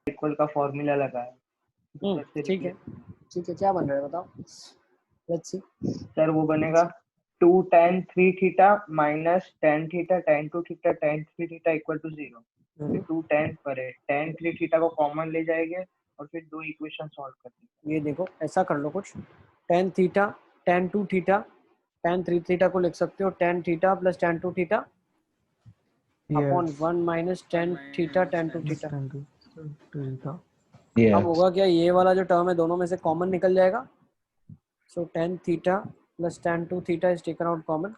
Equal का formula लगाया। ठीक है क्या बन रहा है बताओ। लेट्स सी सर वो बनेगा 2 tan 3 theta minus tan theta tan 2 theta tan 3 theta equal to 0। 2 tan पर है, tan 3 थीटा को कॉमन ले जाएंगे और फिर दो इक्वेशन सॉल्व कर देंगे। ये देखो ऐसा कर लो कुछ, tan theta tan 2 theta tan 3 theta को लिख सकते हो tan theta plus tan 2 theta upon 1 minus tan theta tan 2 theta. अब होगा क्या, ये वाला जो टर्म है दोनों में से कॉमन निकल जाएगा। So tan theta plus tan 2 theta is taken out common,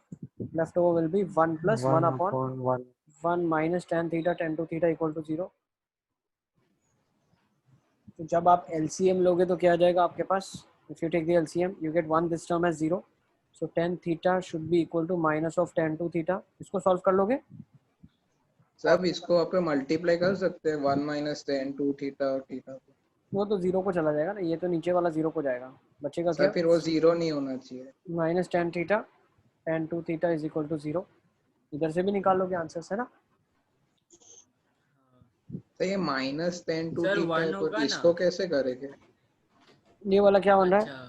left over will be 1 plus 1 upon 1 minus tan theta tan 2 theta equal to 0। तो जब आप LCM लोगे तो क्या आ जाएगा आपके पास, if you take the LCM you get 1 this term as 0, so tan theta should be equal to minus of tan 2 theta. इसको सॉल्व कर लोगे सब इसको आप मल्टीप्लाई कर सकते हैं 1 माइनस tan 2 थीटा और थीटा को। वो तो 0 को चला जाएगा ना, ये तो नीचे वाला 0 को जाएगा, बचेगा सर क्या फिर वो 0 नहीं होना चाहिए। Minus tan theta tan 2 theta is equal to 0। इधर से भी निकाल लोगे आंसर है ना। तो ये माइनस tan 2 सर थीटा है 1 तो होगा ना। इसको कैसे करेंगे? ये वाला क्या बन रहा है अच्छा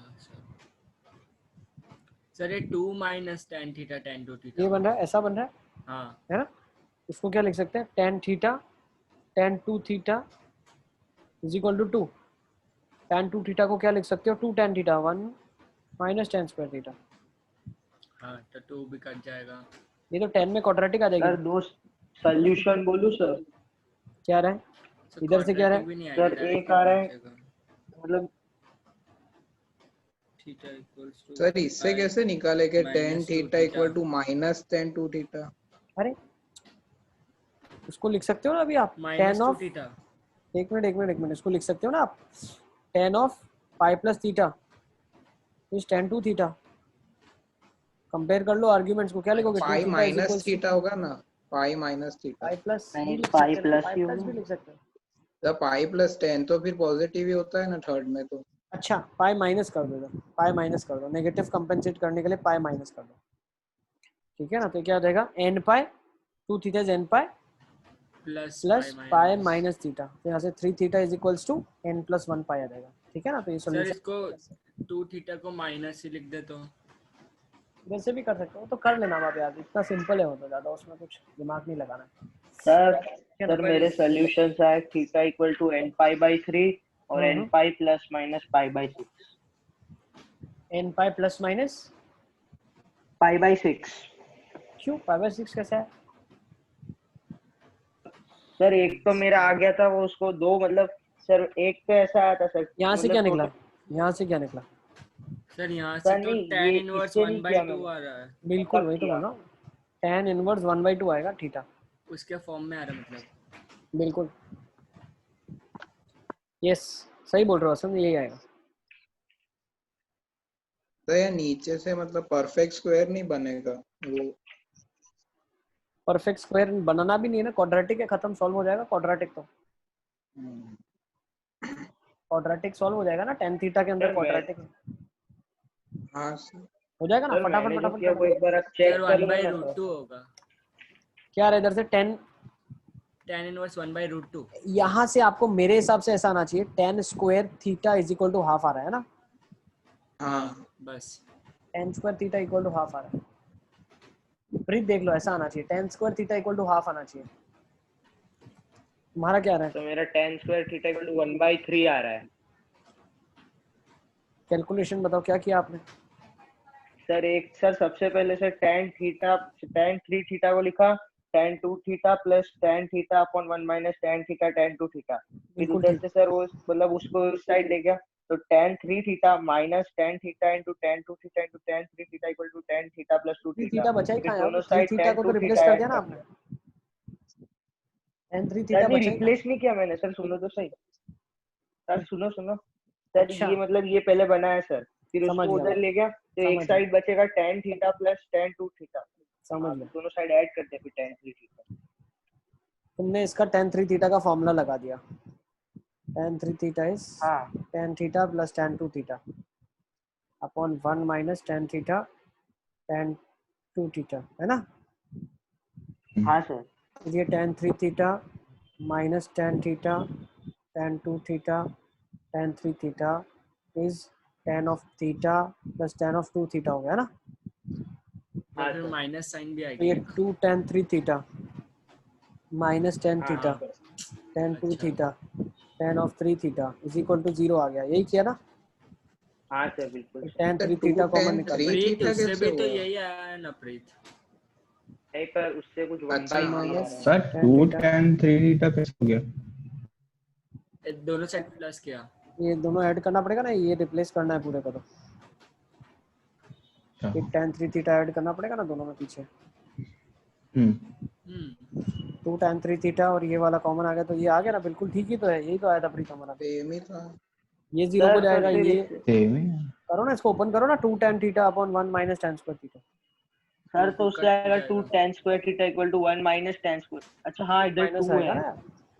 सर ये 2 minus tan theta tan 2 theta ये बन रहा है, ऐसा बन रहा है हाँ है ना। इसको क्या लिख सकते हैं tan theta tan 2 theta is equal to 2। tan 2 theta को क्या लिख सकते हो 2 tan theta 1 minus tan square theta. हाँ तो 2 भी कट जाएगा। ये तो 10 में क्वाड्रेटिक आ जाएगी। सर दो सॉल्यूशन बोलूं सर? क्या रहा है इधर से क्या रहा है भी नहीं सर आएगा, एक आ रहा है मतलब थीटा इक्वल्स टू सर इससे कैसे निकालेंगे tan minus 2 theta theta. Equal to minus tan 2 theta? अरे उसको लिख सकते हो ना अभी आप माइनस tan 2 ऑफ थीटा। एक मिनट इसको लिख सकते हो ना आप tan of pi plus theta is tan 2 theta. Compare कर लो आर्ग्यूमेंट्स को, क्या लिखोगे 2 pi theta is minus equals to theta होगा ना, pi minus theta. Pi plus भी नहीं लिख पाई सकते हो, प्लस पाई ही प्लस भी होगा। लिख सकते हो। जब पाई प्लस 10 तो फिर पॉजिटिव ही होता है ना थर्ड में तो। अच्छा पाई माइनस कर दो, पाई माइनस कर दो, नेगेटिव कंपेंसेट करने के लिए पाई माइनस कर दो, ठीक है ना। तो क्या हो जाएगा n pi 2 theta is n pi plus pi minus theta. तो यहाँ से 3 theta is equals to n plus 1 pi आ जाएगा, ठीक है ना। तो ये सर सॉल्यूशन इसको 2 थीटा को माइनस ही लिख दे तो। वैसे भी कर सकते हो, तो कर लेना आप यार, इतना सिंपल है वो तो, ज़्यादा उसमें कुछ दिमाग नहीं लगाना। सर है ना। सर मेरे सॉल्यूशंस आए theta equal to n pi by 3 और n pi plus minus pi by 6। n pi plus minus pi by 6। क्यों पाई बाई 6 कैसा है? सर एक तो मेरा आ गया था वो उसको दो मतलब सर एक तो ऐसा आया था सर यहाँ से मतलब क्या निकला, यहाँ से क्या निकला? सर यहाँ से सर तो नहीं tan ये इनवर्स इससे 1 नहीं बाई किया 2 मैंने, आ रहा है। बिल्कुल तब वही तो किया। बोल रहा हूँ, tan इनवर्स 1/2 आएगा थीटा, उसके फॉर्म में आ रहा है मतलब। बिल्कुल यस सही बोल रहे हो असम, यही आएगा। तो ये नीचे से मतलब परफेक्ट स्क्वायर नहीं बनेगा वो। परफेक्ट स्क्वायर बनाना भी नहीं है ना, क्वाड्रेटिक है, खत्म, सॉल्व हो जाएगा क्वाड्रेटिक। तो क्वाड्रेटिक सॉल्व हो जाएगा ना, tan थीटा के अंदर सर मैं क्वाड्रेटिक हाँ सर। हो जाएगा ना, सर फटाफट मैंने जो फटाफट किया कर वो दो। एक बार आप सर चेक कर 1 लो बाई ना रूट सर। 2 होगा। क्या रहा इधर से tan इनवर्स 1 बाई रूट 2। यहाँ से आपको मेरे हिसाब से ऐसा आना चाहिए tan square theta is equal to half आ रहा है ना, हाँ बस tan square theta equal to half आ रहा है। प्रीत देख लो ऐसा आना चाहिए, tan square theta equal to half आना चाहिए। तुम्हारा क्या आ रहा है? तो मेरा tan square theta equal to 1/3 आ रहा है। कैलकुलेशन बताओ क्या किया आपने? सर एक सर सबसे पहले से tan थीटा tan 3 थीटा को लिखा tan 2 theta plus tan theta upon 1 minus tan theta tan 2 theta. फिर बिल्कुल उधर ठीक, से सर वो मतलब उसको इस साइड ले गया तो tan 3 theta minus tan theta into tan 2 theta into tan 3 theta equal to tan theta plus 2 3 theta. Theta बचा ही फिर कहाँ है, दोनों तो 3 साइड थीटा tan को तो 2 रिप्लेस थीटा कर ऐड दिया ना कर आपने, दिया। tan 3 सर थीटा नहीं बचा ही कहाँ? रिप्लेस नहीं किया मैंने, सर सुनो तो सही। सर सुनो सुनो सर अच्छा ये मतलब ये पहले बनाया सर, फिर समझ उसको गया उधर मैं, ले गया तो एक समझ गया साइड बचेगा tan theta plus tan 2 theta. समझ हाँ गया। तो दोनों साइड ऐड कर दिया फिर tan 3 थीटा। तुमने इसका tan 3 थीटा का फॉर्मूला लगा दिया, tan 3 थीटा इज हाँ tan theta plus tan 2 theta upon 1 minus tan theta tan 2 theta, है ना। हाँ सर। ये tan 3 theta minus tan theta tan 2 theta tan 3 theta is tan of theta plus tan of 2 theta हो गया ना। और फिर माइनस साइन भी तो आएगी ये एक। 2 tan 3 theta minus tan theta tan 2 अच्छा। theta tan of 3 theta is equal to 0 आ गया, यही किया ना। हाँ सर बिल्कुल। tan 3 two theta common tan निकाल थ्री लो। प्रीत थीटा उससे कैसे भी तो हुआ? यही आया है ना प्रीत। नहीं पर उससे कुछ 1 अच्छा by हाँ थ्री आ माइनस रहा है। Sir tan 2 theta, tan 3 theta कैसे हो गया? दोनों सेट प्लस किया। ये दोनों ऐड करना पड़ेगा ना, ये रिप्लेस करना है पूरे को, तो अच्छा। ये tan 3 theta ऐड करना पड़ेगा ना दोनों में पीछे। हम्म 2 tan 3 theta और ये वाला कॉमन आ गया, तो ये आ गया ना, बिल्कुल ठीक ही तो है, यही तो आया था प्रीत हमारा। सेम ही था। ये 0 को सर पर जाएगा, फिर ये सेम ही है। करो ना, इसको ओपन करो ना, 2 tan theta upon 1 minus tan square theta। सर तो उससे आएगा 2 जाएगा। tan square theta equal to 1 minus tan square। अच्छा हाँ इधर माइनस 2 आएगा है। ना,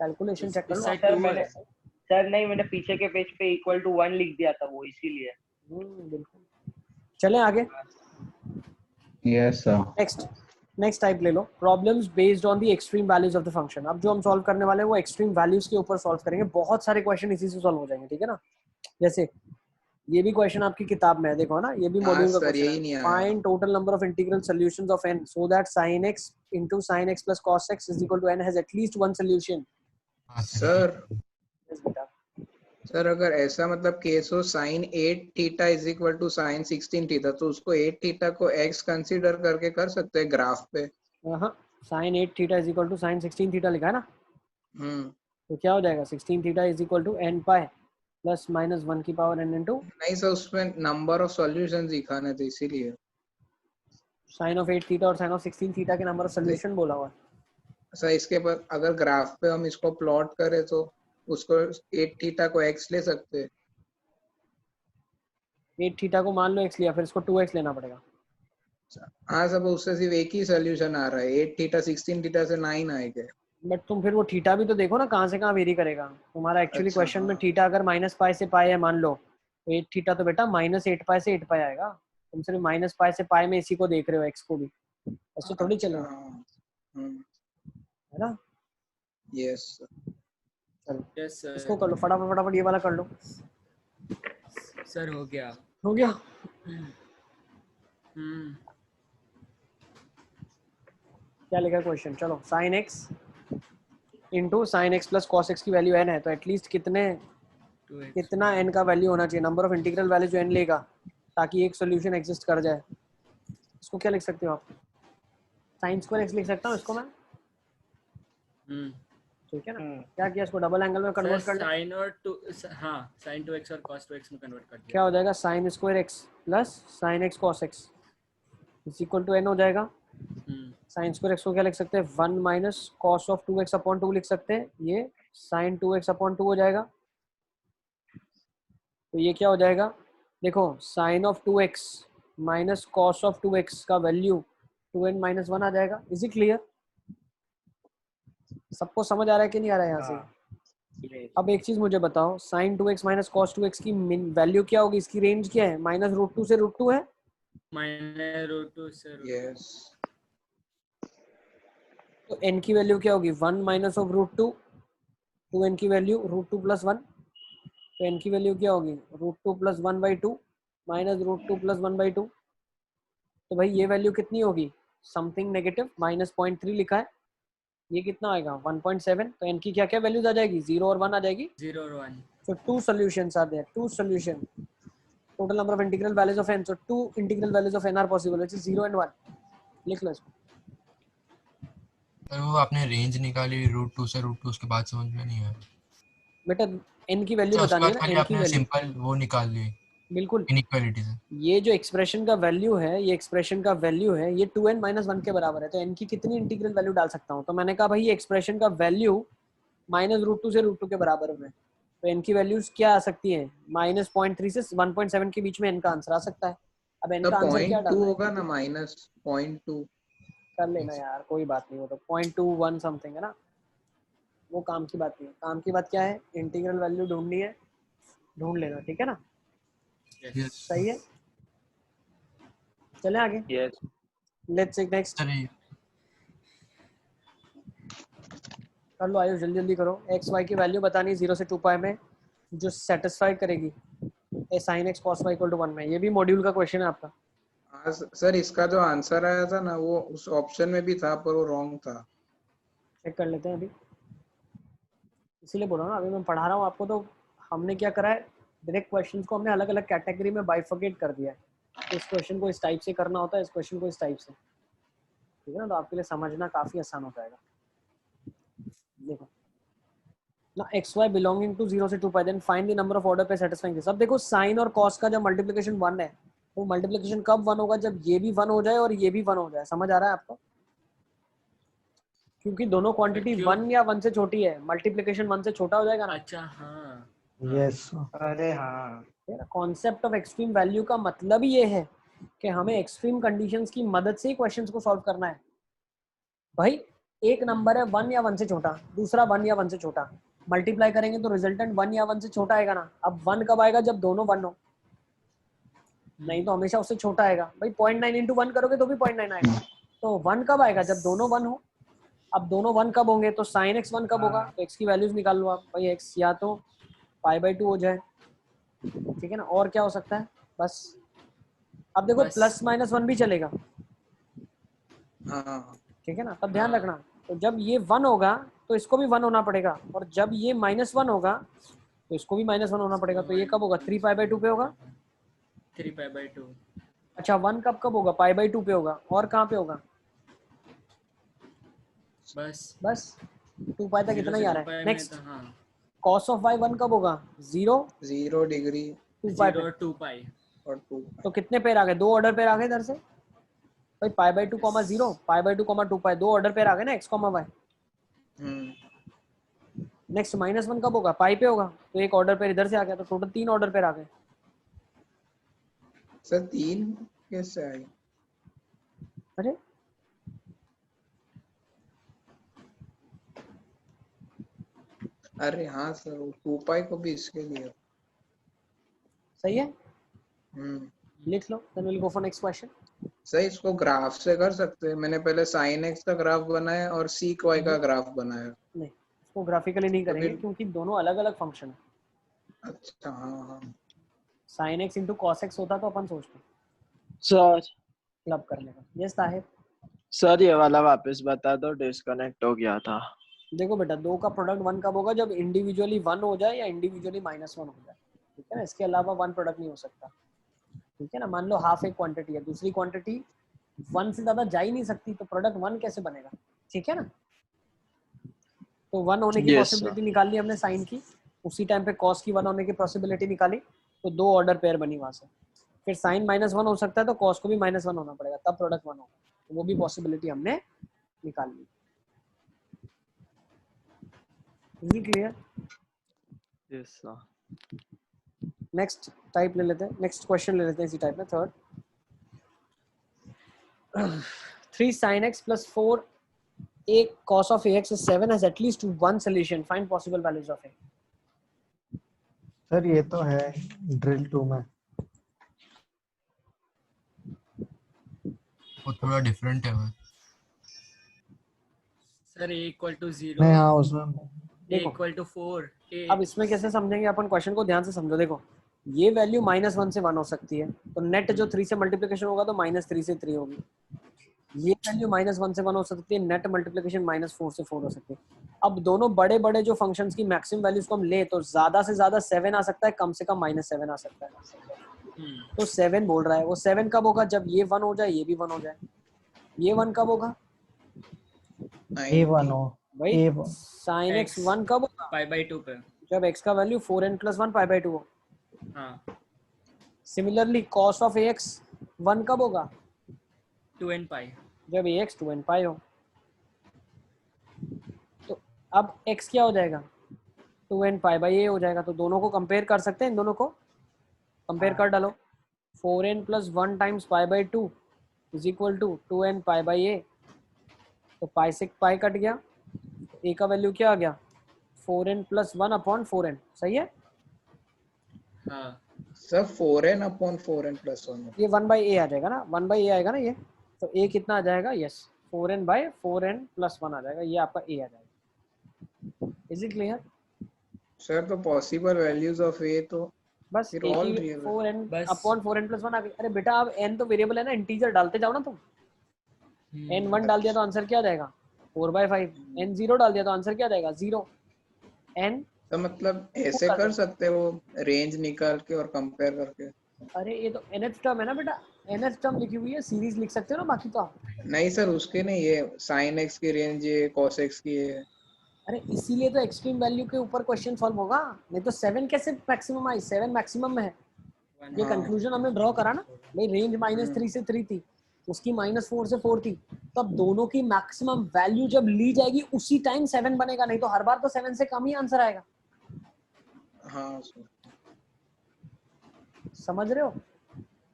कैलकुलेशन चेक कर इस लो साइड आप। सर 2 मैंने है। सर नहीं मैंने पीछे के पेज पे इक्वल टू 1 लिख दिया था वो इसीलिए। बिल्कुल। चलें आगे। Yes sir. नेक्स्ट टाइप ले लो, problems based on the extreme values of the function. अब जो हम सॉल्व करने वाले हैं वो एक्सट्रीम वैल्यूज के ऊपर सॉल्व करेंगे, बहुत सारे क्वेश्चन इसी से सॉल्व हो जाएंगे, ठीक है ना। जैसे ये भी क्वेश्चन आपकी किताब में है, देखो ना, ये भी हाँ मॉड्यूल का सर क्वेश्चन यही है। नहीं आया। Find total number of integral solutions of n so that sin x into sin x plus cos x is equal to n has at least one solution। Sir yes बेटा। Sir अगर ऐसा मतलब case हो sine 8 theta is equal to sine 16 theta, तो उसको 8 theta को x consider करके कर सकते हैं ग्राफ पे। हां, sin 8 theta is equal to sin 16 theta लिखा है ना, तो क्या हो जाएगा 16 theta is equal to n pi plus minus 1 की पावर n इनटू नहीं सर उसमें नंबर ऑफ सॉल्यूशंस दिखाने थे इसीलिए। sin of 8 थीटा और sin of 16 थीटा के नंबर ऑफ सॉल्यूशन बोला हुआ है। सर इसके पर अगर ग्राफ पे हम इसको प्लॉट करें तो उसको 8 थीटा को x ले सकते हैं। 8 थीटा को मान लो x लिया, फिर इसको 2x लेना पड़ेगा। हाँ सब उससे सिर्फ एक ही सोल्यूशन आ रहा है, 8 थीटा 16 थीटा से 9 आएगा। बट तुम फिर वो थीटा भी तो देखो ना, कहाँ से कहाँ वेरी करेगा तुम्हारा। एक्चुअली अच्छा क्वेश्चन में हाँ। थीटा अगर माइनस पाई से पाई है मान लो, 8 थीटा तो बेटा माइनस 8 पाई से 8 पाई आएगा। तुम सिर्फ माइनस पाई से पाई में इसी को देख रहे हो, x को भी, ऐसे थोड़ी अच्छा चलेगा, हाँ। है ना। यस चलो यस इसको कर लो फटाफट फटाफट, ये वाला कर लो। सर हो गया। हो गया। क्या लिखा है क्वेश्चन, चलो sine x into sine x plus cos x की वैल्यू n है, तो एटलीस्ट कितना n का वैल्यू होना चाहिए, नंबर ऑफ इंटीग्रल वैल्यू जो n लेगा, ताकि एक सोल्यूशन एग्जिस्ट कर जाए। इसको क्या लिख सकते हो आप, साइन स्क्वायर एक्स लिख सकता हूँ इसको मैं, ठीक है ना। क्या किया, इसको डबल एंगल में कन्वर्ट कर लिया, साइन और टू, हाँ साइन 2x और cos 2x में कन्वर्ट कर दिया। क्या हो जाएगा, sine square x plus sine x cos x is equal to n हो जाएगा। साइन स्क्वायर एक्स को क्या लिख सकते हैं, 1 minus cos of 2x upon 2 लिख सकते हैं, ये साइन 2x अपॉन 2 हो जाएगा। तो ये क्या हो जाएगा, देखो sine of 2x minus cos of 2x का वैल्यू 2n माइनस 1 आ जाएगा। इज इट क्लियर, सबको समझ आ रहा है कि नहीं आ रहा है यहाँ से। अब एक चीज मुझे बताओ, sign 2x minus cos 2x की वैल्यू क्या होगी, इसकी रेंज क्या है, माइनस रूट 2 से रूट 2 है, माइनस रूट 2 से यस। तो n की वैल्यू क्या होगी, 1 माइनस ऑफ रूट 2, 2n की वैल्यू रूट 2 प्लस 1, तो n की वैल्यू क्या होगी, root 2 plus 1 by 2 minus root 2 plus 1 by 2। तो भाई ये वैल्यू कितनी होगी, समथिंग नेगेटिव माइनस 0.3 लिखा है, ये कितना आएगा 1.7। तो n की क्या क्या वैल्यूज आ जाएगी, 0 और 1 आ जाएगी। 0 और 1। So two solutions are there, two solution, total number of integral values of n, so two integral values of n are possible, which is 0 and 1। लिख लो इसको। पर वो आपने रेंज निकाली रूट 2 से रूट 2, उसके बाद समझ में नहीं आया बेटा n की वैल्यू अच्छा। उसके बतानी है बाद ना, खाली n की आपने वैल्यू, सिंपल वो निकाल ली बिल्कुल। इनइक्वालिटी से। ये जो एक्सप्रेशन का वैल्यू है, ये एक्सप्रेशन का वैल्यू है, ये 2n माइनस 1 के बराबर है, तो n की कितनी इंटीग्रल वैल्यू डाल सकता हूँ, तो मैंने कहा भाई ये एक्सप्रेशन का वैल्यू माइनस रूट 2 से रूट 2 के बराबर में, तो n की वैल्यूज क्या आ सकती है, माइनस 0.3 से 1.7 के बीच में n का आंसर आ सकता है। अब n तो का आंसर क्या 0.2 डालना है, होगा ना, माइनस 0.2 कर लेना यार, कोई बात नहीं, वो तो 0.21 समथिंग है ना, वो काम की बात नहीं है। काम की बात क्या है, इंटीग्रल वैल्यू ढूंढनी है, ढूंढ लेना, ठीक है ना। सही है, चले आगे। Yes let's take next. Sir कर लो आयुष, जल्दी जल्दी करो। एक्स वाई की वैल्यू बतानी है 0 से 2 पाई में जो सेटिस्फाई करेगी a sine x cos y equal to 1 में। ये भी मॉड्यूल का क्वेश्चन है आपका। हाँ सर, इसका जो आंसर आया था ना वो उस ऑप्शन में भी था पर वो रॉन्ग था। चेक कर लेते हैं अभी, इसीलिए बोल रहा हूँ ना, अभी मैं पढ़ा रहा हूँ आपको। तो हमने क्या करा है, डायरेक्ट क्वेश्चंस को हमने अलग अलग कैटेगरी में बाइफर्केट कर दिया है। इस क्वेश्चन को इस टाइप से करना होता है, इस क्वेश्चन को इस टाइप से, ठीक है ना। तो आपके लिए समझना काफी आसान हो जाएगा। देखो ना, एक्स वाई बिलोंगिंग टू 0 से 2 pi, then find the number of order pair satisfying this. अब देखो साइन और कॉस का जब मल्टीप्लिकेशन 1 है, तो मल्टीप्लिकेशन कब 1 होगा, जब ये भी 1 हो जाए और ये भी 1 हो जाए। समझ आ रहा है आपको? क्योंकि दोनों क्वांटिटी क्यों? 1 या 1 से छोटी है, मल्टीप्लिकेशन 1 से छोटा हो जाएगा ना। अच्छा हाँ, यस अरे हाँ, कॉन्सेप्ट ऑफ एक्सट्रीम वैल्यू का मतलब ही ये है कि हमें एक्सट्रीम कंडीशंस की मदद से ही क्वेश्चंस को सॉल्व करना है। भाई एक नंबर है 1 या 1 से छोटा, दूसरा 1 या 1 से छोटा, मल्टीप्लाई करेंगे तो रिजल्टेंट 1 या 1 से छोटा आएगा ना। अब 1 कब आएगा, जब दोनों 1 हो, नहीं तो हमेशा उससे छोटा आएगा। भाई 0.9 इंटू 1 करोगे तो भी 0.9 आएगा। तो 1 कब आएगा, जब दोनों 1 हो। अब दोनों 1 कब होंगे, तो साइन एक्स 1 कब होगा, तो एक्स की वैल्यूज निकाल लो आप। भाई एक्स या तो π/2 हो जाए, ठीक है ना, और क्या हो सकता है बस। अब देखो बस। प्लस माइनस 1 भी चलेगा, हाँ ठीक है ना। तब ध्यान हाँ। रखना, तो जब ये 1 होगा तो इसको भी 1 होना पड़ेगा, और जब ये -1 होगा तो इसको भी -1 होना पड़ेगा। तो ये कब होगा, 3π/2 पे होगा। 3π/2। अच्छा 1 कब कब होगा, π/2 पे होगा, और कहाँ पे होगा, बस बस 2 पाई तक 0 इतना से ही आ 2 रहा है। पाई में नेक्स्ट, तो हाँ, cos ऑफ y 1 कब होगा, 0 0 डिग्री 2 पाई 0 पे। और 2 पाई। और 2 तो कितने पेड़ आ गए, 2 ऑर्डर पेड़ आ गए इधर से। भाई π/2, 0 π/2, 2 पाई, 2 ऑर्डर पेड़ आ गए ना x, y। नेक्स्ट -1 कब होगा, पाई पे होगा, तो एक ऑर्डर पेड़ इधर से आ गया, तो टोटल 3 ऑर्डर पेड़ आ गए। सर 3 कैसे आई? अरे अरे हाँ सर, वो 2 पाई को भी इसके लिए। सही है, हम्म लिख लो। Then will go for next question. सही, इसको ग्राफ से कर सकते हैं। मैंने पहले साइन एक्स का ग्राफ बनाया और सीक वाई का ग्राफ बनाया। नहीं, इसको ग्राफिकली नहीं तो करेंगे फिर क्योंकि दोनों अलग अलग फंक्शन है। अच्छा हाँ हाँ sine x into cos x होता तो अपन सोचते सर क्लब कर लेगा। यस ताहिर। सर ये वाला वापस बता दो, डिस्कनेक्ट हो गया था। देखो बेटा, 2 का प्रोडक्ट 1 कब होगा, जब इंडिविजुअली 1 हो जाए या इंडिविजुअली -1 हो जाए, ठीक है ना। इसके अलावा 1 प्रोडक्ट नहीं हो सकता, ठीक है ना। मान लो हाफ एक क्वांटिटी है, दूसरी क्वांटिटी 1 से ज्यादा जा ही नहीं सकती, तो प्रोडक्ट 1 कैसे बनेगा, ठीक है ना। तो 1 होने की यस पॉसिबिलिटी निकाल ली हमने साइन की, उसी टाइम पे कॉस की 1 होने की पॉसिबिलिटी निकाली, तो 2 ऑर्डर पेयर बनी वहां से। फिर साइन -1 हो सकता है, तो कॉस को भी -1 होना पड़ेगा, तब प्रोडक्ट 1 होगा। तो वो भी पॉसिबिलिटी हमने निकाल ली। Is it clear? Yes sir. Next type ले लेते हैं, नेक्स्ट क्वेश्चन ले लेते हैं इसी टाइप में, third. 3 sin x plus 4 a cos of ax is 7 has at least one solution. Find possible values of a. Sir ये तो है ड्रिल 2 में। वो थोड़ा डिफरेंट है वो। सर a = 0, नहीं हाँ उसमें a देखो = 4, a अब इसमें कैसे समझेंगे अपन, क्वेश्चन को ध्यान से समझो। देखो ये वैल्यू -1 से 1 हो सकती है, तो नेट जो 3 से मल्टीप्लिकेशन होगा तो -3 से 3 होगी। ये वैल्यू -1 से 1 हो सकती है, नेट मल्टीप्लिकेशन -4 से 4 हो सकती है। अब दोनों बड़े बड़े जो फंक्शंस की मैक्सिमम वैल्यूज को हम ले, तो ज्यादा से ज्यादा 7 आ सकता है, कम से कम -7 आ सकता है। तो 7 बोल रहा है, वो 7 कब होगा, जब ये 1 हो जाए, ये भी 1 हो जाए। ये 1 कब होगा A1 हो भाई, A1 sin x 1 कब होगा, π/2 पे। जब x का वैल्यू 4n + 1 π/2 हो। हाँ, सिमिलरली cos ऑफ ax 1 कब होगा, 2n पाई। जब ax 2n पाई हो। तो अब x क्या हो जाएगा, 2n π/a हो जाएगा। तो दोनों को कंपेयर कर सकते हैं, इन दोनों को कंपेयर कर डालो। 4n + 1 times π/2 = 2n π/a। तो पाई से पाई कट गया, a का वैल्यू क्या आ गया, 4n + 1/4n। सही है, हाँ, सर 4n/4n + 1। ये 1/a आ जाएगा ना, 1/a आएगा ना ये। तो a कितना आ जाएगा, यस 4n/4n + 1 आ जाएगा, ये आपका a आ जाएगा। Is it clear? सर तो पॉसिबल वैल्यूज ऑफ ए तो बस फिर एक all ही real है। 4n बस। अपॉन 4n + 1 आ गई। अरे बेटा अब n तो वेरिएबल है ना, इंटीजर डालते जाओ ना तुम। n 1 डाल दिया तो आंसर क्या जाएगा 4/5। n 0 डाल दिया तो आंसर क्या जाएगा 0। n तो मतलब ऐसे कर सकते हो रेंज निकाल के और कंपेयर करके? अरे ये तो nth टर्म है ना बेटा, nth टर्म लिखी हुई है, सीरीज लिख सकते हो ना बाकी तो आप। नहीं सर उसके नहीं, ये sin x की रेंज ये cos x की है। अरे इसीलिए तो एक्सट्रीम वैल्यू के ऊपर क्वेश्चन सॉल्व होगा, नहीं तो 7 कैसे मैक्सिमम आई? 7 मैक्सिमम में है। ये हाँ। कंक्लूजन हमने ड्रॉ करा ना भाई, रेंज -3 से 3 थी, उसकी -4 से 4 थी, तो अब दोनों की मैक्सिमम वैल्यू जब ली जाएगी उसी टाइम 7 बनेगा, नहीं तो हर बार तो 7 से कम ही आंसर आएगा। हाँ सर। समझ रहे हो?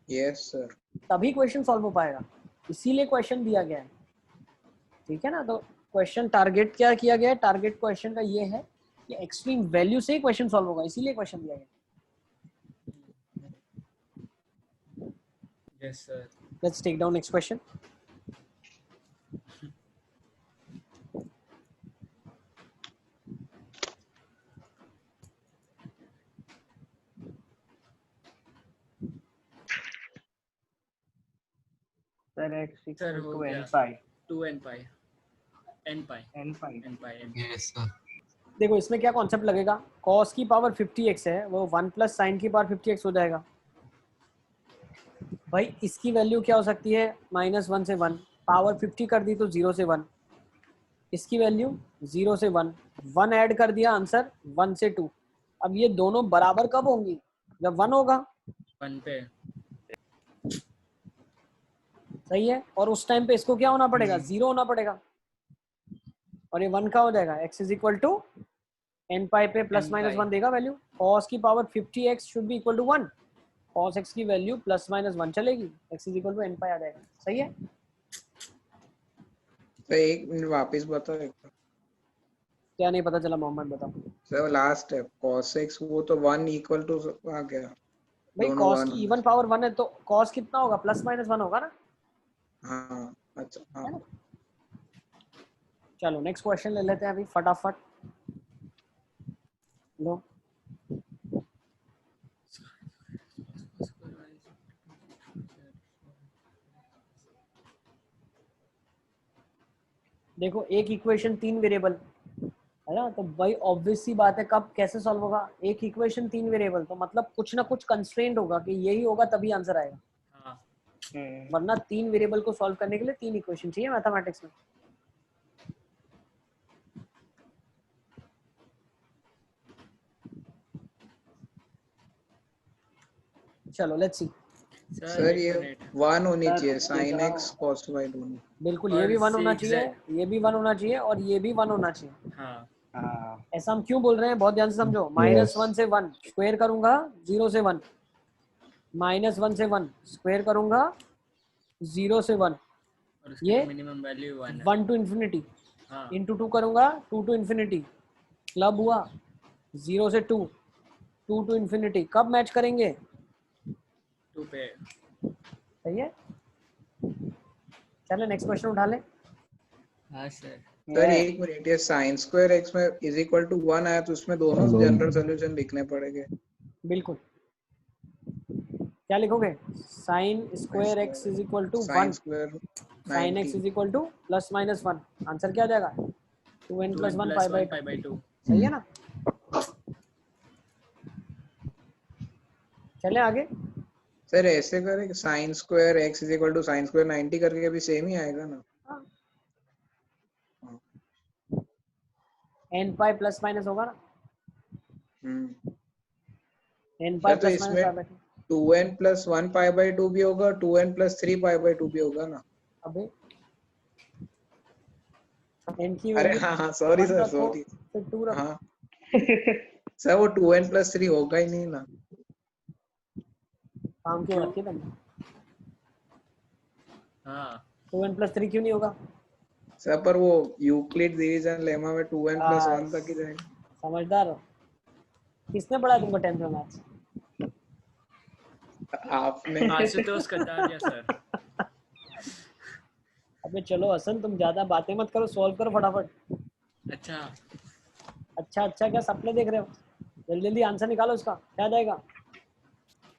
Yes sir. तभी क्वेश्चन सॉल्व हो पाएगा, इसीलिए क्वेश्चन दिया गया है। ठीक है ना? तो क्वेश्चन टारगेट क्या किया गया है? टारगेट क्वेश्चन का ये है कि एक्सट्रीम वैल्यू से ही क्वेश्चन सॉल्व होगा, इसीलिए क्वेश्चन दिया गया। Yes, sir. Let's take down next question. Sir x sir equal हो to गया n pi 2n pi n pi n pi n pi n yes sir. देखो इसमें क्या कॉन्सेप्ट लगेगा, cos की पावर 50x है, वो 1 + sin की पावर 50x हो जाएगा। भाई इसकी वैल्यू क्या हो सकती है? -1 से 1, पावर 50 कर दी तो 0 से 1, इसकी वैल्यू 0 से 1, 1 ऐड कर दिया आंसर 1 से 2। अब ये दोनों बराबर कब होंगी? जब 1 होगा। 1 पे सही है, और उस टाइम पे इसको क्या होना पड़ेगा? 0 होना पड़ेगा, और ये 1 का हो जाएगा। x = n pi पे +-1 देगा वैल्यू। cos की power 50x should be equal to 1, cos x की वैल्यू +-1 चलेगी, x = n pi आ जाएगा। सही है? तो एक मिनट वापस बताओ एक बार। क्या नहीं पता चला मोहम्मद, बताओ। सर लास्ट है cos x, वो तो 1 इक्वल टू आ गया। भाई दोनों cos 1 की इवन पावर 1 है तो cos कितना होगा? +-1 होगा ना, हाँ अच्छा हाँ। है ना? चलो नेक्स्ट क्वेश्चन ले लेते हैं अभी फटाफट। लो देखो, एक इक्वेशन 3 वेरिएबल है ना, तो भाई ऑब्वियस सी बात है कब कैसे सॉल्व होगा? एक इक्वेशन 3 वेरिएबल, तो मतलब कुछ ना कुछ कंस्ट्रेंट होगा कि यही होगा तभी आंसर आएगा, हाँ वरना 3 वेरिएबल को सॉल्व करने के लिए 3 इक्वेशन चाहिए मैथमेटिक्स में। चलो लेट्स सी। सर ये 1 होनी चाहिए, sin x cos y दोनों। बिल्कुल, ये और भी 1 होना zigzag। चाहिए, ये भी 1 होना चाहिए, और ये भी 1 होना चाहिए। हाँ हाँ ऐसा हम क्यों बोल रहे हैं? बहुत ध्यान से समझो। -1 से 1 स्क्वायर करूंगा 0 से 1, -1 से 1 स्क्वायर करूंगा 0 से 1, और उसकी ये मिनिमम वैल्यू 1 है। 1 to ∞, हाँ इंटू 2 करूंगा 2 to ∞, क्लब हुआ 0 से 2, 2 to ∞। कब मैच करेंगे? 2 पे। सही है। चलो नेक्स्ट क्वेश्चन उठा ले। हाँ सर सर एक मिनट, ये sin² x में = 1 आया तो उसमें दोनों जनरल सॉल्यूशन लिखने पड़ेंगे। बिल्कुल, क्या लिखोगे? sin² x = 1, sin x = +-1, answer क्या आ जाएगा? 2n + 1 π/2। सही है ना? चले आगे। सर ऐसे करें कि sin² x = sin² 90 करके भी सेम ही आएगा ना? n pi +- होगा ना, n pi तो +- इसमें π/2। 2n + 1 π/2 भी होगा, 2n + 3 π/2 भी होगा ना? अबे n की अरे वैल्यू हाँ हाँ सॉरी 1 सर रखो, सॉरी। फिर 2 रखो। हाँ सर वो 2n + 3 होगा ही नहीं ना। काम क्यों रखी तुमने? हाँ 2n + 3 क्यों नहीं होगा? सर पर वो यूक्लिड डिवीजन लेमा में 2n + 1 तक ही जाएगा। समझदार हो। किसने पढ़ाया तुमको 10th में मैथ्स? आपने। आशुतोष कटारिया सर। अबे चलो हसन, तुम ज्यादा बातें मत करो, सॉल्व करो फटाफट। अच्छा अच्छा क्या सपने देख रहे हो? जल्दी जल्दी आंसर निकालो इसका, क्या जाएगा?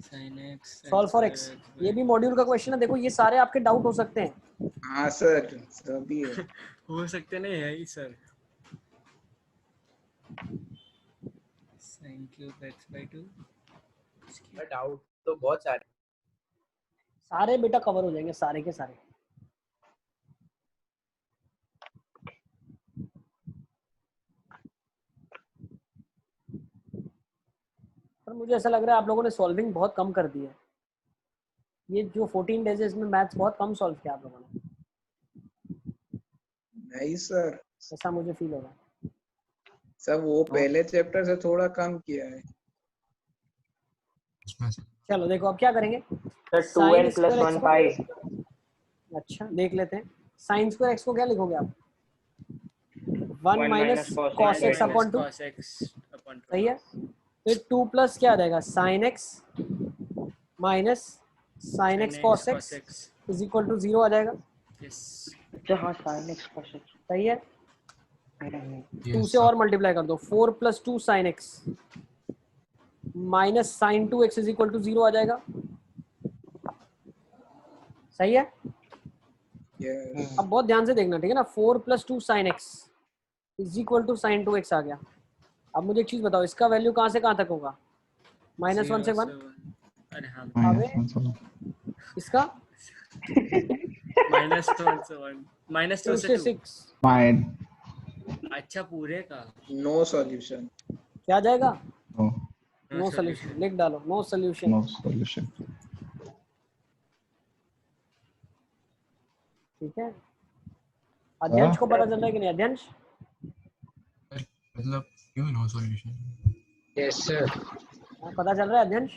sin x solve for x, ये भी मॉड्यूल का क्वेश्चन है। देखो ये सारे आपके डाउट हो सकते हैं। हाँ सर, सभी है। हो सकते नहीं है ही sir. sin cube x/2 doubt तो बहुत सारे। सारे बेटा कवर हो जाएंगे, सारे के सारे। पर मुझे ऐसा लग रहा है आप लोगों ने सॉल्विंग बहुत कम कर दी है। ये जो 14 डेज है इसमें मैथ्स बहुत कम सॉल्व किया आप लोगों ने। नहीं सर, ऐसा मुझे फील हो रहा है। सब वो पहले चैप्टर से थोड़ा कम किया है। उसमें से चलो देखो अब क्या करेंगे। Sir Sin 2n + square 1 x पाई। अच्छा देख लेते हैं। साइन स्क्वायर एक्स को क्या लिखोगे आप? 1 1 minus cos cos x x upon 2, cos x upon 2 सही है। फिर 2 प्लस क्या आ जाएगा? Sine x minus sine x cos cos x x is equal to 0 आ जाएगा, yes अच्छा हाँ sin x cos x। सही है। 2 Yes, से sir. और मल्टीप्लाई कर दो, 4 + 2 sine x minus sine 2x is equal to 0 आ जाएगा, सही है। यस अब बहुत ध्यान से देखना, ठीक है ना। 4 + 2 sine x is equal to sine 2x आ गया। अब मुझे एक चीज बताओ, इसका वैल्यू कहाँ से कहाँ तक होगा? -1 से 1। अरे हाँ अबे इसका -1 से 1 -2 2 से से 2 6 अच्छा पूरे का नो सॉल्यूशन। क्या जाएगा? No, नो सोल्यूशन लिख डालो, नो सोल्यूशन। no solution. ठीक है। अध्यंश को पता चल रहा है कि नहीं? अध्यंश मतलब क्यों नो सॉल्यूशन? Yes sir. हाँ, पता चल रहा है अध्यंश?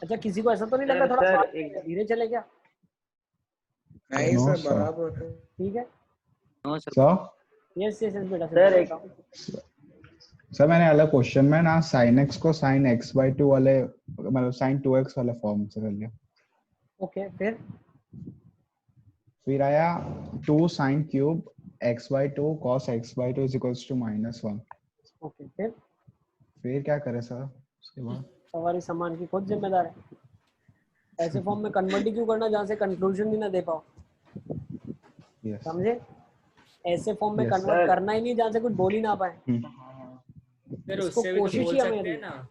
अच्छा किसी को ऐसा तो नहीं लग रहा थोड़ा सर, फास्ट धीरे चले क्या? नहीं No, सर, sir. बराबर है। ठीक है। सर यस यस बेटा सर, बताओ। सर मैंने अलग क्वेश्चन में ना sin x को sin x/2 वाले मतलब sin 2x वाले फॉर्म से कर लिया। ओके फिर आया 2 sin cube x/2 cos x/2 is equals to -1। Okay फिर क्या करें सर उसके बाद? सवारी सामान की खुद जिम्मेदार है। ऐसे फॉर्म में कन्वर्ट ही क्यों करना जहाँ से कंक्लूजन भी ना दे पाओ, यस समझे? ऐसे फॉर्म में Yes, कन्वर्ट sir. करना ही नहीं जहाँ से कुछ बोल ही ना पाए। फिर इसको उससे भी तो कोशिश बोल ही हमें सकते हैं अभी ना।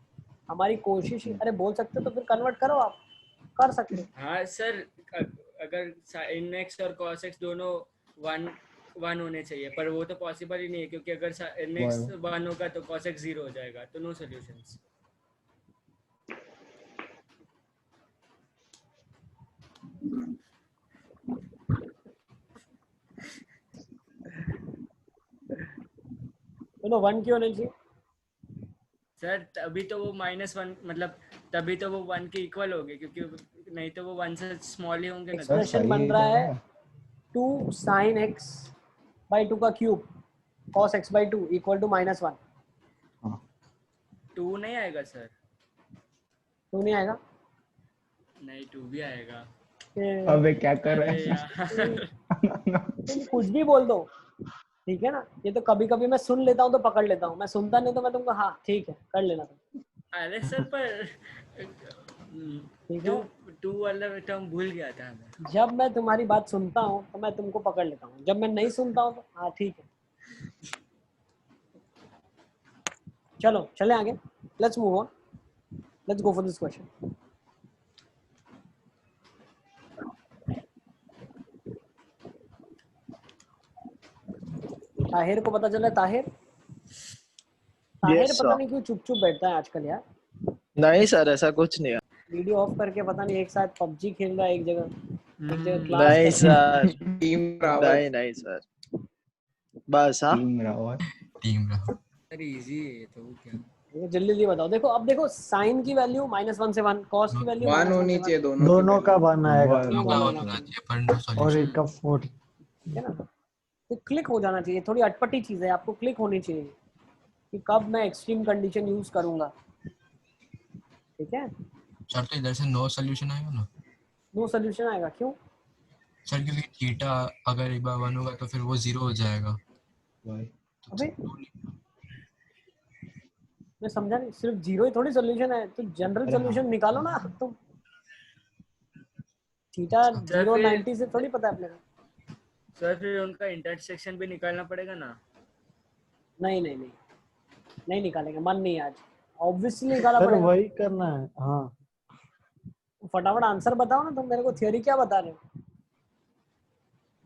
हमारी कोशिश ही, अरे बोल सकते तो फिर कन्वर्ट करो, आप कर सकते हो। हाँ सर, अगर sin x और cos x दोनों 1 होने चाहिए, पर वो तो पॉसिबल ही नहीं है, क्योंकि अगर sin x 1 होगा तो cos x 0 हो जाएगा, तो नो सॉल्यूशंस। दोनों 1 क्यों होने चाहिए? सर तभी तो वो -1 मतलब तभी तो वो 1 के इक्वल हो गए, क्योंकि नहीं तो वो 1 से स्मॉल ही होंगे ना। सर एक्सप्रेशन सही बन रहा है है। 2 sin x/2 का cube cos x/2 equal to -1। हाँ 2 नहीं आएगा सर? 2 नहीं आएगा? नहीं 2 भी आएगा। अबे क्या कर अरे रहे यार तुम कुछ भी बोल दो, ठीक है ना। ये तो कभी कभी मैं सुन लेता हूँ तो पकड़ लेता हूँ, मैं सुनता नहीं तो मैं तुमको हाँ ठीक है कर लेना तुम, अरे सर पर ठीक है। 2 वाला टर्म भूल गया था मैं। जब मैं तुम्हारी बात सुनता हूँ तो मैं तुमको पकड़ लेता हूँ, जब मैं नहीं सुनता हूँ तो हाँ ठीक है। चलो चले आगे, let's move on, let's go for this question. Tahir को पता चला? ताहिर Yes, पता sir. नहीं क्यों चुप चुप बैठता है आजकल यार। नहीं सर, ऐसा कुछ नहीं है। वीडियो ऑफ करके पता नहीं एक साथ पबजी खेल रहा है एक जगह क्लास नहीं सर, टीम नहीं नहीं सर, बस हाँ। टीम रहा। सर इजी है ये तो, क्या जल्दी जल्दी बताओ। देखो अब देखो साइन की वैल्यू -1 से 1, कॉस की वैल्यू 1 -1 होनी से चाहिए 1, दोनों का 1 आएगा दोनों का वन होना चाहिए पर नो और सॉल्यूशन। एक का 4। ठीक है ना। तो क्लिक हो जाना चाहिए, थोड़ी अटपटी चीज़ है, आपको क्लिक होनी चाहिए कि कब मैं एक्सट्रीम कंडीशन यूज करूंगा। ठीक है, सर तो इधर से नो सॉल्यूशन आएगा ना नो सोल्यूशन आएगा। क्यों? सर? क्योंकि थीटा अगर एक बार 1 होगा तो फिर वो 0 हो जाएगा। अबे मैं समझा नहीं, सिर्फ जीरो ही थोड़ी सोल्यूशन है, तो जनरल सोल्यूशन निकालो ना तुम। थीटा सर 0 फिर 90 से थोड़ी पता है अपने को। सर फिर उनका इंटरसेक्शन भी निकालना पड़ेगा ना। नहीं नहीं नहीं नहीं निकालेंगे, मन नहीं है आज, ऑब्वियसली निकाला सर पड़ेगा। वही करना है। हाँ फटाफट आंसर बताओ ना, तुम मेरे को थ्योरी क्या बता रहे हो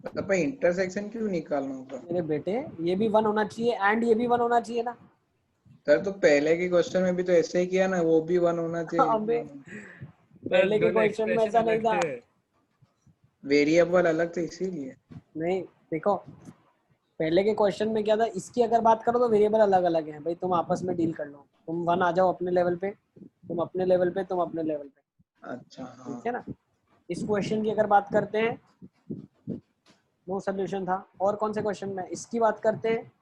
मतलब इंटरसेक्शन क्यों निकालना होगा? मेरे बेटे? ये भी 1 होना चाहिए एंड ये भी 1 होना चाहिए ना। सर तो पहले के क्वेश्चन में भी तो ऐसे ही किया ना, वो भी 1 होना चाहिए। अबे पहले के क्वेश्चन में ऐसा नहीं था। वेरिएबल अलग थे इसीलिए। नहीं देखो, पहले के क्वेश्चन में क्या था, इसकी अगर बात करो तो वेरिएबल अलग अलग हैं भाई, तुम आपस में डील कर लो, तुम 1 आ जाओ अपने लेवल पे, तुम अपने लेवल पे, तुम अपने लेवल पे। अच्छा हाँ। ठीक है ना। इस क्वेश्चन की अगर बात करते हैं, नो सोल्यूशन था। और कौन से क्वेश्चन में इसकी बात करते हैं,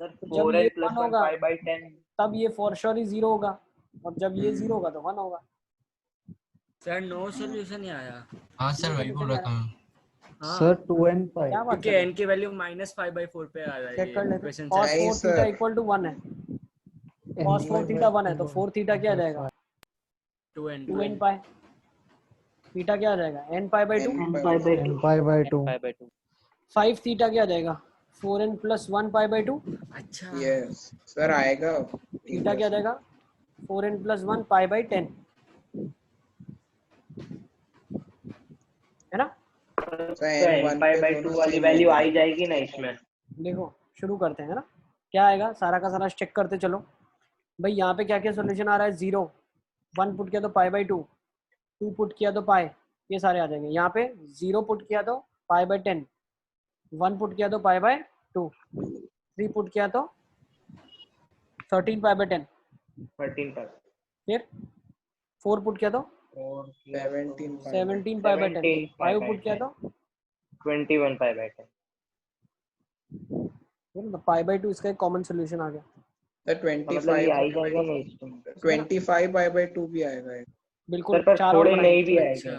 जब ये 1 होगा तब ये फॉर श्योर ही 0 होगा, और जब ये 0 होगा तो 1 होगा। सर नो सोल्यूशन ही आया। हाँ सर वही बोल रहा था मैं। हाँ सर 2n पाई। क्या बात क्योंकि कर रहे n की वैल्यू -5/4 पे आ रहा है। चेक कर लेते क्वेश्चन cos नहीं 4 थीटा सर। इक्वल टू 1 है, cos 4 थीटा 1 है, तो 4 थीटा क्या आ जाएगा 2n पाई, थीटा क्या आ जाएगा n pi by 2, n pi by 2। 5 theta क्या आ जाएगा 4n प्लस 1 पाई बाई 2, अच्छा यस सर आएगा। थीटा क्या आ जाएगा 4n प्लस 1 पाई बाई 10, है ना। n पाई बाई 2 वाली वैल्यू आई जाएगी ना इसमें। देखो शुरू करते हैं ना, क्या आएगा सारा का सारा चेक करते चलो भाई। यहाँ पे क्या क्या सोल्यूशन आ रहा है, 0 1 पुट किया तो पाई बाई 2, 2 पुट किया तो पाई, ये सारे आ जाएंगे। यहाँ पे 0 पुट किया तो पाई बाई 10, 1 पुट किया तो पाई बाई 2, 3 पुट किया तो 13 पाई बाई 10, 13 पर फिर 4 पुट किया तो 17 पाई बाई 10, 5 पुट किया तो 21 पाई बाई 10। पाई बाई 2 इसका एक कॉमन सोल्यूशन आ गया। मतलब ये आई जाएगा ना इसमें। 25 पाई बाई 2 भी आएगा। बिल्कुल सर पर चार और थोड़े बनाएंगे। नहीं भी आएगा।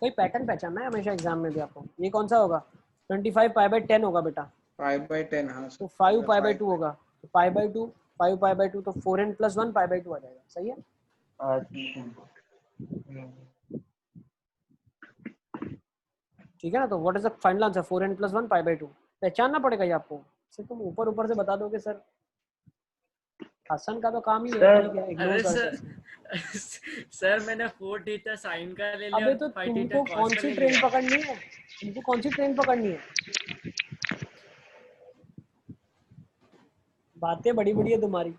कोई पैटर्न पहचानना है हमेशा एग्जाम में भी आपको। ये कौन सा होगा 25 पाई बाई 10 होगा बेटा, 5 बाई 10 हाँ तो 5 पाई बाई 2 होगा, तो पाई बाई 2 5 पाई बाई 2 तो 4n प्लस 1 पाई बाई 2 आ जाएगा। सही है। ठीक है ना। तो what is the final answer 4n plus 1 pi by 2। पहचानना पड़ेगा ये आपको, सिर्फ तुम ऊपर ऊपर से बता दोगे सर। हसन का तो काम ही है इग्नोर अरे करते। सर मैंने 4 थीटा साइन का ले लिया अबे और तो 5 थीटा तुमको कॉस कौन का सी ले ट्रेन लिया। पकड़नी है, तुमको कौन सी ट्रेन पकड़नी है? बातें बड़ी बड़ी है तुम्हारी,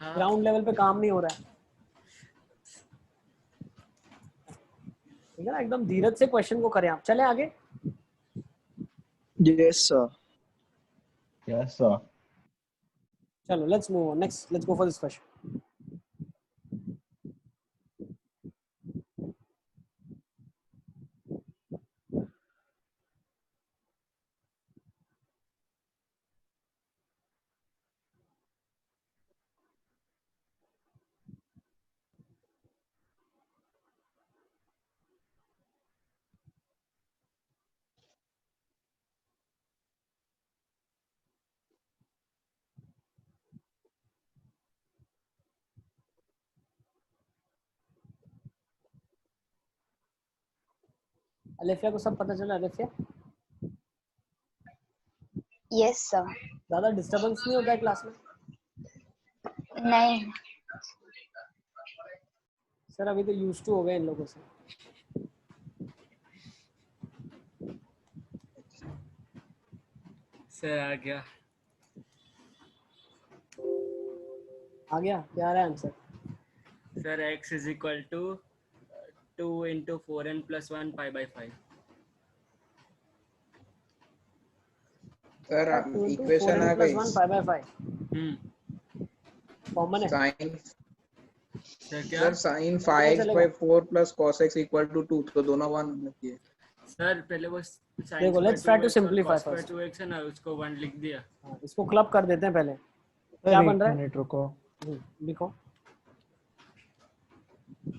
हाँ ग्राउंड लेवल पे काम नहीं हो रहा है। ठीक है ना, एकदम धीरज से क्वेश्चन को करें आप। चले आगे। Yes, sir. Yes sir. चलो let's move on next, let's go for this question. Alefiya को सब पता चला? Alefiya yes sir. ज्यादा डिस्टरबेंस नहीं होता है क्लास में? नहीं सर अभी तो यूज्ड टू हो गए इन लोगों से। सर आ गया। आ गया? क्या आ रहा है answer? Sir x is equal to 2 into 4n plus 1 pi by 5। Sir 2 into equation 4n आ plus गई। 1 pi by 5 कॉमन है। साइन सर क्या? Sir sine 5x by 4 plus cos x equal to 2, तो दोनों 1 होने चाहिए। सर पहले वो sin देखो let's try to simplify square first. 2x है ना, उसको 1 लिख दिया। इसको क्लब कर देते हैं पहले। क्या सर बन एक रहा है? मिनट रुको। लिखो।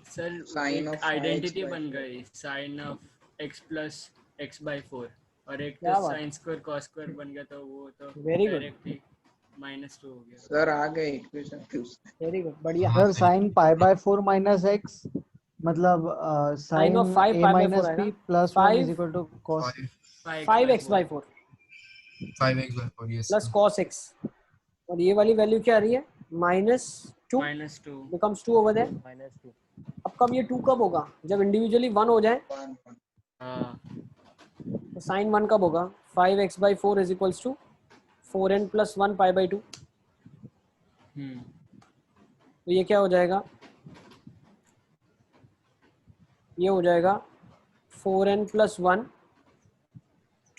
सर Sin एक of 5x आइडेंटिटी by बन 4। गई sin of x plus x by 4। और एक क्या तो बात साइन स्क्वायर कॉस स्क्वायर बन गया, तो वो तो Very good. डायरेक्टली -2 हो गया। सर आ गए इक्वेशन। वेरी गुड, बढ़िया। Sir sine pi by 4 minus x मतलब sine of sine 5 a pi by 4 minus आएगा। B plus 1 is equal to cos 5x/4 5x/4 yes plus cos x, और ये वाली वैल्यू क्या आ रही है? -2 -2 becomes 2 over there। अब कब ये 2 कब होगा? जब इंडिविजुअली 1 हो जाए। हाँ तो साइन 1 कब होगा? 5x/4 is equals to 4n + 1 π/2। तो ये क्या हो जाएगा? ये हो जाएगा 4n + 1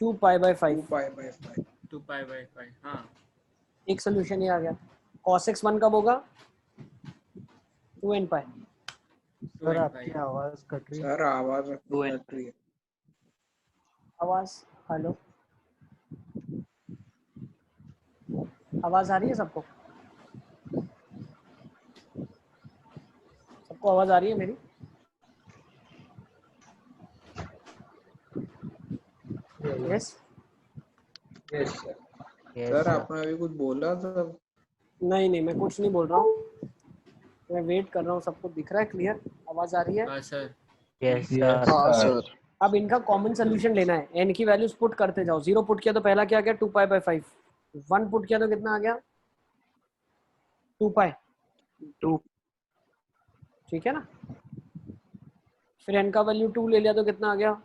2π/5। 2π/5 हाँ। एक सोल्यूशन ये आ गया। cos x 1 कब होगा? 2n π। सर आपकी आवाज कट रही है। सर आवाज कट रही है। आवाज हेलो, आवाज आ रही है सबको? सबको आवाज आ रही है मेरी? Yes yes sir. सर आपने अभी कुछ बोला था? नहीं नहीं, मैं कुछ नहीं बोल रहा हूँ, मैं वेट कर रहा हूँ। सबको दिख रहा है क्लियर? आवाज आ रही है? हाँ सर। यस Yes, हाँ sir. सर। अब इनका कॉमन सोल्यूशन लेना है। n की वैल्यूज पुट करते जाओ। 0 पुट किया तो पहला क्या आ गया? 2π/5। 1 पुट किया तो कितना आ गया? 2π। 2 ठीक है ना? फिर n का वैल्यू 2 ले लिया तो कितना आ गया?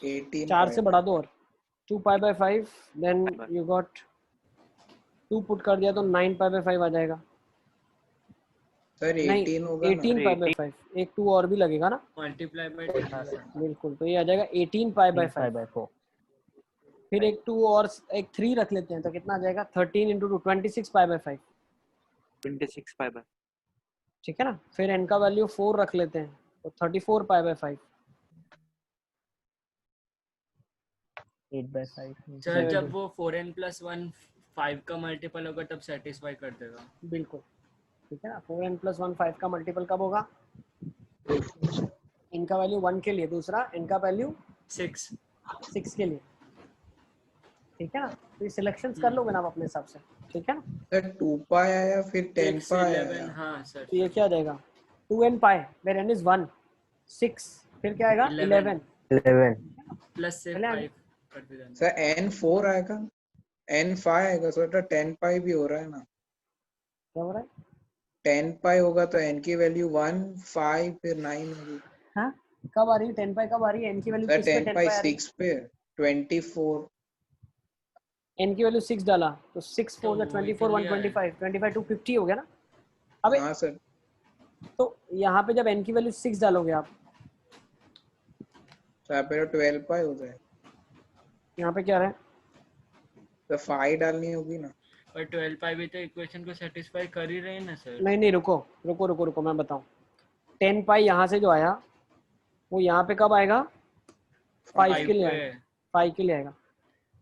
18 4 से बढ़ा दो और 2π/5, देन यू गॉट 2 पुट कर दिया तो 9π/5 आ जाएगा। सर 18 होगा 18π/5। एक 2 और भी लगेगा ना? Multiply by 10। बिल्कुल, तो ये आ जाएगा 18π/5। फिर एक 2 और एक 3 रख लेते हैं तो कितना आ जाएगा? 13 × 2 26π/5। 26π/5 ठीक है ना? फिर n का वैल्यू 4 रख लेते हैं तो 34π/5। 8/5 सर जब वो 4n + 1 5 का मल्टीपल होगा तब सेटिस्फाई कर देगा। बिल्कुल, ठीक है ना? 4n + 1 5 का मल्टीपल कब होगा? इनका वैल्यू 1 के लिए, दूसरा इनका वैल्यू 6 के लिए। ठीक है ना? तो ये सिलेक्शंस कर लोगे ना आप अपने हिसाब से। ठीक है ना? सर 2π आया फिर 10π 11 आया। हाँ सर। तो ये क्या आ जाएगा? 2n π where n is 1 6, फिर क्या आएगा? 11 प्लस से 5 कर दे देना। सर n 4 आएगा, n 5 आएगा। सर 10π भी हो रहा है ना? क्या हो रहा है? 10π होगा तो n की वैल्यू 1 5 फिर 9 होगी। हाँ, कब आ रही है 10 π? कब आ रही है? n की वैल्यू सर किस पे 10 10π π आ रही 6 पे 24। है? n की वैल्यू 6 डाला तो 6 4 तो 24 125 25 250 हो गया ना? अबे हाँ सर। तो यहाँ पे जब n की वैल्यू 6 डालोगे आप, तो यहाँ पे 12π हो जाए। यहाँ पे क्या है? तो 5 डालनी होगी ना? पर 12π भी तो इक्वेशन को सेटिस्फाई कर ही रहे हैं ना सर। नहीं नहीं, रुको रुको रुको रुको, मैं बताऊं। 10 π यहाँ से जो आया वो यहाँ पे कब आएगा? 5 के लिए आएगा। 5 के लिए आएगा।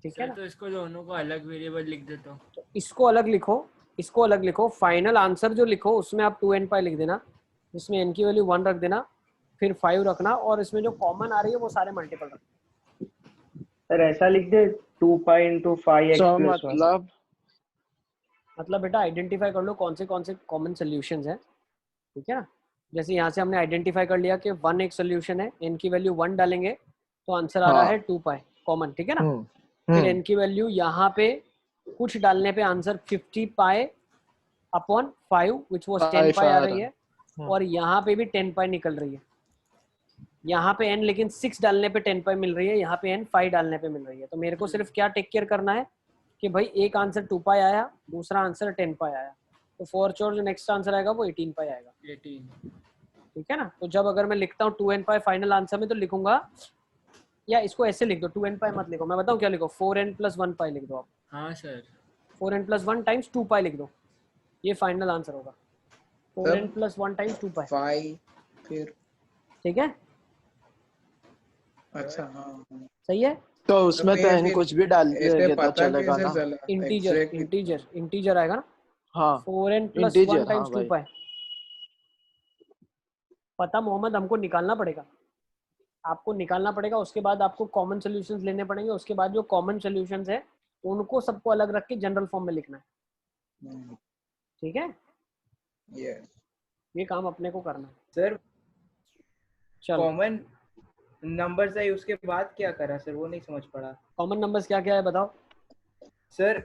ठीक है ना? तो इसको दोनों को अलग वेरिएबल लिख देता हूँ। तो इसको अलग लिखो, इसको अलग लिखो। फाइनल आंसर जो लिखो उसमें आप 2n π लिख देना, जिसमें n की वैल्यू 1 रख देना, फिर 5 रखना, और इसमें जो कॉमन आ रही है वो सारे मल्टीपल रखना। सर ऐसा लिख दे 2π × 5x तो + 1। मतलब बेटा आइडेंटिफाई कर लो कौन से कॉमन सोल्यूशंस हैं। ठीक है ना? जैसे यहाँ से हमने आइडेंटिफाई कर लिया कि 1 एक सोल्यूशन है, n की वैल्यू 1 डालेंगे तो आंसर आ रहा है 2π कॉमन। ठीक है ना? फिर n की वैल्यू यहाँ पे कुछ डालने पे आंसर 50π/5 विच वाज 10π आ रही है, और यहाँ पे भी 10π निकल रही है। यहाँ पे n लेकिन 6 डालने पे 10π मिल रही है, यहाँ पे n 5 डालने पे मिल रही है। तो मेरे को सिर्फ क्या टेक केयर करना है कि भाई एक आंसर 2π आया, दूसरा आंसर 10π आया, तो फॉर श्योर जो नेक्स्ट आंसर आएगा वो 18π आएगा। 18। ठीक है ना? तो जब अगर मैं लिखता हूँ 2n π फाइनल आंसर में, तो लिखूंगा, या इसको ऐसे लिख दो, 2n π मत लिखो, मैं बताऊँ क्या लिखो, 4n + 1 π लिख दो आप। हाँ सर। 4n + 1 × 2π लिख दो, ये फाइनल आंसर होगा। 4n + 1 × 2π। 5 फिर। ठीक है? अच्छा हाँ। सही है? तो उसमें तो n कुछ भी डाल देंगे तो चलेगा ना? इंटीजर आएगा ना? हाँ 4n + 1 इंटीजर। हाँ × भाई 2π। पता मोहम्मद हमको निकालना पड़ेगा। आपको निकालना पड़ेगा, उसके बाद आपको कॉमन सॉल्यूशंस लेने पड़ेंगे, उसके बाद जो कॉमन सॉल्यूशंस है उनको सबको अलग रख के जनरल फॉर्म में लिखना है। ठीक है, यस ये काम अपने को करना है। सर चलो, कॉमन नंबर्स है उसके बाद क्या करा सर, वो नहीं समझ पड़ा कॉमन नंबर्स क्या क्या है बताओ। सर।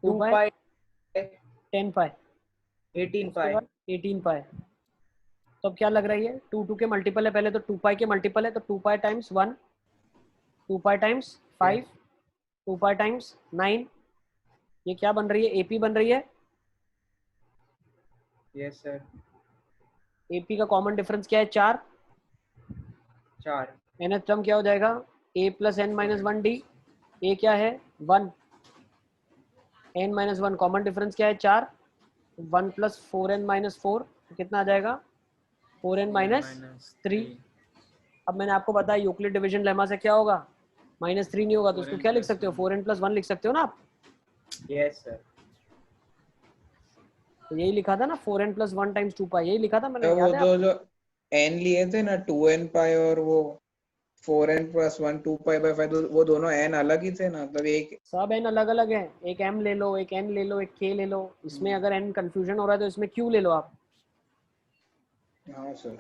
2 पाई, 10 पाई, 18 पाई। 18 पाई। तो अब क्या लग रही है, 2 के मल्टीपल है पहले, तो 2 पाई के मल्टीपल है, तो 2 पाई टाइम्स 1, 2 पाई टाइम्स 5, 2 पाई टाइम्स 9, ये क्या बन रही है, एपी बन रही है। Yes sir. एपी का कॉमन डिफरेंस क्या है, 4। 4 nth टर्म क्या हो जाएगा, a plus n minus 1d, a क्या है 1, n माइनस 1 कॉमन डिफरेंस क्या है 4, 1 प्लस 4n माइनस 4 तो कितना आ जाएगा 4n माइनस 3। अब मैंने आपको बताया यूक्लिड डिवीजन लेमा से क्या होगा, -3 नहीं होगा तो उसको क्या लिख सकते हो, 4n प्लस 1 लिख सकते हो ना आप। Yes sir. तो यही लिखा था ना, 4n प्लस 1 टाइम्स 2 पाई, यही लिखा था मैंने, तो वो याद है जो n लिए थे ना 2n पाई और वो 4n प्लस 1 2 पाई बाय 5, वो दोनों n अलग ही थे ना, मतलब एक सब n अलग अलग है, एक m ले लो, एक n ले लो, एक k ले लो, इसमें अगर n कंफ्यूजन हो रहा है तो इसमें q ले लो आप। हाँ सर।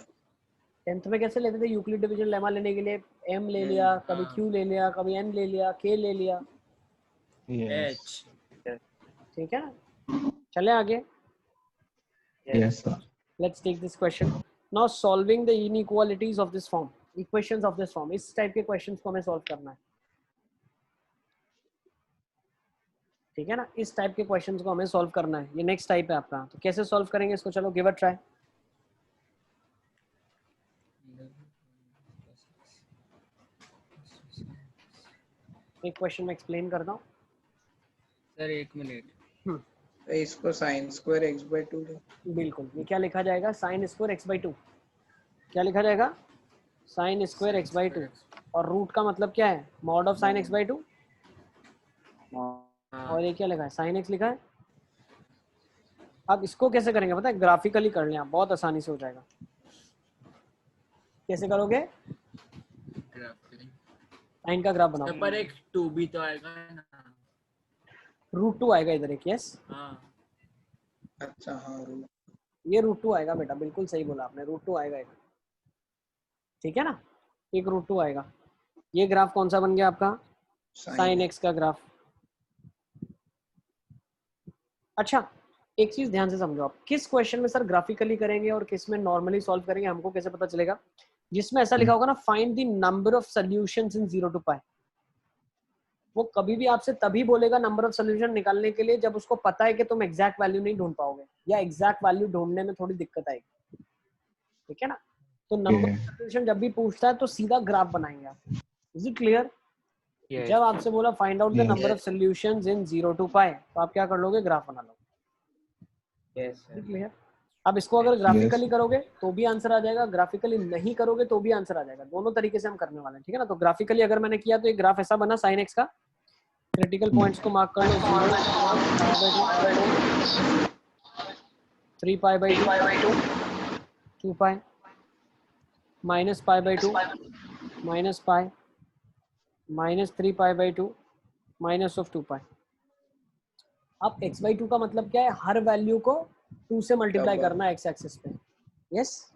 10th में कैसे लेते थे यूक्लिड डिवीजन लेमा लेने के लिए, m ले लिया, कभी q ले लिया, कभी n ले लिया, k ले लिया। Yes. ठीक है ना, चले आगे। Yes, sir. Let's take this question. Now solving the inequalities of this form, equations of this form, इस टाइप के क्वेश्चंस को हमें सॉल्व करना है। ठीक है ना, इस टाइप के क्वेश्चंस को हमें सॉल्व करना है। ये नेक्स्ट टाइप है आपका, तो कैसे सॉल्व करेंगे इसको, चलो गिव अ ट्राई। एक क्वेश्चन में एक्सप्लेन करता हूँ सर, 1 मिनट। इसको sin स्क्वायर x by 2 बिल्कुल, ये क्या लिखा जाएगा, sin स्क्वायर x by 2, क्या लिखा जाएगा, sin स्क्वायर x by 2, और रूट का मतलब क्या है, mod of sin x by 2, और ये क्या लिखा है, sin x लिखा है। अब इसको कैसे करेंगे पता है, ग्राफिकली कर लें आप, बहुत आसानी से हो जाएगा। कैसे करोगे, साइन का ग्राफ बनाओ, पर एक 2 भी तो आएगा ना, √2 आएगा इधर एक, यस। हाँ अच्छा हाँ ये √2 आएगा बेटा, बिल्कुल सही बोला आपने, √2 आएगा इधर। ठीक है ना, एक √2 आएगा। ये ग्राफ कौन सा बन गया आपका, sin x का ग्राफ। अच्छा, एक चीज ध्यान से समझो आप, किस क्वेश्चन में सर ग्राफिकली करेंगे और किस में नॉर्मली सॉल्व करेंगे, हमको कैसे पता चलेगा। जिसमें ऐसा लिखा होगा ना, find the number of solutions in 0 to पाई, वो कभी भी आपसे तभी बोलेगा नंबर ऑफ सॉल्यूशन निकालने के लिए जब उसको पता है कि तुम एग्जैक्ट वैल्यू नहीं ढूंढ पाओगे, या एग्जैक्ट वैल्यू ढूंढने में थोड़ी दिक्कत आएगी। ठीक है ना, तो नंबर ऑफ सॉल्यूशन जब भी पूछता है तो सीधा ग्राफ बनाएंगे आप। Is it clear? जब आपसे बोला find out the number of solutions in 0 to पाई, तो आप क्या कर लोगे, ग्राफ बना लोगे। Yes sir. क्लियर? अब इसको अगर ग्राफिकली करोगे तो भी आंसर आ जाएगा, ग्राफिकली नहीं करोगे तो भी आंसर आ जाएगा, दोनों तरीके से हम करने वाले हैं। ठीक है ना, तो ग्राफिकली अगर मैंने किया तो एक ग्राफ ऐसा बना sin x का, क्रिटिकल पॉइंट्स को मार्क कर लो, 3 pi by 2, 2 pi, minus pi by 2, minus pi, -3 pi by 2, minus of 2 पाई। अब x बाई 2 का मतलब क्या है, हर वैल्यू को 2 से मल्टीप्लाई करना है x एक्सिस पे। यस,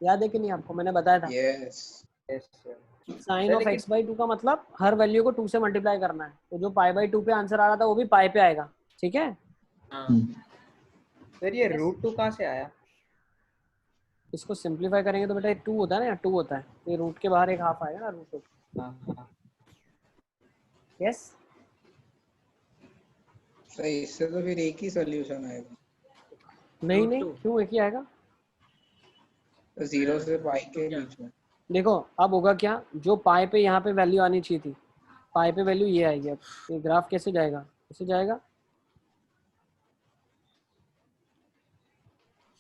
याद है कि नहीं आपको, मैंने बताया था। Yes sir. Sine of x by 2 का मतलब हर वैल्यू को 2 से मल्टीप्लाई करना है, तो जो पाई बाई 2 पे आंसर आ रहा था वो भी पाई पे आएगा। ठीक है सर, ये √2 कहाँ से आया? इसको सिंपलीफाई करेंगे तो बेटा 2 होता है ना, 2 होता है, ये रूट के बाहर एक हाफ आएगा ना, √2। यस, सही, इससे तो फिर एक ही सॉल्यूशन आएगा। नहीं नहीं, क्यों एक ही आएगा, तो 0 से पाई के बीच में। देखो अब होगा क्या, जो पाई पे यहाँ पे वैल्यू आनी चाहिए थी, पाई पे वैल्यू ये आएगी। अब ये ग्राफ कैसे जाएगा, कैसे जाएगा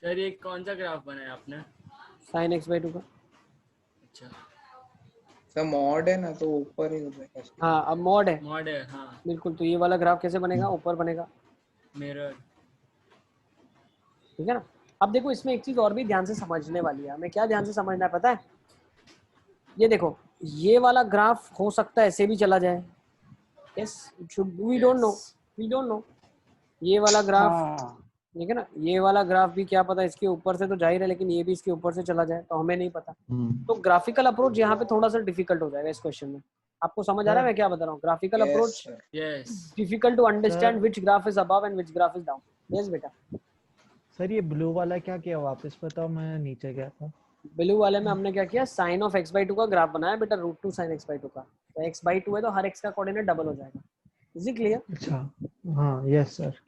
सर, ये कौन सा ग्राफ बनाया आपने? sin x बाई 2 का। अच्छा, सब मॉड है ना, तो ऊपर ही हो जाएगा। हाँ, अब मॉड है, मॉड है, हाँ। बिल्कुल। तो ये वाला ग्राफ कैसे बनेगा, ऊपर बनेगा। मिरर। ठीक है ना, अब देखो इसमें एक चीज और भी ध्यान से समझने वाली है, हमें क्या ध्यान से समझना है पता है, ये देखो ये वाला ग्राफ हो सकता है ऐसे भी चला जाए, यस वी डोंट नो, ये वाला ग्राफ हाँ ठीक है ना, ये वाला ग्राफ भी क्या पता इसके ऊपर से तो जाहिर है, लेकिन ये भी इसके ऊपर से चला जाए तो हमें नहीं पता। तो ग्राफिकल अप्रोच यहाँ पे थोड़ा सा डिफिकल्ट हो जाएगा इस क्वेश्चन में। आपको समझ आ रहा है मैं क्या बता रहा हूँ? Graphical approach yes difficult to understand which graph is above and which graph is down. Yes बेटा। सर ये ब्लू वाला क्या किया वापस बताओ, मैं नीचे गया था। ब्लू वाले में हमने क्या किया, साइन ऑफ x/2 का ग्राफ बनाया बेटा, √2 sin x/2 का। तो x/2 है तो हर x का कोऑर्डिनेट डबल हो जाएगा। Is it clear? अच्छा हाँ यस सर।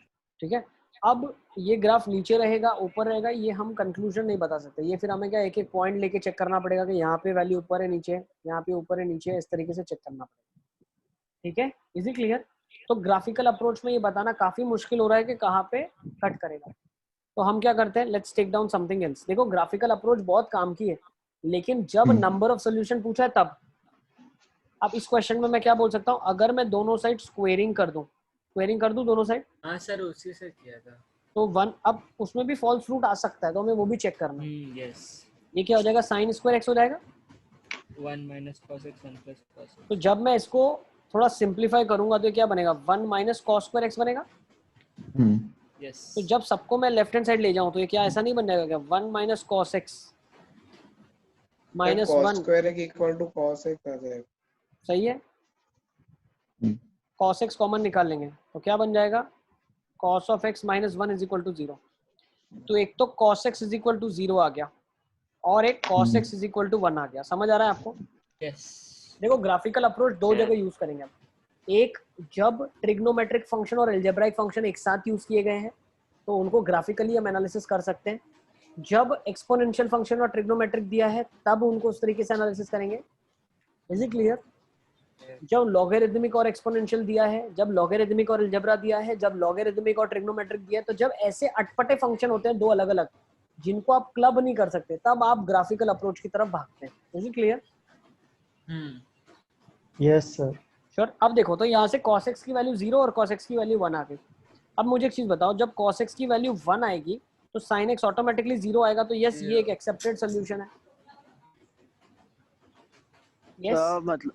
ठीक है। अब ये ग्राफ नीचे रहेगा ऊपर रहेगा, ये हम कंक्लूजन नहीं बता सकते, ये फिर हमें क्या एक एक पॉइंट लेके चेक करना पड़ेगा कि यहाँ पे वैल्यू ऊपर है नीचे, यहाँ पे ऊपर है नीचे, इस तरीके से चेक करना पड़ेगा। ठीक है, इज इट क्लियर? तो ग्राफिकल अप्रोच में ये बताना काफी मुश्किल हो रहा है कि कहाँ पे कट करेगा। तो हम क्या करते हैं, let's take down something else. देखो ग्राफिकल अप्रोच बहुत काम की है, लेकिन जब नंबर ऑफ सोल्यूशन पूछा है तब। अब इस क्वेश्चन में मैं क्या बोल सकता हूँ, अगर मैं दोनों साइड स्क्वेयरिंग कर दूं दोनों साइड, हाँ सर उसी से किया था। तो 1, अब उसमें भी फॉल्स रूट आ सकता है तो हमें वो भी चेक करना है। यस ये क्या हो जाएगा, साइन स्क्वायर x हो जाएगा। 1 - cos x 1 + cos x। तो जब मैं इसको थोड़ा सिंप्लीफाई करूंगा तो क्या बनेगा, 1 - cos स्क्वायर x बनेगा। यस तो जब सबको मैं लेफ्ट हैंड साइड ले जाऊं तो ये क्या ऐसा नहीं बन जाएगा क्या, 1 - cos x cos -1 square x equal to cos x आ जाएगा। सही है। cos x कॉमन निकाल लेंगे तो क्या बन जाएगा, cos of x - 1 = 0। तो एक तो cos x = 0 आ गया और एक cos x = 1 आ गया। समझ आ रहा है आपको? यस देखो ग्राफिकल अप्रोच दो जगह यूज करेंगे हम। एक, जब ट्रिग्नोमेट्रिक फंक्शन और एल्जेब्राइक फंक्शन एक साथ यूज किए गए हैं तो उनको ग्राफिकली हम एनालिसिस कर सकते हैं। जब एक्सपोनेंशियल फंक्शन और ट्रिग्नोमेट्रिक दिया है तब उनको उस तरीके से एनालिसिस करेंगे। Is it clear? जब लॉगरिथमिक और एक्सपोनेंशियल दिया है, जब लॉगरिथमिक और अलजेब्रा दिया है, जब लॉगरिथमिक और ट्रिग्नोमेट्रिक दिया है, तो जब ऐसे अटपटे फंक्शन होते हैं दो अलग अलग जिनको आप क्लब नहीं कर सकते, तब आप ग्राफिकल अप्रोच की तरफ भागते हैं। Is it clear? Yes sir. Sure. अब देखो तो यहाँ से cos x की वैल्यू 0 और cos x की वैल्यू 1 आ गई। अब मुझे एक चीज बताओ, जब cos x की वैल्यू 1 आएगी तो sin x ऑटोमेटिकली 0 आएगा। तो यस ये एक एक्सेप्टेड सोल्यूशन है। यस मतलब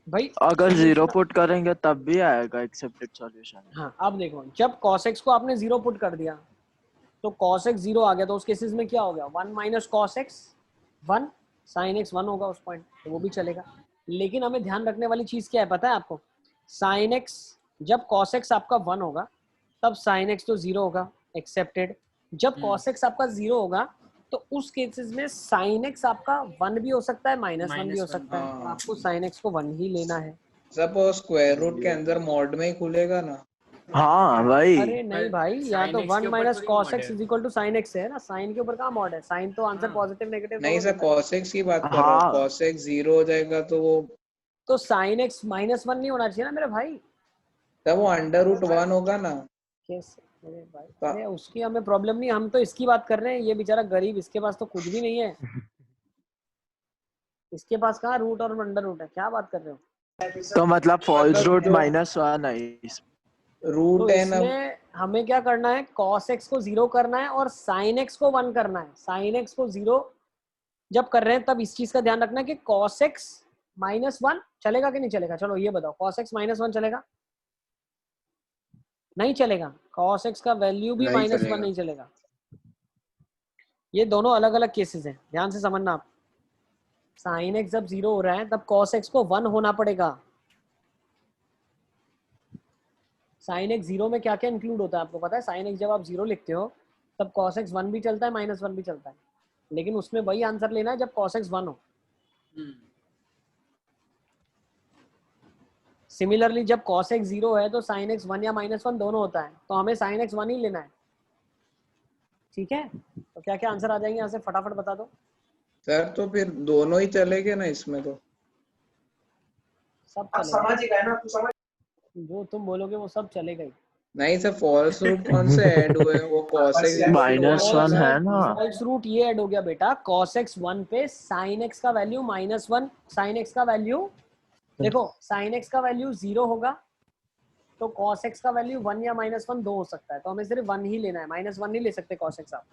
भाई अगर 0 पुट करेंगे तब भी आएगा एक्सेप्टेड सॉल्यूशन। हाँ अब देखो, जब cos x को आपने 0 पुट कर दिया तो cos x 0 आ गया, तो उस केसेस में क्या हो गया, 1 - cos x 1, sin x 1 होगा उस पॉइंट, तो वो भी चलेगा। लेकिन हमें ध्यान रखने वाली चीज क्या है पता है आपको, sin x जब cos x आपका 1 होगा तब sin x तो 0 होगा, एक्सेप्टेड। जब cos x आपका 0 होगा तो उस केसेस में sin x आपका 1 भी हो सकता है, -1 भी हो सकता है। हाँ। आपको sin x को 1 ही लेना है। सपोज स्क्वायर रूट के अंदर मॉड में ही खुलेगा ना। हाँ भाई। अरे नहीं भाई, यहाँ तो 1 - cos x = sin x है ना, साइन के ऊपर कहाँ मॉड है, साइन तो आंसर पॉजिटिव नेगेटिव नहीं सर cos x की बात कर रहा हूँ, cos x 0 हो जाएगा तो वो तो sin x -1 नहीं होना चाहिए ना मेरे भाई, तब वो √1 होगा ना। कैसे? अरे भाई अरे उसकी हमें प्रॉब्लम नहीं, हम तो इसकी बात कर रहे हैं। ये बेचारा गरीब, इसके पास तो कुछ भी नहीं है, इसके पास कहाँ रूट और अंडर रूट है, क्या बात कर रहे हो? तो मतलब फॉल्स रूट -1 है रूट तो है ना। इसमें हमें क्या करना है, cos x को 0 करना है और sin x को 1 करना है। sin x को 0 जब कर रहे हैं तब इस चीज का ध्यान रखना है कि cos x -1 चलेगा कि नहीं चलेगा। चलो ये बताओ, cos x -1 चलेगा? नहीं चलेगा। cos x का वैल्यू भी -1 नहीं चलेगा। ये दोनों अलग अलग केसेस हैं, ध्यान से समझना आप। sin x जब 0 हो रहा है तब cos x को 1 होना पड़ेगा। sin x 0 में क्या क्या इंक्लूड होता है आपको पता है? sin x जब आप 0 लिखते हो तब cos x 1 भी चलता है, -1 भी चलता है, लेकिन उसमें वही आंसर लेना है जब cos x 1 हो। सिमिलरली जब cos x 0 है तो sin x 1 या -1 दोनों होता है, तो हमें sin x 1 ही लेना है। ठीक है, तो क्या क्या आंसर आ जाएंगे यहाँ से फटाफट बता दो सर। तो फिर दोनों ही चलेंगे ना इसमें, तो सब चलेगा, जो तुम बोलोगे वो सब चलेगा ही। नहीं सर, फॉल्स रूट कौन से ऐड हुए हैं? वो cos x -1 है ना। फॉल्स रूट ये ऐड हो गया बेटा, cos x 1 पे sin x का वैल्यू -1, sin x का वैल्यू देखो, sin x का वैल्यू 0 होगा तो cos x का वैल्यू 1 या -1 दो हो सकता है, तो हमें सिर्फ 1 ही लेना है, -1 नहीं ले सकते cos x आप।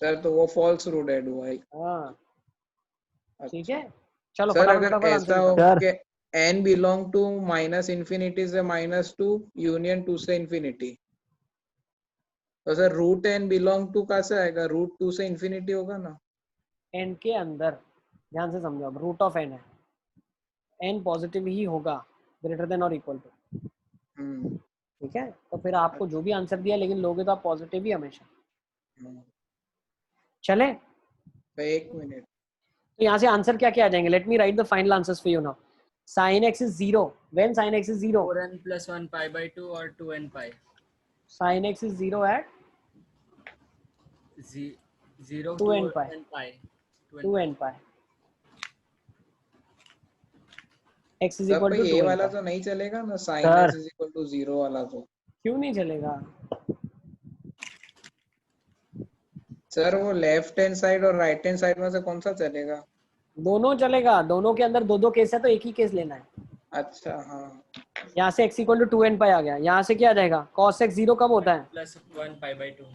सर तो वो फॉल्स रूट ऐड हुआ है। हाँ ठीक है, चलो सर फटाफट अगर फटाफट ऐसा आंसर हो बताओ। कि n belong to minus infinity से -2 यूनियन 2 से इंफिनिटी, तो sir root n belong to कहाँ से आएगा? रूट 2 से इंफिनिटी होगा ना। एन के अंदर ध्यान से समझो, अब रूट ऑफ एन है, एन पॉजिटिव ही होगा ग्रेटर देन और इक्वल टू, ठीक है। तो फिर आपको जो भी आंसर दिया लेकिन लोगे तो आप पॉजिटिव ही हमेशा। चले तो 1 मिनट, तो यहाँ से आंसर क्या क्या आ जाएंगे? Let me right the final answers for you now. sin x is 0 when sin x is 0 4n plus 1 pi by 2 और 2n pi। sin x is 0 at 0 2n pi 2n pi 2n pi x is sir equal तो to ये 2n वाला pi। तो नहीं चलेगा ना, sin sir x is equal to 0 वाला तो। क्यों नहीं चलेगा? सर वो लेफ्ट हैंड साइड और राइट हैंड साइड में से कौन सा चलेगा? दोनों चलेगा, दोनों के अंदर दो दो केस है तो एक ही केस लेना है। अच्छा हाँ, यहाँ से x इक्वल टू 2n पाई आ गया, यहाँ से क्या आ जाएगा? cos x 0 कब होता है? plus 1 pi by 2।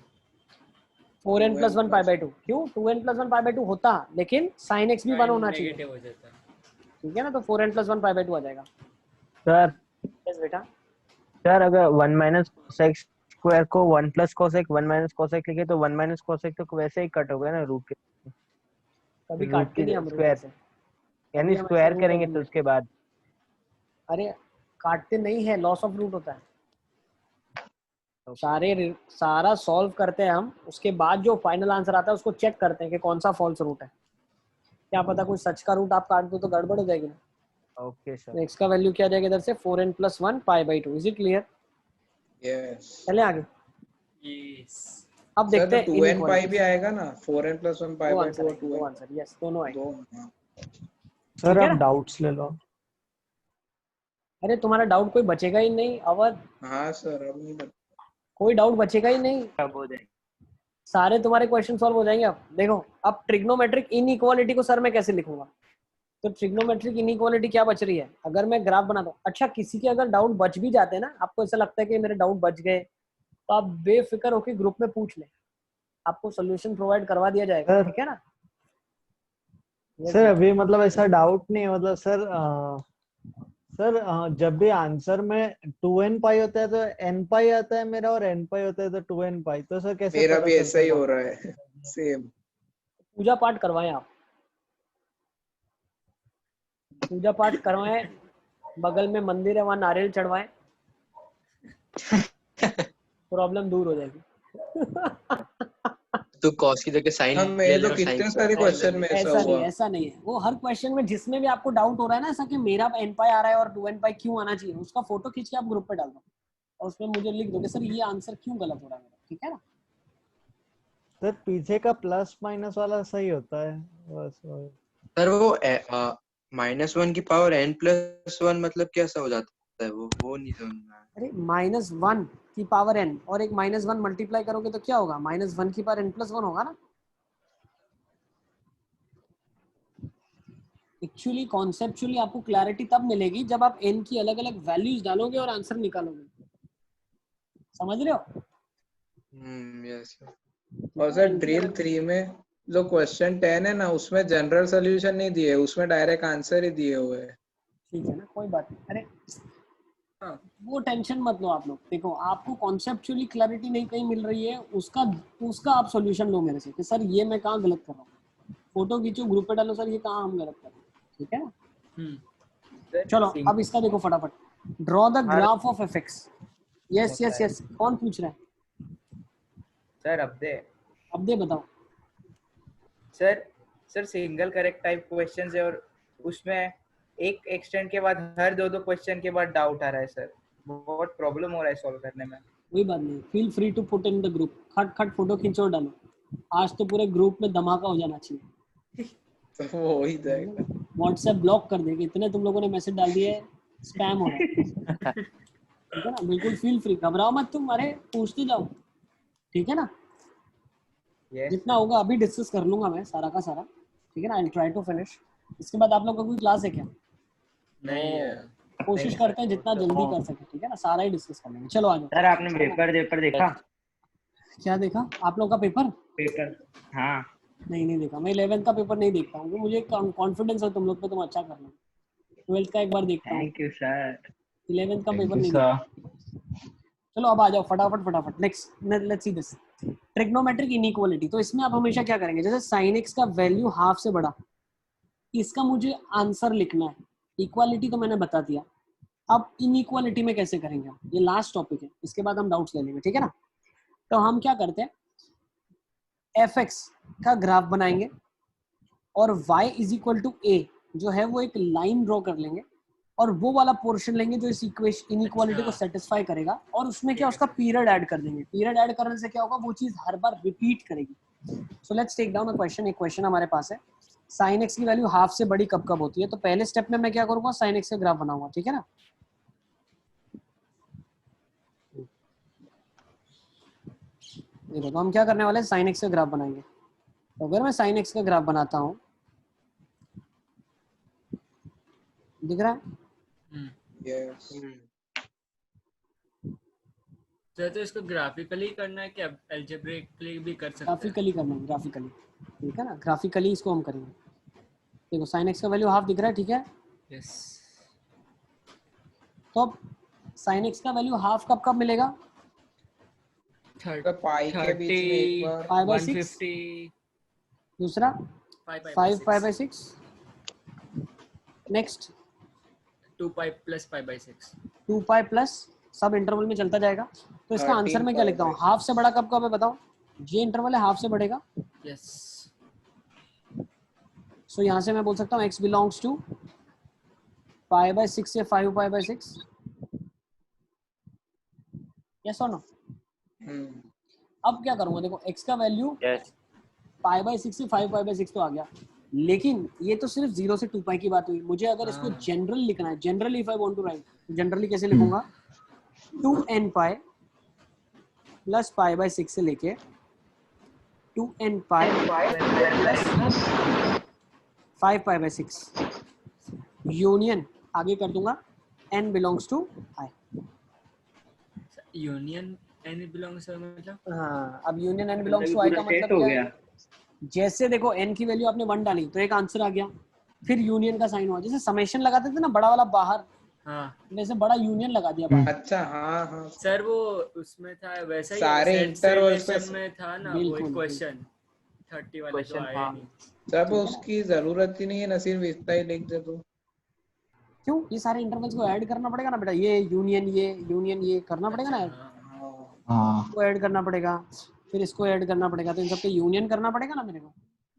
4n plus 1 pi by 2। क्यों 2n plus 1 पाई बाई 2 होता, लेकिन sin x भी 1 होना चाहिए, नेगेटिव हो जाता है। ठीक है ना। तो 4n plus 1 पाई बाई 2 आ जाएगा। सर यस बेटा। सर अगर 1 माइनस cos x स्क्वायर को 1 plus cos x 1 minus cos x लिखे तो 1 माइनस cos x तो वैसे ही कट हो गया ना रूट के, कभी रूट काटते के नहीं हम रूट स्क्वायर, से, यानी कभी हम ऐसे स्क्वायर रूट करेंगे नहीं तो है। उसके बाद। अरे काटते नहीं है, लॉस ऑफ रूट होता है। सारा सॉल्व करते हैं हम, उसके बाद जो फाइनल आंसर आता है उसको चेक करते हैं कि कौन सा फॉल्स रूट है। क्या पता कोई सच का रूट आप काट दो तो गड़बड़ हो जाएगी ना। Okay sir. एक्स का वैल्यू क्या आ जाएगा इधर से? 4n plus 1 pi by 2। Is it clear? Yes. चले आगे। यस अब सर देखते तो हैं 2n पाई भी आएगा ना, 4n plus 1 पाई दो by 2 आंसर और आएंगे, 2n दो आंसर, यस दोनों आएंगे। दो। हाँ। सर ठीक है आप ना? डाउट्स ले लो। अरे तुम्हारा डाउट कोई बचेगा ही नहीं अवध, हाँ सर अब नहीं बता। कोई डाउट बचेगा ही नहीं, अब हो जाएगा। सारे तुम्हारे क्वेश्चन सॉल्व हो जाएंगे। अब देखो, अब ट्रिग्नोमेट्रिक इनइक्वालिटी को सर मैं कैसे लिखूंगा? तो ट्रिग्नोमेट्रिक इनइक्वालिटी क्या बच रही है? अगर मैं ग्राफ बनाता हूँ, अच्छा किसी के अगर डाउट बच भी जाते हैं ना, आपको ऐसा लगता है कि मेरे डाउट बच गए, तो आप बेफिक्र होकर ग्रुप में पूछ लें, आपको सोल्यूशन प्रोवाइड करवा दिया जाएगा, सर ठीक है ना। सर अभी मतलब ऐसा डाउट नहीं है, मतलब सर जब भी आंसर में 2n पाई होता है तो n पाई आता है मेरा, और n पाई होता है तो 2n पाई, तो सर कैसे मेरा पता भी ऐसा ही चलता हो रहा है सेम। पूजा पाठ करवाएं आप, पूजा पाठ करवाएं, बगल में मंदिर है वहां नारियल चढ़वाएं, प्रॉब्लम दूर हो जाएगी। तो cos की जगह sin हाँ ले मेरे तो लेना, sin कितने सारे क्वेश्चन में ऐसा ऐसा नहीं, हुआ। ऐसा नहीं है। वो हर क्वेश्चन में जिसमें भी आपको डाउट हो रहा है ना ऐसा कि मेरा n पाई आ रहा है और 2n पाई क्यों आना चाहिए, उसका फोटो खींच के आप ग्रुप पे डाल दो और उसमें मुझे लिख दो कि सर ये आंसर क्यों गलत हो रहा है मेरा, ठीक है ना। सर पीछे का प्लस माइनस वाला सही होता है बस। सर वो -1 की पावर n+1 मतलब कैसा हो जाता है? वो नहीं समझ में आया। अरे -1 की पावर n और एक -1 मल्टीप्लाई करोगे तो क्या होगा? -1 की पावर n+1 होगा ना। एक्चुअली कॉन्सेप्चुअली आपको क्लैरिटी तब मिलेगी जब आप n की अलग अलग वैल्यूज डालोगे और आंसर निकालोगे, समझ रहे हो? यस। और सर ड्रिल 3 में जो क्वेश्चन 10 है ना, उसमें जनरल सोल्यूशन नहीं दिए, उसमें डायरेक्ट आंसर ही दिए हुए हैं। ठीक है ना, कोई बात नहीं। अरे वो टेंशन मत लो आप लोग। देखो आपको कॉन्सेप्चुअली क्लैरिटी नहीं कहीं मिल रही है, उसका आप सॉल्यूशन लो मेरे से कि सर ये मैं कहाँ गलत कर रहा हूँ, फोटो खींचो ग्रुप पे डालो, सर ये कहाँ हम गलत कर रहे हैं, ठीक है ना। चलो अब इसका देखो फटाफट, draw the graph of FX. Yes yes yes, कौन पूछ रहा है? सर अब दे बताओ। Sir single correct type questions है और उसमें एक एक्सटेंड के बाद हर दो क्वेश्चन के बाद डाउट आ रहा है सर, बहुत प्रॉब्लम हो रहा है सॉल्व करने में। कोई बात नहीं, feel free to put in the group, खट खट फोटो खींचो और डालो। आज तो पूरे ग्रुप में धमाका हो जाना चाहिए, तो वो हो ही जाएगा। व्हाट्सएप ब्लॉक कर देंगे, इतने तुम लोगों ने मैसेज डाल दिए, स्पैम हो रहा है, ठीक है ना। बिल्कुल फील फ्री, घबराओ मत तुम, अरे पूछते जाओ, ठीक है ना। जितना होगा अभी डिस्कस कर लूंगा मैं सारा का सारा, ठीक है ना। I will try to finish. इसके बाद आप लोग का कोई क्लास है क्या? नहीं है। कोशिश करते हैं जितना जल्दी कर सके, ठीक है ना, सारा ही डिस्कस कर लेंगे। चलो आ जाओ। सर आपने पेपर देखा? क्या देखा आप लोग का पेपर? हाँ नहीं देखा, मैं 11th का पेपर नहीं देखता हूँ, मुझे कॉन्फिडेंस है तुम लोग पे, तुम अच्छा कर लो। 12th का एक बार देखता हूँ, थैंक यू सर। 11th का थैंक पेपर यू नहीं सर। देखता। चलो अब आ जाओ फटाफट। Next let's see this trigonometric inequality. तो इसमें आप हमेशा क्या करेंगे, जैसे साइन एक्स का वैल्यू हाफ से बड़ा, इसका मुझे आंसर लिखना है। इक्वालिटी तो मैंने बता दिया, अब इनइक्वालिटी में कैसे करेंगे हम, ये लास्ट टॉपिक है, इसके बाद हम डाउट्स ले लेंगे, ठीक है ना। तो हम क्या करते हैं, एफ एक्स का ग्राफ बनाएंगे और y इज इक्वल टू ए जो है वो एक लाइन ड्रॉ कर लेंगे और वो वाला पोर्शन लेंगे जो इस इक्वेशन इनइक्वालिटी को सेटिस्फाई करेगा, और उसमें क्या उसका पीरियड ऐड कर देंगे। पीरियड ऐड करने से क्या होगा, वो चीज हर बार रिपीट करेगी। So let's take down a question. एक क्वेश्चन हमारे पास है, साइन एक्स की वैल्यू हाफ से बड़ी कब कब होती है। तो पहले स्टेप में मैं क्या करूंगा, साइन एक्स का ग्राफ बनाऊंगा, ठीक है ना। देखो तो हम क्या करने वाले हैं, साइन एक्स का ग्राफ बनाएंगे। तो अगर मैं साइन एक्स का ग्राफ बनाता हूँ, दिख रहा है? यस। तो इसको ग्राफिकली करना है कि अलजेब्रिकली भी कर सकते हैं? ग्राफिकली करना है, ग्राफिकली, ठीक है ना। ग्राफिकली इसको हम करेंगे। देखो साइन एक्स का वैल्यू हाफ दिख रहा है, ठीक है। यस। तो अब साइन एक्स का वैल्यू हाफ कब कब मिलेगा, पाई के बीच में एक बार 150, दूसरा 5 pi by 6, next 2 pi plus pi by 6, 2 pi plus, सब इंटरवल में चलता जाएगा। तो इसका आंसर में क्या लिखता हूँ, हाफ से बड़ा कब कब है बताओ, ये इंटरवल है हाफ से बढ़ेगा। यस। सो यहाँ से मैं बोल सकता हूँ x belongs to pi by 6 से 5 पाई बाई 6। यस और नो। अब क्या करूंगा, देखो x का वैल्यू पाई बाई 6 से 5 पाई बाई 6 तो आ गया, लेकिन ये तो सिर्फ 0 से 2 पाई की बात हुई। मुझे अगर इसको जनरल लिखना है, generally if I want to write, generally कैसे लिखूंगा, 2n pi plus pi by 6 से लेके 2n pi plus 5 pi by 6 union आगे कर दूंगा n belongs to i। Union n belongs to मतलब, हाँ अब union n belongs to i का मतलब क्या है, जैसे देखो n की वैल्यू आपने 1 डाली तो एक आंसर आ गया, फिर यूनियन का साइन हुआ, जैसे समेशन लगाते थे ना बड़ा वाला बाहर, हाँ वैसे बड़ा यूनियन लगा दिया बाहर। अच्छा हाँ सर वो उसमें था वैसा ही, सारे इंटरवल्स में था ना वो बिल्कुल, एक क्वेश्चन 30 वाला जो आया नहीं। सब उसकी जरूरत ही नहीं है ना, सिर्फ इतना ही लिख दे तो। क्यों, ये सारे इंटरवल्स को ऐड करना पड़ेगा ना बेटा, ये यूनियन ये करना पड़ेगा ना, हाँ को ऐड करना पड़ेगा, फिर इसको ऐड करना पड़ेगा, तो इन सबके यूनियन करना पड़ेगा ना मेरे को।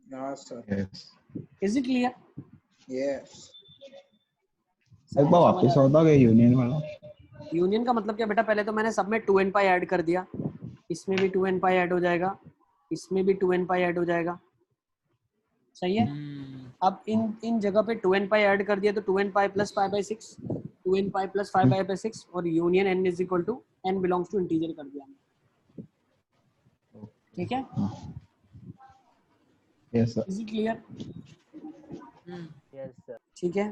हाँ sir. Is it clear? Yes. एक बार वापस होता है यूनियन वाला। यूनियन का मतलब क्या बेटा, पहले तो मैंने सब में 2n पाई ऐड कर दिया, इसमें भी 2n पाई ऐड हो जाएगा, इसमें भी 2n पाई ऐड हो जाएगा, सही है। अब इन जगह पे 2n पाई ऐड कर दिया तो 2n pi plus 5 by 6, 2n pi plus 5 by 6 और union n is equal to n belongs to integer कर दिया, ठीक है। Yes sir. Is it clear? Yes sir. ठीक है,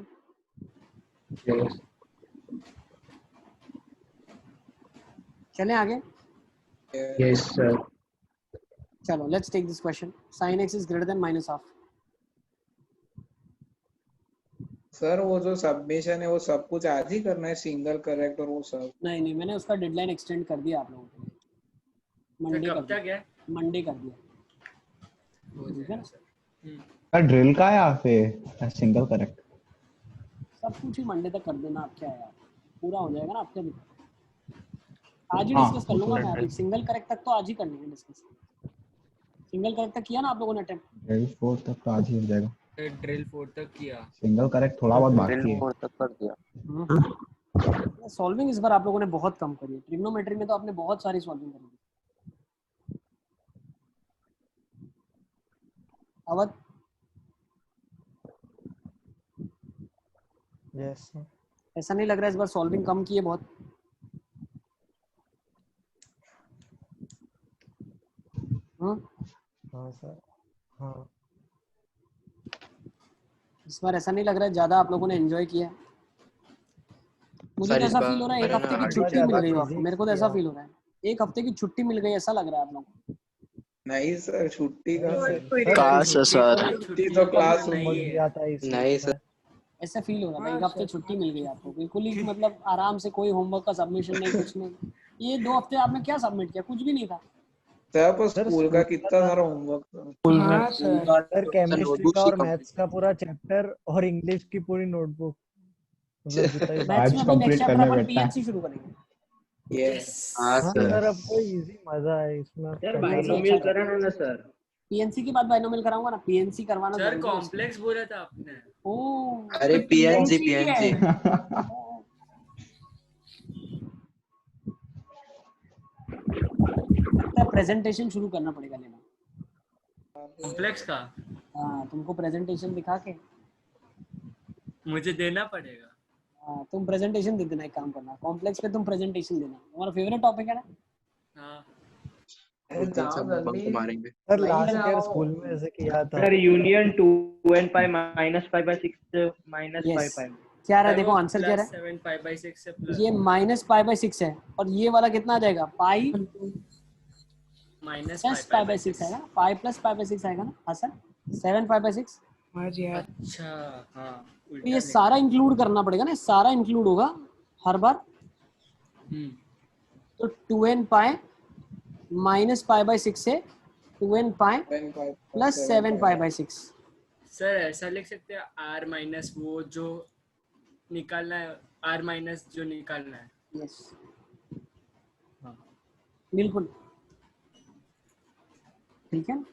चलें आगे। Yes sir. चलो let's take this question, sin x is greater than minus half. Sir वो जो सबमिशन है वो सब कुछ आज ही करना है, सिंगल करेक्ट और वो सब? नहीं मैंने उसका डेडलाइन एक्सटेंड कर दिया आप लोगों के लिए, मंडे कर दिया, मंडे कर दिया, ठीक है ना। सर ड्रिल का है या फिर सिंगल करेक्ट? सब कुछ ही मंडे तक कर देना, आप क्या है यार, पूरा हो जाएगा ना आपके भी। आज ही हाँ, डिस्कस कर लूंगा मैं, अभी सिंगल करेक्ट तक तो आज ही कर लेंगे डिस्कस। सिंगल करेक्ट तक किया ना आप लोगों ने अटेम्प्ट? ड्रिल 4 तक तो आज ही हो जाएगा। ड्रिल 4 तक किया, सिंगल करेक्ट थोड़ा बहुत बाकी है। ड्रिल 4 तक कर दिया। सॉल्विंग इस बार आप लोगों ने बहुत कम करी है, ट्रिग्नोमेट्री में तो आपने बहुत सारी सॉल्विंग करी है। अवध? यस ऐसा नहीं लग रहा है इस बार सॉल्विंग कम की है बहुत? हाँ सर। हाँ इस बार ऐसा नहीं लग रहा है ज्यादा आप लोगों ने एंजॉय किया है? मुझे तो ऐसा फील हो रहा है एक हफ्ते की छुट्टी मिल गई आपको, मेरे को तो ऐसा फील हो रहा है एक हफ्ते की छुट्टी मिल गई, ऐसा लग रहा है आप लोगों को। नहीं सर, छुट्टी कहाँ से? कहाँ से सर? छुट्टी तो क्लास समझ नहीं है। गया था इसलिए नहीं सर। ऐसा फील हो रहा था एक हफ्ते छुट्टी मिल गई आपको, बिल्कुल ही मतलब आराम से, कोई होमवर्क का सबमिशन नहीं, कुछ नहीं। ये 2 हफ्ते आपने क्या सबमिट किया? कुछ भी नहीं था। सर पर स्कूल का कितना सारा होमवर्क था। स्कूल में हाँ सर। सर केमिस्ट्री नोटबुक का ही और मैथ्स का पूरा चैप्टर और इंग्लिश की पूरी नोटबुक, मतलब जितना भी मैथ्स में आज अभी नेक्स्ट कंप्लीट चैप्टर करने अपन बैठा है। पीएनसी शुरू करेंगे। यस। हाँ हाँ सर। सर, अब तो इजी मजा है इसमें। सर PNC बाइनोमियल अच्छा करा ना सर। पीएनसी के बाद बाइनोमियल कराऊंगा ना, पीएनसी करवाना सर जरूरी है उसमें। कॉम्प्लेक्स बोला था आपने। ओह अरे पीएनजी PNC भी है। प्रेजेंटेशन शुरू करना पड़ेगा लेना। कॉम्प्लेक्स का हाँ, तुमको प्रेजेंटेशन दिखा के मुझे देना पड़ेगा। हाँ, तुम प्रेजेंटेशन दे देना, एक काम करना, कॉम्प्लेक्स पे तुम प्रेजेंटेशन देना, तुम्हारा फेवरेट टॉपिक है ना। हाँ उस दिन सब बंक मारेंगे। सर लास्ट ईयर स्कूल में ऐसे किया था। Sir union 2n pi minus pi by 6 minus pi yes, pi. क्या रहा है देखो, आंसर क्या रहा है। 7 पाई बाई 6 से प्लस ये माइनस पाई बाई 6 है, और ये वाला कितना आ जाएगा? Pi minus plus pi by 6 आएगा ना, पाई प्लस पाई बाई 6 आएगा ना। हाँ सर, 7 पाई बाई 6। अच्छा हाँ तो उल्टा ये लिखा। सारा इंक्लूड करना पड़ेगा ना, सारा इंक्लूड होगा हर बार। तो 2n pi minus pi by 6 से 2n pi plus 7 pi by 6। Sir ऐसा लिख सकते हैं आर माइनस वो जो निकालना है, आर माइनस जो निकालना है। यस बिल्कुल ठीक है।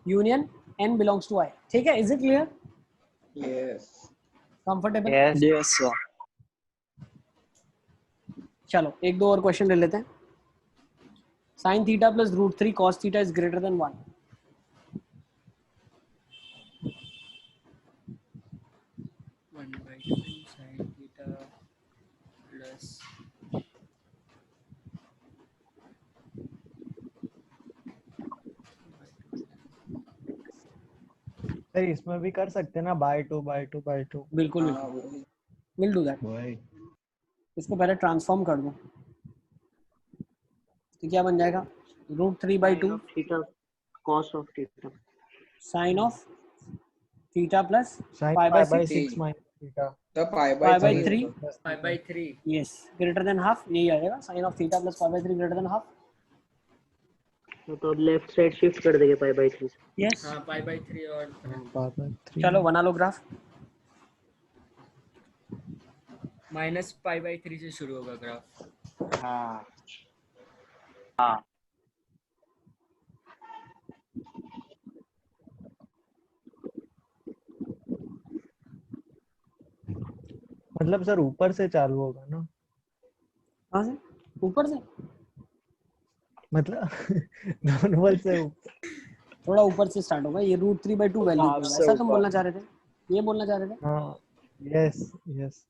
Union n belongs to i, ठीक है। Is it clear? Yes. Comfortable? Yes sir. चलो एक दो और क्वेश्चन ले लेते हैं। sin theta plus √3 cos theta is greater than 1। sin theta plus sir इसमें भी कर सकते हैं ना, बाय 2 बाय 2 बाय 2। बिल्कुल विल डू दैट। इसको पहले ट्रांसफॉर्म कर दो, तो क्या बन जाएगा? √3/2 theta cos of theta sine of theta plus sin pi pi by by 6 minus theta। तो pi pi by by 3 pi by 3 yes greater than half, यही आ जाएगा। Sine of theta plus pi by 3 greater than half. तो अब left side shift कर देंगे पाई by 3। Yes हाँ पाई by 3 और चलो बना लो ग्राफ। माइनस पाई बाई 3 से शुरू होगा ग्राफ। हाँ मतलब सर ऊपर से चालू होगा ना, कहाँ से? ऊपर से? मतलब नॉर्मल से ऊपर। थोड़ा ऊपर से स्टार्ट होगा। ये √3/2 वैल्यू हाफ होगा, से ऐसा तुम ऊपर। बोलना चाह रहे थे? ये बोलना चाह रहे थे? हाँ yes yes.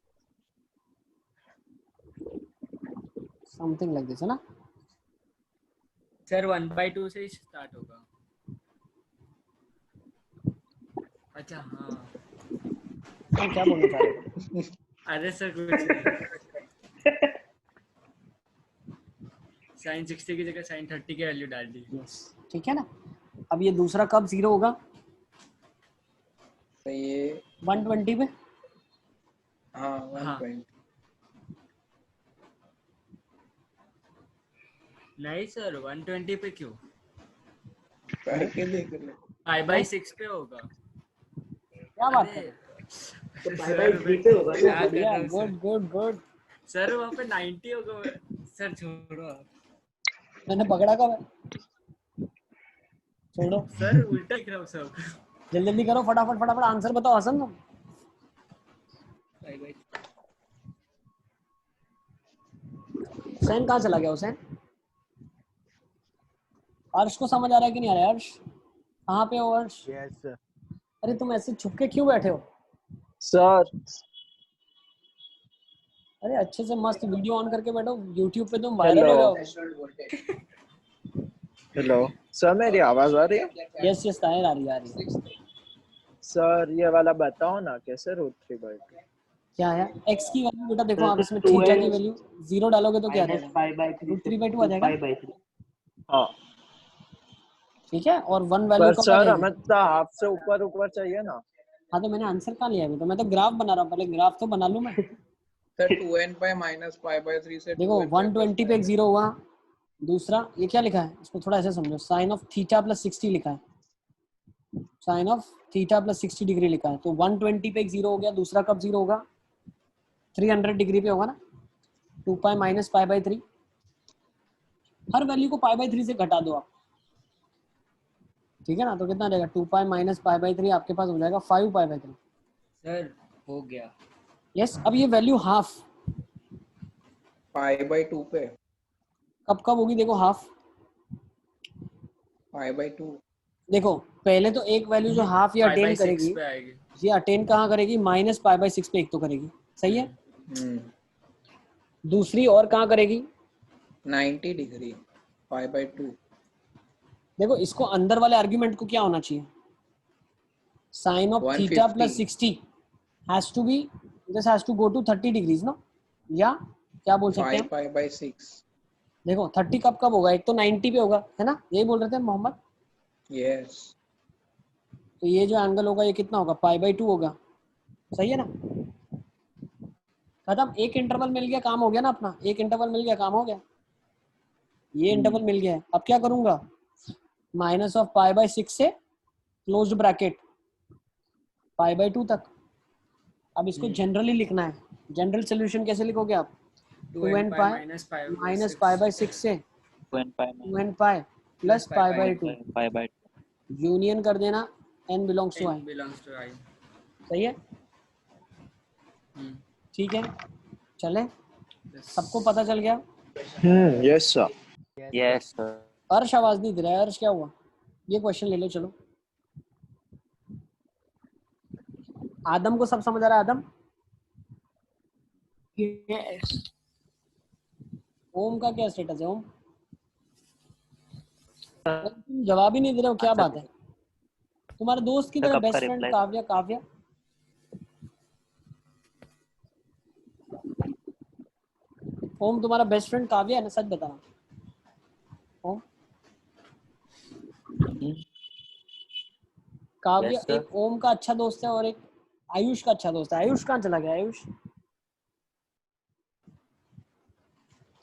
Something like this है ना। सर 1/2 से ही स्टार्ट होगा। अच्छा हाँ तुम क्या बोलना चाह रहे थे? अरे सर कुछ नहीं। sin 60 की जगह sin 30 की वैल्यू डाल दी। यस ठीक है ना। अब ये दूसरा कब 0 होगा? तो ये 120 पे। हाँ 120। नहीं सर 120 पे क्यों? करके देख ले। पाई बाई 6 पे होगा। क्या बात है? तो पाई बाई 3 पे होगा ना। बढ़िया, गुड गुड गुड। सर वहाँ पे 90 होगा। सर छोड़ो आप। मैंने पकड़ा कब है? छोड़ो सर उल्टा लिख रहा हूँ सब। जल्दी जल्दी करो, फटाफट फटाफट आंसर बताओ हसन तुम। पाई बाई हुसैन कहाँ चला गया? हुसैन अर्श को समझ आ रहा है कि नहीं आ रहा है? अर्श कहाँ पे हो अर्श? Yes sir. अरे तुम ऐसे छुप के क्यों बैठे हो? सर अरे अच्छे से मस्त वीडियो ऑन करके बैठो, YouTube पे तुम वायरल हो जाओगे। हेलो सर, मेरी आवाज आ रही है? यस यस ताहिर आ रही है। सर ये वाला बताओ ना कैसे √3/2। क्या है? x की वैल्यू बेटा देखो आप इसमें थीटा की वैल्यू 0 डालोगे तो क्या आ माइनस जाएगा? पाई बाई 3 √3/2 आ जाएगा। पाई बाई 3। हाँ ठीक है, और वन वैल्यू पर कब सर लगेगी? हमें तो हाफ से ऊपर ऊपर चाहिए ना। हाँ तो मैंने आंसर कहाँ लिया अभी, तो मैं तो ग्राफ बना रहा हूँ, पहले ग्राफ तो बना लूँ मैं। Sir 2n pi minus pi bye 3 से देखो 2n पाई 120 पे एक जीरो हुआ, दूसरा ये क्या लिखा है, इसको थोड़ा ऐसे समझो, साइन ऑफ थीटा प्लस 60 लिखा है, sine of theta plus 60 degree लिखा है, तो 120 पे एक जीरो हो गया, दूसरा कब जीरो होगा, 300 डिग्री पे होगा ना, 2 पाई minus pi by 3, her value को पाई बाई 3 से घटा दो आप, ठीक है ना, तो कितना आ जाएगा 2 पाई माइनस पाई बाई 3, आपके पास हो जाएगा 5 पाई बाई 3। सर हो गया। यस, अब ये वैल्यू हाफ पाई बाय 2 पे कब कब होगी, देखो हाफ, पाई बाय 2 देखो पहले तो एक वैल्यू जो हाफ ये अटेन 5/6 करेगी, पे आएगी। ये अटेन कहाँ करेगी, माइनस पाई बाई 6 पे एक तो करेगी, सही है, दूसरी और कहाँ करेगी, 90 डिग्री पाई बाय 2। देखो इसको अंदर वाले आर्ग्यूमेंट को क्या होना चाहिए, sine of theta 150 plus 60 has to be, this has to go to 30 degrees no, या क्या बोल सकते हैं 5 पाई बाय 6। देखो 30 कब कब होगा, एक तो 90 पे होगा, है ना, यही बोल रहे थे मोहम्मद, यस तो ये जो एंगल होगा ये कितना होगा, पाई बाई 2 होगा, सही है ना, खत्म, एक इंटरवल मिल गया, काम हो गया ना अपना, एक इंटरवल मिल गया, काम हो गया, ये इंटरवल मिल गया है, अब क्या करूंगा, माइनस ऑफ पाई बाई 6 से क्लोज्ड ब्रैकेट पाई बाई 2 तक, अब इसको जनरली लिखना है, जनरल सोल्यूशन कैसे लिखोगे आप, 2n pi minus pi by 6 से 2n pi plus pi by 2 union कर देना, n बिलोंग्स टू i, सही है, ठीक है, चले, सबको पता चल गया, यस सर, यस सर। अर्श आवाज नहीं दे रहा है, अर्श क्या हुआ, ये क्वेश्चन ले लो, चलो आदम को सब समझ आ रहा है, आदम, यस। ओम का क्या स्टेटस है, ओम तुम जवाब ही नहीं दे रहे हो, क्या बात है, तुम्हारे दोस्त की तरह बेस्ट फ्रेंड काव्या, काव्या ओम तुम्हारा बेस्ट फ्रेंड काव्या है ना, सच बताना ओम, काव्या Yes, sir. एक ओम का अच्छा दोस्त है और एक आयुष का अच्छा दोस्त है, आयुष कहाँ चला गया, आयुष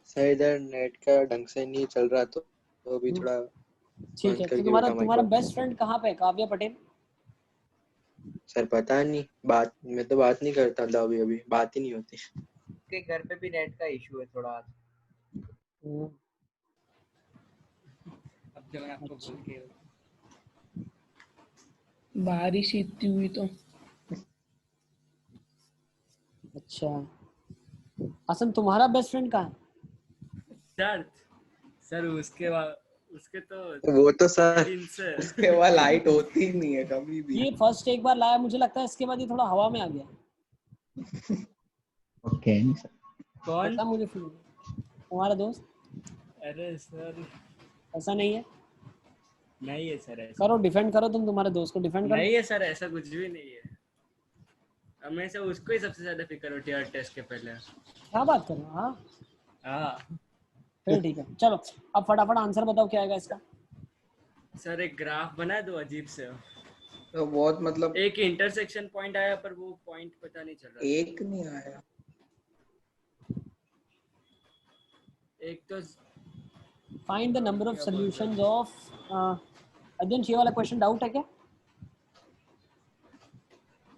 सर इधर नेट का ढंग से नहीं चल रहा तो अभी थोड़ा ठीक है, तो तुम्हारा बेस्ट फ्रेंड कहाँ पे है, काव्या पटेल, सर पता नहीं, बात मैं तो बात नहीं करता था, अभी बात ही नहीं होती, के घर पे भी नेट का इशू है थोड़ा, अब जब मैं आपको बोल के बारिश इतनी हुई तो। अच्छा हसन तुम्हारा बेस्ट फ्रेंड कहाँ है, सर उसके तो वो तो सर उसके बाद लाइट होती ही नहीं है कभी भी। ये फर्स्ट एक बार लाया, मुझे लगता है इसके बाद ये थोड़ा हवा में आ गया, ओके कौन, मुझे फील तुम्हारा दोस्त, अरे सर ऐसा नहीं है, नहीं है सर, ऐसा करो डिफेंड करो, तुम तुम्हारे दोस्त को डिफेंड करो, नहीं है सर, ऐसा कुछ भी नहीं है, हमेशा उसको ही सबसे ज्यादा फिक्र होती है हर टेस्ट के पहले। क्या बात कर रहे हो, हाँ फिर ठीक है, चलो अब फटाफट आंसर बताओ क्या आएगा इसका, सर एक ग्राफ बना दो अजीब से, तो बहुत मतलब एक इंटरसेक्शन पॉइंट आया पर वो पॉइंट पता नहीं चल रहा, एक नहीं आया, एक तो find the number of solutions of अध्ययन, ये वाला क्वेश्चन डाउट है क्या,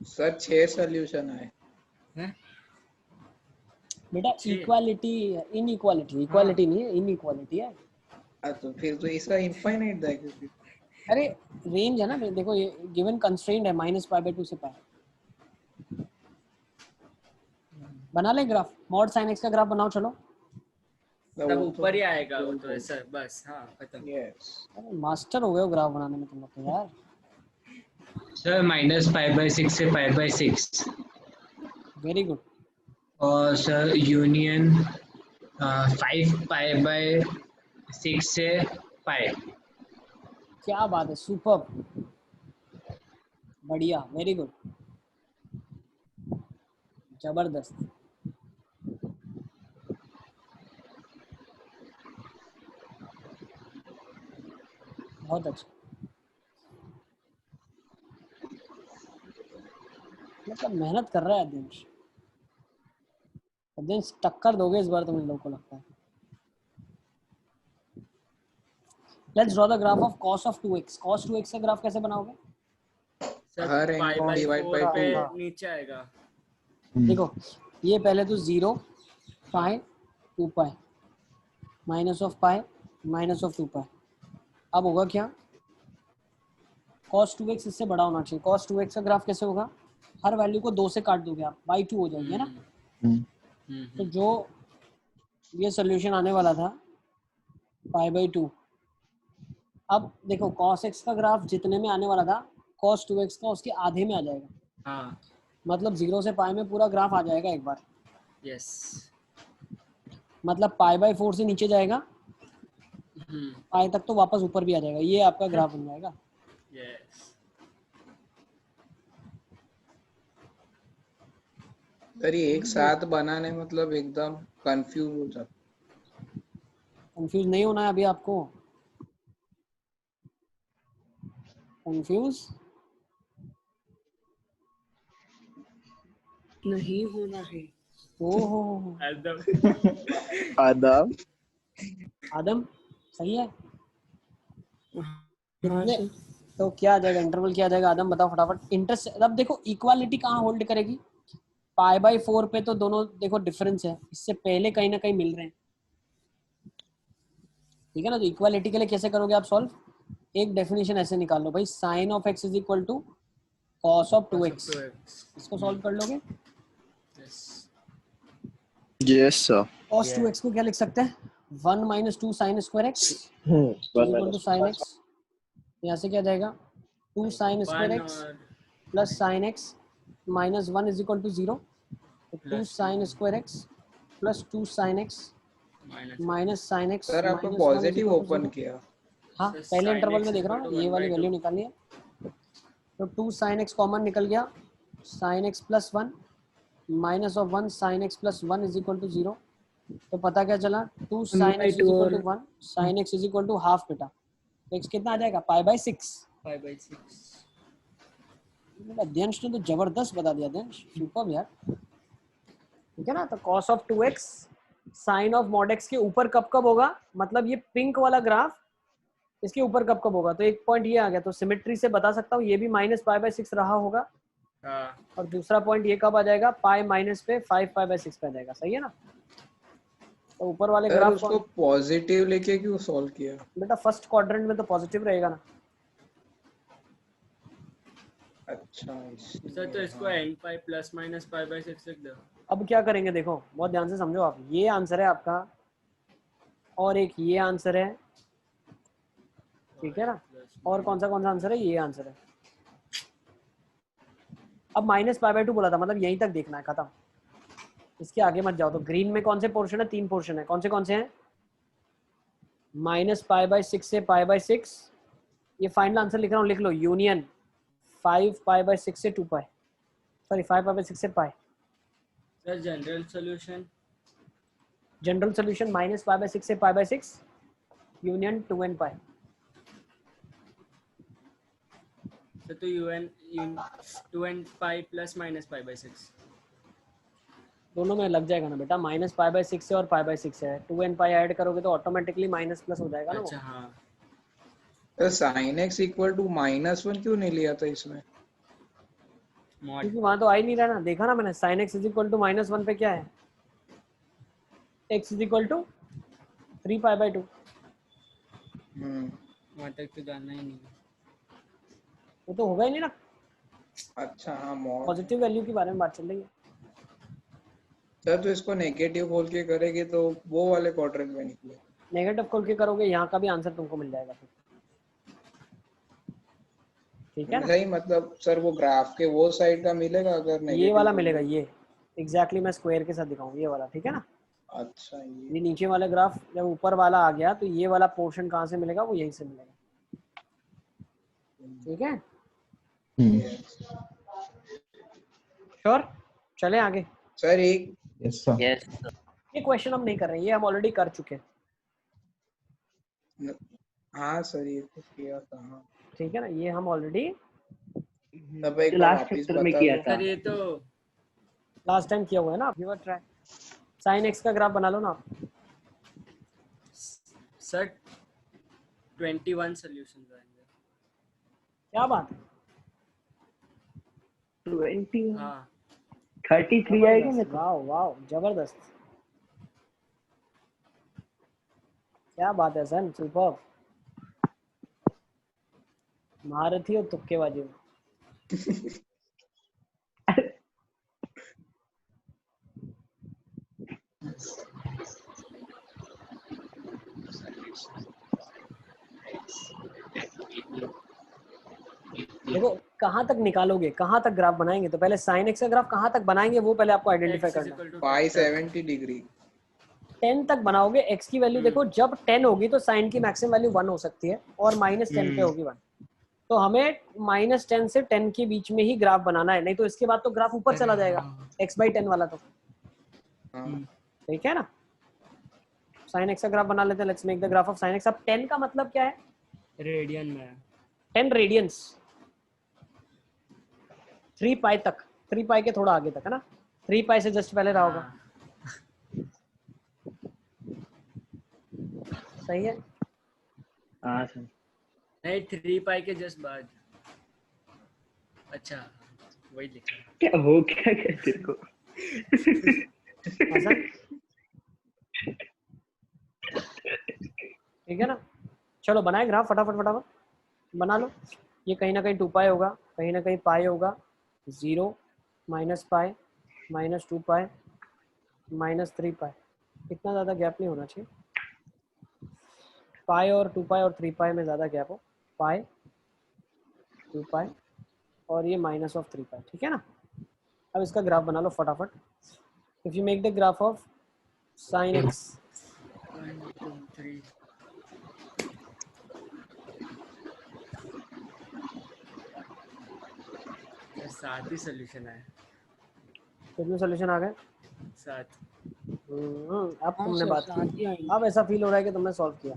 सर 6 सॉल्यूशन आए बेटा, इक्वालिटी इनइक्वालिटी, इक्वालिटी नहीं है, इनइक्वालिटी है, तो फिर तो इसका इनफाइनाइट है क्योंकि अरे रेंज है ना, देखो ये गिवन कंस्ट्रेंट है माइनस पाई बाई 2 से पाई, बना ले ग्राफ, मॉड साइन एक्स का ग्राफ बनाओ, चलो तब ऊपर ही आएगा वो तो ऐसा, बस हाँ खत्म, यस मास्टर हो गए हो ग्राफ बनाने में तुम लोग तो यार, सर माइनस पाई बाई 6 से पाई बाई 6, वेरी गुड, और सर यूनियन 5 पाई बाई 6 से पाई, क्या बात है, सुपर, बढ़िया, वेरी गुड, जबरदस्त, बहुत अच्छा, मतलब मेहनत कर रहा है अध्यंश। अध्यंश टक्कर दोगे इस बार तुम इन लोगों को लगता है। Let's draw the graph of cos of 2x। cos 2x का ग्राफ कैसे बनाओगे? हर एंगल डिवाइड बाय पे 2। नीचे आएगा। देखो ये पहले तो 0 पाई 2 pi minus of pi minus of 2 पाई। अब होगा क्या? cos 2x इससे बड़ा होना चाहिए। cos 2x का ग्राफ कैसे होगा? हर वैल्यू को 2 से काट दोगे आप, बाई 2 हो जाएगी है ना। तो जो ये सोल्यूशन आने वाला था पाई बाई 2, अब देखो cos x का ग्राफ जितने में आने वाला था cos 2x का उसके आधे में आ जाएगा। हाँ मतलब 0 से पाई में पूरा ग्राफ आ जाएगा एक बार। यस। मतलब पाई बाई 4 से नीचे जाएगा, पाई तक तो वापस ऊपर भी आ जाएगा। ये आपका ग्राफ बन जाएगा। यस। सर ये एक साथ बनाने मतलब एकदम कंफ्यूज हो जाता। कंफ्यूज नहीं होना है अभी आपको। कंफ्यूज नहीं होना है। ओहो आदम आदम सही है। कितने तो क्या आ जाएगा? इंटरवल क्या आ जाएगा? आदम बताओ फटाफट। इंटरेस्ट अब देखो इक्वालिटी कहाँ होल्ड करेगी? पाई बाई 4 पे तो दोनों देखो डिफरेंस है, इससे पहले कहीं ना कहीं मिल रहे हैं, ठीक है ना। तो इक्वालिटी के लिए कैसे करोगे आप सॉल्व? एक डेफिनेशन ऐसे निकाल लो भाई, sine of x is equal to cos of 2x। इसको सॉल्व कर लोगे? Yes sir. cos 2x को क्या लिख सकते हैं? 1 minus 2 sine square x equal to sine x। यहाँ से क्या जाएगा? 2 sine square x plus sine x minus 1 is equal to 0। 2 sine square x plus 2 sine x minus sine x। Sir आपने पॉजिटिव ओपन किया। हाँ पहले इंटरवल में देख रहा हूँ ये वाली वैल्यू निकालनी है। तो 2 साइन x कॉमन निकल गया, sine x plus 1 minus of 1 sine x plus 1 is equal to 0। तो पता क्या चला? 2 sine x is equal to 1 sine x is equal to half बेटा। x कितना आ जाएगा? पाई बाई 6। Pi by 6। अध्यंश ने तो जबरदस्त बता दिया अध्यंश, सुपर यार। ठीक है ना। तो cos of 2x sine of mod x के ऊपर कब कब होगा? मतलब ये पिंक वाला ग्राफ इसके ऊपर कब कब होगा? तो एक पॉइंट ये आ गया, तो सिमेट्री से बता सकता हूँ ये भी माइनस पाई बाई 6 रहा होगा। और दूसरा पॉइंट ये कब आ जाएगा? पाई माइनस पे 5 पाई बाई 6 पे आ जाएगा। सही है ना। तो ऊपर वाले ग्राफ उसको पॉजिटिव लेके क्यों सॉल्व किया? बेटा फर्स्ट क्वाड्रेंट में तो पॉजिटिव रहेगा ना। अच्छा सर तो इसको n pi plus minus pi by 6 लिख दो। अब क्या करेंगे देखो, बहुत ध्यान से समझो आप। ये आंसर है आपका और एक ये आंसर है, ठीक है ना। और कौन सा आंसर है? ये आंसर है। अब माइनस पाई बाई 2 बोला था, मतलब यहीं तक देखना है, खत्म। इसके आगे मत जाओ। तो ग्रीन में कौन से पोर्शन है? 3 पोर्शन है। कौन से हैं? माइनस पाई बाई 6 से पाई बाई 6। ये फाइनल आंसर लिख रहा हूँ, लिख लो। यूनियन 5 पाई बाई 6 से 2 पाई, सॉरी 5 पाई बाई 6 से pi. Sir general solution minus pi by 6 से पाई बाई 6 यूनियन 2n पाई। तो un 2n pi plus minus pi by 6 दोनों में लग जाएगा ना बेटा। माइनस पाई बाई 6 है और पाई बाई 6 है, 2n पाई ऐड करोगे तो ऑटोमेटिकली माइनस प्लस हो जाएगा ना। अच्छा हाँ। तो sin x इक्वल टू -1 क्यों नहीं लिया था इसमें? क्योंकि वहां तो आ ही नहीं रहा ना। देखा ना मैंने, sin x is equal to -1 पे क्या है? x is equal to 3 pi by 2। वहां तक तो जाना ही नहीं। वो तो होगा ही नहीं ना। अच्छा हाँ मॉड पॉजिटिव वैल्यू के बारे में बात चल रही है सर। तो इसको नेगेटिव खोल के करेंगे तो वो वाले क्वाड्रेंट में निकले। नेगेटिव खोल के करोगे यहाँ का भी आंसर तुमको मिल जाएगा फिर। ठीक है ना। नहीं मतलब सर वो ग्राफ के वो साइड का मिलेगा अगर ये वाला मिलेगा। ये एग्जैक्टली मैं स्क्वायर के साथ दिखाऊं, ये वाला। ठीक है ना। अच्छा ये नीचे वाले ग्राफ जब ऊपर वाला आ गया तो ये वाला पोर्शन कहाँ से मिलेगा? वो यहीं से मिलेगा। ठीक है। श्योर। चले आगे सर। एक यस सर। ये क्वेश्चन हम नहीं कर रहे हैं, ये हम ऑलरेडी कर चुके हैं। हाँ सर ये तो किया था। हाँ ठीक है ना। ये हम ऑलरेडी तब एक बार लास्ट वापस चैप्टर में बता किया दो। था। सर ये तो लास्ट टाइम किया हुआ है ना, give a try. Sine x का ग्राफ बना लो ना आप। सर 21 सॉल्यूशंस आएंगे। क्या बात है, 20 हाँ 33 आएगा मेरे को। वाह वाह जबरदस्त, क्या बात है सन, सुपर। महारथी और तुक्केबाजी में। देखो कहाँ तक निकालोगे, कहाँ तक ग्राफ बनाएंगे, तो पहले साइन एक्स का ग्राफ कहाँ तक बनाएंगे वो पहले आपको आइडेंटिफाई करना है। पाई 70 डिग्री 10 तक बनाओगे। एक्स की वैल्यू देखो जब 10 होगी तो साइन की मैक्सिमम वैल्यू 1 हो सकती है और -10 पे होगी 1। तो हमें -10 से 10 के बीच में ही ग्राफ बनाना है, नहीं तो इसके बाद तो ग्राफ ऊपर चला जाएगा x/10 वाला। तो ठीक है ना, साइन एक्स का ग्राफ बना लेते हैं। Let's make the graph of sine x. अब 10 का मतलब क्या है, रेडियन में 10 रेडियंस 3 पाई तक, 3 पाई के थोड़ा आगे तक है ना, 3 पाई से जस्ट पहले रहा होगा। सही है। हाँ सर नहीं 3 पाई के जस्ट बाद। अच्छा वही लिखा है। क्या हो क्या तेरे को। ठीक है ना, चलो बनाए ग्राफ फटाफट फटाफट बना लो। ये कहीं ना कहीं 2 पाई होगा, कहीं ना कहीं पाई होगा, 0 -पाई -2 पाई -3 पाई, इतना ज़्यादा गैप नहीं होना चाहिए। पाई और 2 पाई और 3 पाई में ज़्यादा गैप हो, पाई 2 पाई और ये -3 पाई। ठीक है ना, अब इसका ग्राफ बना लो फटाफट। If you make the graph of sine x 1 2 3 7 he solution है। कितने सोल्यूशन आ गए? 7। अब तुमने बात की, अब ऐसा फील हो रहा है कि तुमने सॉल्व किया।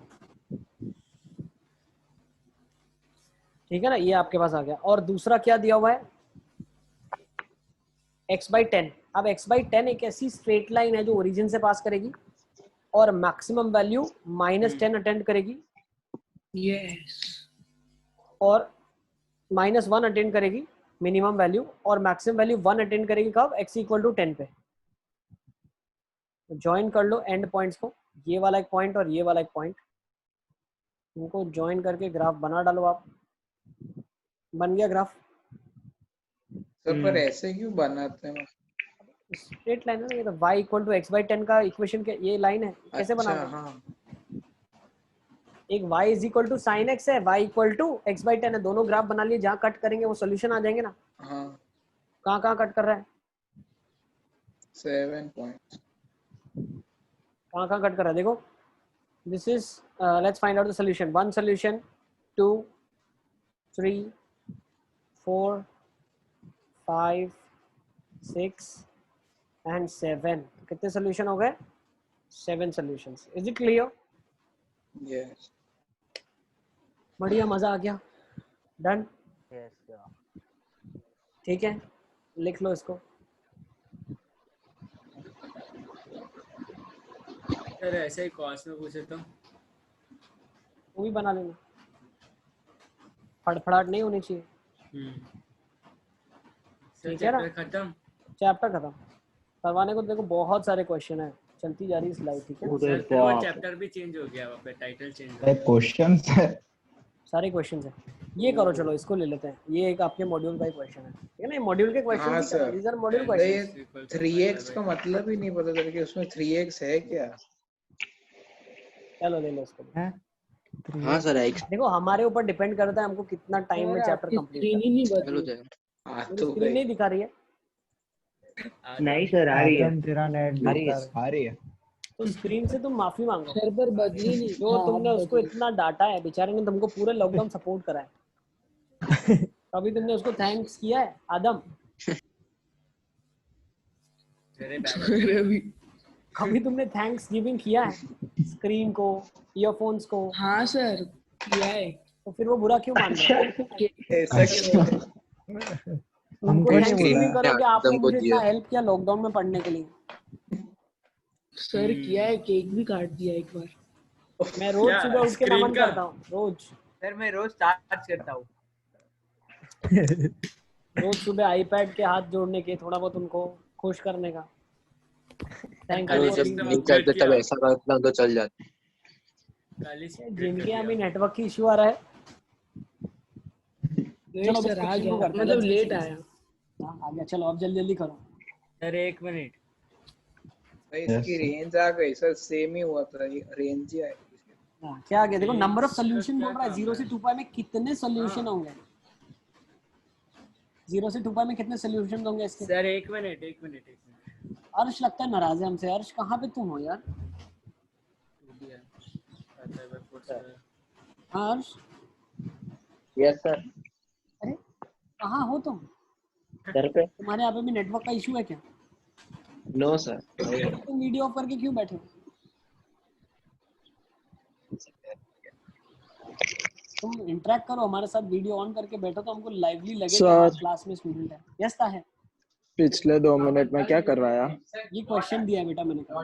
ठीक है ना, ये आपके पास आ गया। और दूसरा क्या दिया हुआ है, x/10। अब x/10 एक ऐसी स्ट्रेट लाइन है जो ओरिजिन से पास करेगी और मैक्सिमम वैल्यू -10 अटेंड करेगी, यस, और -1 अटेंड करेगी मिनिमम वैल्यू, और मैक्सिमम वैल्यू 1 अटेंड करेगी कब, x = 10 पे। ज्वाइन कर लो एंड पॉइंट्स को, ये वाला एक पॉइंट और ये वाला एक पॉइंट, इनको ज्वाइन करके ग्राफ बना डालो आप। बन गया ग्राफ। सर पर ऐसे क्यों बनाते हैं? स्ट्रेट लाइन है ना ये, तो y = x/10 का इक्वेशन के ये लाइन है, कैसे अच्छा बनाओगे? हाँ, एक y = sin x है, y = x/10 है, दोनों ग्राफ बना लिए, जहाँ कट करेंगे वो सोल्यूशन आ जाएंगे ना। हाँ कहाँ कट कर रहा है, 7 पॉइंट्स कहाँ कट कर रहा है, देखो। This is let's find out the solution. 1 solution 2 3 4 5 6 and 7। कितने सोल्यूशन हो गए? 7 solutions. Is it clear? Yes बढ़िया, मजा आ गया। डन। ठीक है, लिख लो इसको। सर ऐसे ही कॉस्ट में पूछे तो वो भी बना लेना, फड़फड़ाहट नहीं होनी चाहिए। ठीक है ना, खत्म, चैप्टर खत्म करवाने को। देखो बहुत सारे क्वेश्चन है, चलती जा रही स्लाइड। ठीक है, सर फिर वो चैप्टर भी चेंज हो गया, वहाँ पे टाइटल चेंज हो गया। क्वेश्चंस है, सारे क्वेश्चंस है। ये करो, चलो इसको ले लेते हैं, ये एक आपके मॉड्यूल का ही क्वेश्चन है। ठीक है ना, ये मॉड्यूल के क्वेश्चन। हाँ सर, दीस आर मॉड्यूल ये क्वेश्चंस। 3x का मतलब ही नहीं पता था कि उसमें 3x है क्या। चलो ले लो इसको। हाँ सर x देखो हमारे ऊपर डिपेंड करता है हमको कितना टाइम में चैप्टर कंप्लीट चलो जाए। स्क्रीन नहीं दिखा रही है। नहीं सर आ रही है, तेरा नेट आ रही है। तो स्क्रीन से तुम माफी मांगो। सर्वर बदली नहीं, जो तुमने उसको इतना डांटा है, बेचारे ने तुमको पूरे लॉकडाउन सपोर्ट करा है। कभी तुमने उसको थैंक्स किया है आदम? कभी तुमने थैंक्स गिविंग किया है स्क्रीन को, ईयरफोन्स को? हाँ सर किया है। तो फिर वो बुरा क्यों मान रहा है? ऐसा क्यों? हमको उनको नहीं थैंक्स बोला। भी करोगे, आपने आदम को मुझे इतना दिया। हेल्प किया लॉकडाउन में पढ़ने के लिए। सर किया है, केक भी काट दिया एक बार। मैं रोज क्या, सुबह उठ के स्क्रीन नमन का? करता हूँ, रोज सर मैं रोज चार्ज करता हूँ। रोज सुबह आईपैड के हाथ जोड़ने के, थोड़ा बहुत उनको खुश करने का। थैंक यू खाली तो फॉर जब सिस्टम नहीं अपग्रेड करते तब किया, ऐसा करता तो चल जाता। खाली अपग्रेड कर जिनके यहाँ दिया। भी नेटवर्क की इशू आ रहा है। चलो अब इस सर आ क्वेश्चन गया, को करते हैं, मतलब let's लेट proceed। आया। हाँ आ गया, चलो अब जल्दी जल्दी करो। Sir 1 minute. भाई इसकी रेंज आ गई सर, सेम ही हुआ था, रेंज ही आई। हाँ, क्या आ गया देखो, नंबर ऑफ Range का सोल्यूशन क्या बोल रहा है, काम 0 से है? 2 पाई में कितने सोल्यूशन हाँ। होंगे? 0 से 2 पाई में कितने सोल्यूशन होंगे इसके? Sir 1 minute, 1 minute, 1 minute. अर्श लगता है नाराज है हमसे। अर्श कहाँ पे तुम हो यार? हाँ अर्श, यस सर। अरे कहाँ हो तुम? घर पे। तुम्हारे यहाँ पे भी नेटवर्क का इशू है क्या? No sir. तुम वीडियो ऑफ करके क्यों बैठे हो? तुम इंटरेक्ट करो हमारे साथ, वीडियो ऑन करके बैठो तो हमको लाइवली लगे कि हाँ सर क्लास में स्टूडेंट है। यस है। पिछले 2 मिनट में क्या करवाया? ये क्वेश्चन दिया बेटा मैंने कहा,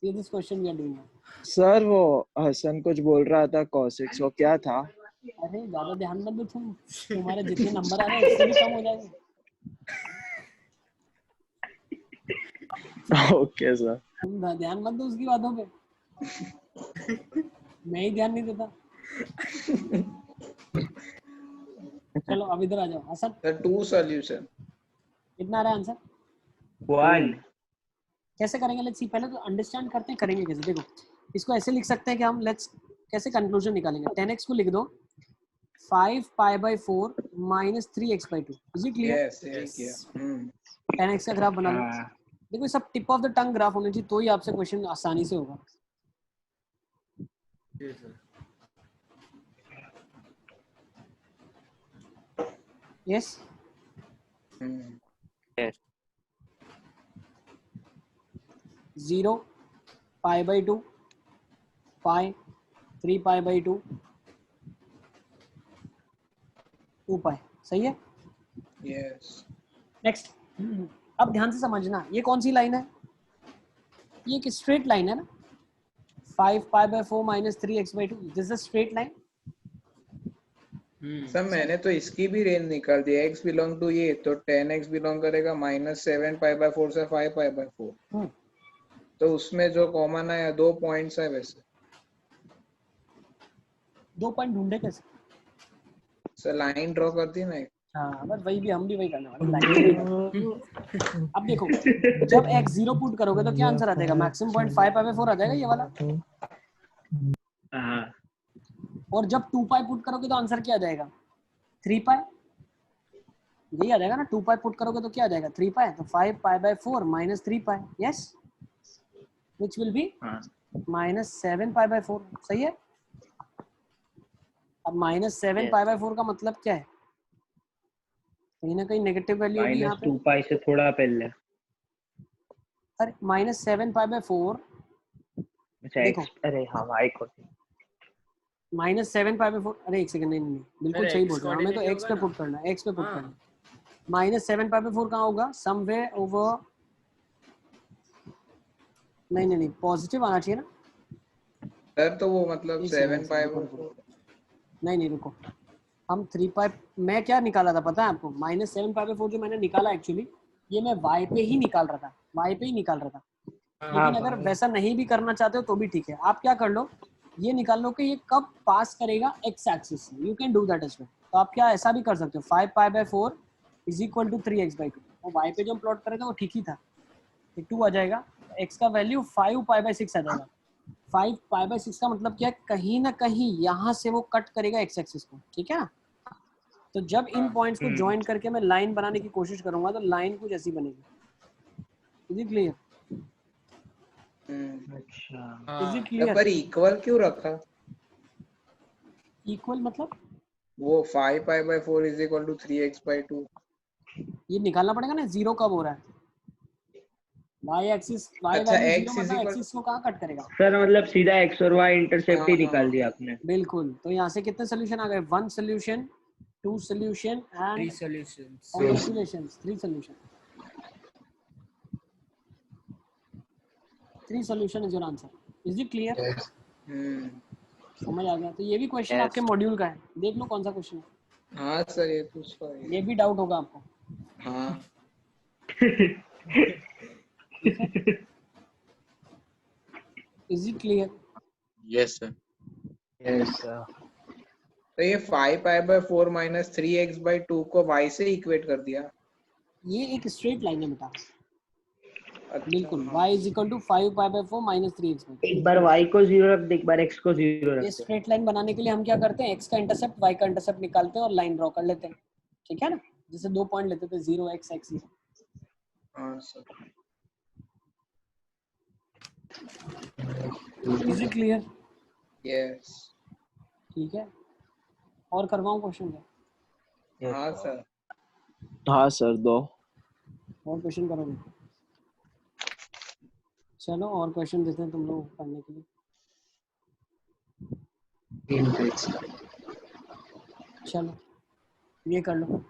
ये this question we are doing. Sir वो हसन कुछ बोल रहा था कॉसिक्स, वो क्या था? अरे ज्यादा ध्यान मत दो तुम, तुम्हारे जितने नंबर आ रहे हैं उससे भी कम हो जाएंगे। Okay sir. तुम ध्यान मत दो उसकी बातों पे। मैं ही ध्यान नहीं देता। चलो अब इधर आ जाओ हसन। Sir 2 solution. कितना आ रहा है आंसर? 1। कैसे करेंगे? लेट्स सी, पहले तो अंडरस्टैंड करते हैं करेंगे कैसे। देखो इसको ऐसे लिख सकते हैं कि हम लेट्स कैसे कंक्लूजन निकालेंगे। 10x को लिख दो 5 pi by 4 minus 3x by 2। Is it clear? Yes. 10x का ग्राफ बना लो। देखो ये सब tip of the tongue graph होने चाहिए, तो ही आपसे क्वेश्चन आसानी से होगा। Yes 0 pi by 2 pi 3 pi by 2 2 पाई। सही है? यस। नेक्स्ट, अब ध्यान से समझना, ये कौन सी लाइन है? ये एक स्ट्रेट लाइन है ना। 5 pi by 4 minus 3x by 2, this is a straight line. Sir मैंने तो इसकी भी रेंज निकाल दी, x बिलोंग टू ये, तो 10x बिलोंग करेगा -7 पाई बाई 4 से 5 पाई बाई 4। तो उसमें जो कॉमन आया 2 पॉइंट्स है वैसे। 2 पॉइंट ढूंढे कैसे? सर लाइन ड्रॉ कर दी ना। हाँ बस वही भी, हम भी वही करने वाले, लाइन। अब देखो जब x 0 पुट करोगे तो क्या आंसर आ जाएगा? मैक्सिमम पॉइंट 5 पाई बाई 4 आ जाएगा ये वाला। और जब 2 पाई पुट करोगे तो आंसर क्या आ जाएगा? 3 पाई। यही आ जाएगा ना। 2 पाई पुट करोगे तो क्या आ जाएगा? 3 पाई। तो 5 pi by 4 minus 3 pi. Yes, which will be -7 pi by 4। सही है? अब -7 पाई बाई 4 का मतलब क्या है? कहीं ना कहीं नेगेटिव वैल्यू होगी यहाँ पे। -2 पाई से थोड़ा पहले। अरे -7 पाई बाई 4। अच्छा देखो अरे हाँ y को -7 पाई बाई 4। अरे एक सेकंड, नहीं बिल्कुल सही बोल रहे हो, हमें तो x पे पुट करना है, x पे पुट करना है। -7 पाई बाई 4 कहाँ होगा? समवेयर ओवर, नहीं पॉजिटिव आना चाहिए ना सर। तो वो मतलब 7 पाई बाई 4। नहीं रुको, हम 3 पाई, मैं क्या निकाला था पता है आपको? -7 पाई बाई 4 जो मैंने निकाला एक्चुअली ये मैं y पे ही निकाल रहा था, y पे ही निकाल रहा था। लेकिन अगर वैसा नहीं भी करना चाहते हो तो भी ठीक है। आप क्या कर लो, ये निकाल लो कि ये कब पास करेगा x एक्सिस से। You can do that as well. तो आप क्या ऐसा भी कर सकते हो, 5 pi by 4 is equal to 3x by 2। वो y पे जो हम प्लॉट करेंगे वो ठीक ही था, 2 आ जाएगा। x का वैल्यू 5 पाई बाई 6 आ जाएगा। 5 पाई बाई 6 का मतलब क्या है? कहीं ना कहीं यहाँ से वो कट करेगा x एक्सिस को। ठीक है ना? तो जब इन पॉइंट्स को ज्वाइन करके मैं लाइन बनाने की कोशिश करूंगा तो लाइन कुछ ऐसी बनेगी। Is it clear? अच्छा। Is it clear? पर इक्वल क्यों रखा? इक्वल मतलब वो 5 pi by 4 is equal to 3x by 2। ये निकालना पड़ेगा ना, 0 कब हो रहा है? y एक्सिस, y अच्छा, वैल्यू 0 x मतलब एक्सिस को कहाँ कट करेगा? सर मतलब सीधा x और y इंटरसेप्ट ही निकाल दिया आपने। बिल्कुल। तो यहाँ से कितने सोल्यूशन आ गए? 1 solution 2 solution and 3 solutions. congratulations, 3 solution. 3 solution is your answer. Is it clear? समझ आ गया? तो ये भी क्वेश्चन आपके मॉड्यूल का है, देख लो कौन सा क्वेश्चन है। हाँ सर, ये तो उसका है। ये भी डाउट होगा आपको। हाँ। Is it clear? Yes sir. Yes sir. तो ये 5π/4 माइनस 3x/2 को y से इक्वेट कर दिया। ये एक स्ट्रेट लाइन है बेटा। अच्छा, बिल्कुल, हाँ। y is equal to 5π/4 minus 3x/2। एक बार y को 0 रख दे, एक बार x को 0 रख ये दे। स्ट्रेट लाइन बनाने के लिए हम क्या करते हैं, x का इंटरसेप्ट y का इंटरसेप्ट निकालते हैं और लाइन ड्रॉ कर लेते हैं, ठीक है ना। जैसे 2 पॉइंट लेते थे 0 x x 0। हाँ sir. Is it clear? Yes. ठीक है, और करवाऊं क्वेश्चन क्या? हाँ सर। हाँ सर, 2 और क्वेश्चन करोगे? चलो और क्वेश्चन देते हैं तुम लोग पढ़ने के लिए। चलो ये कर लो।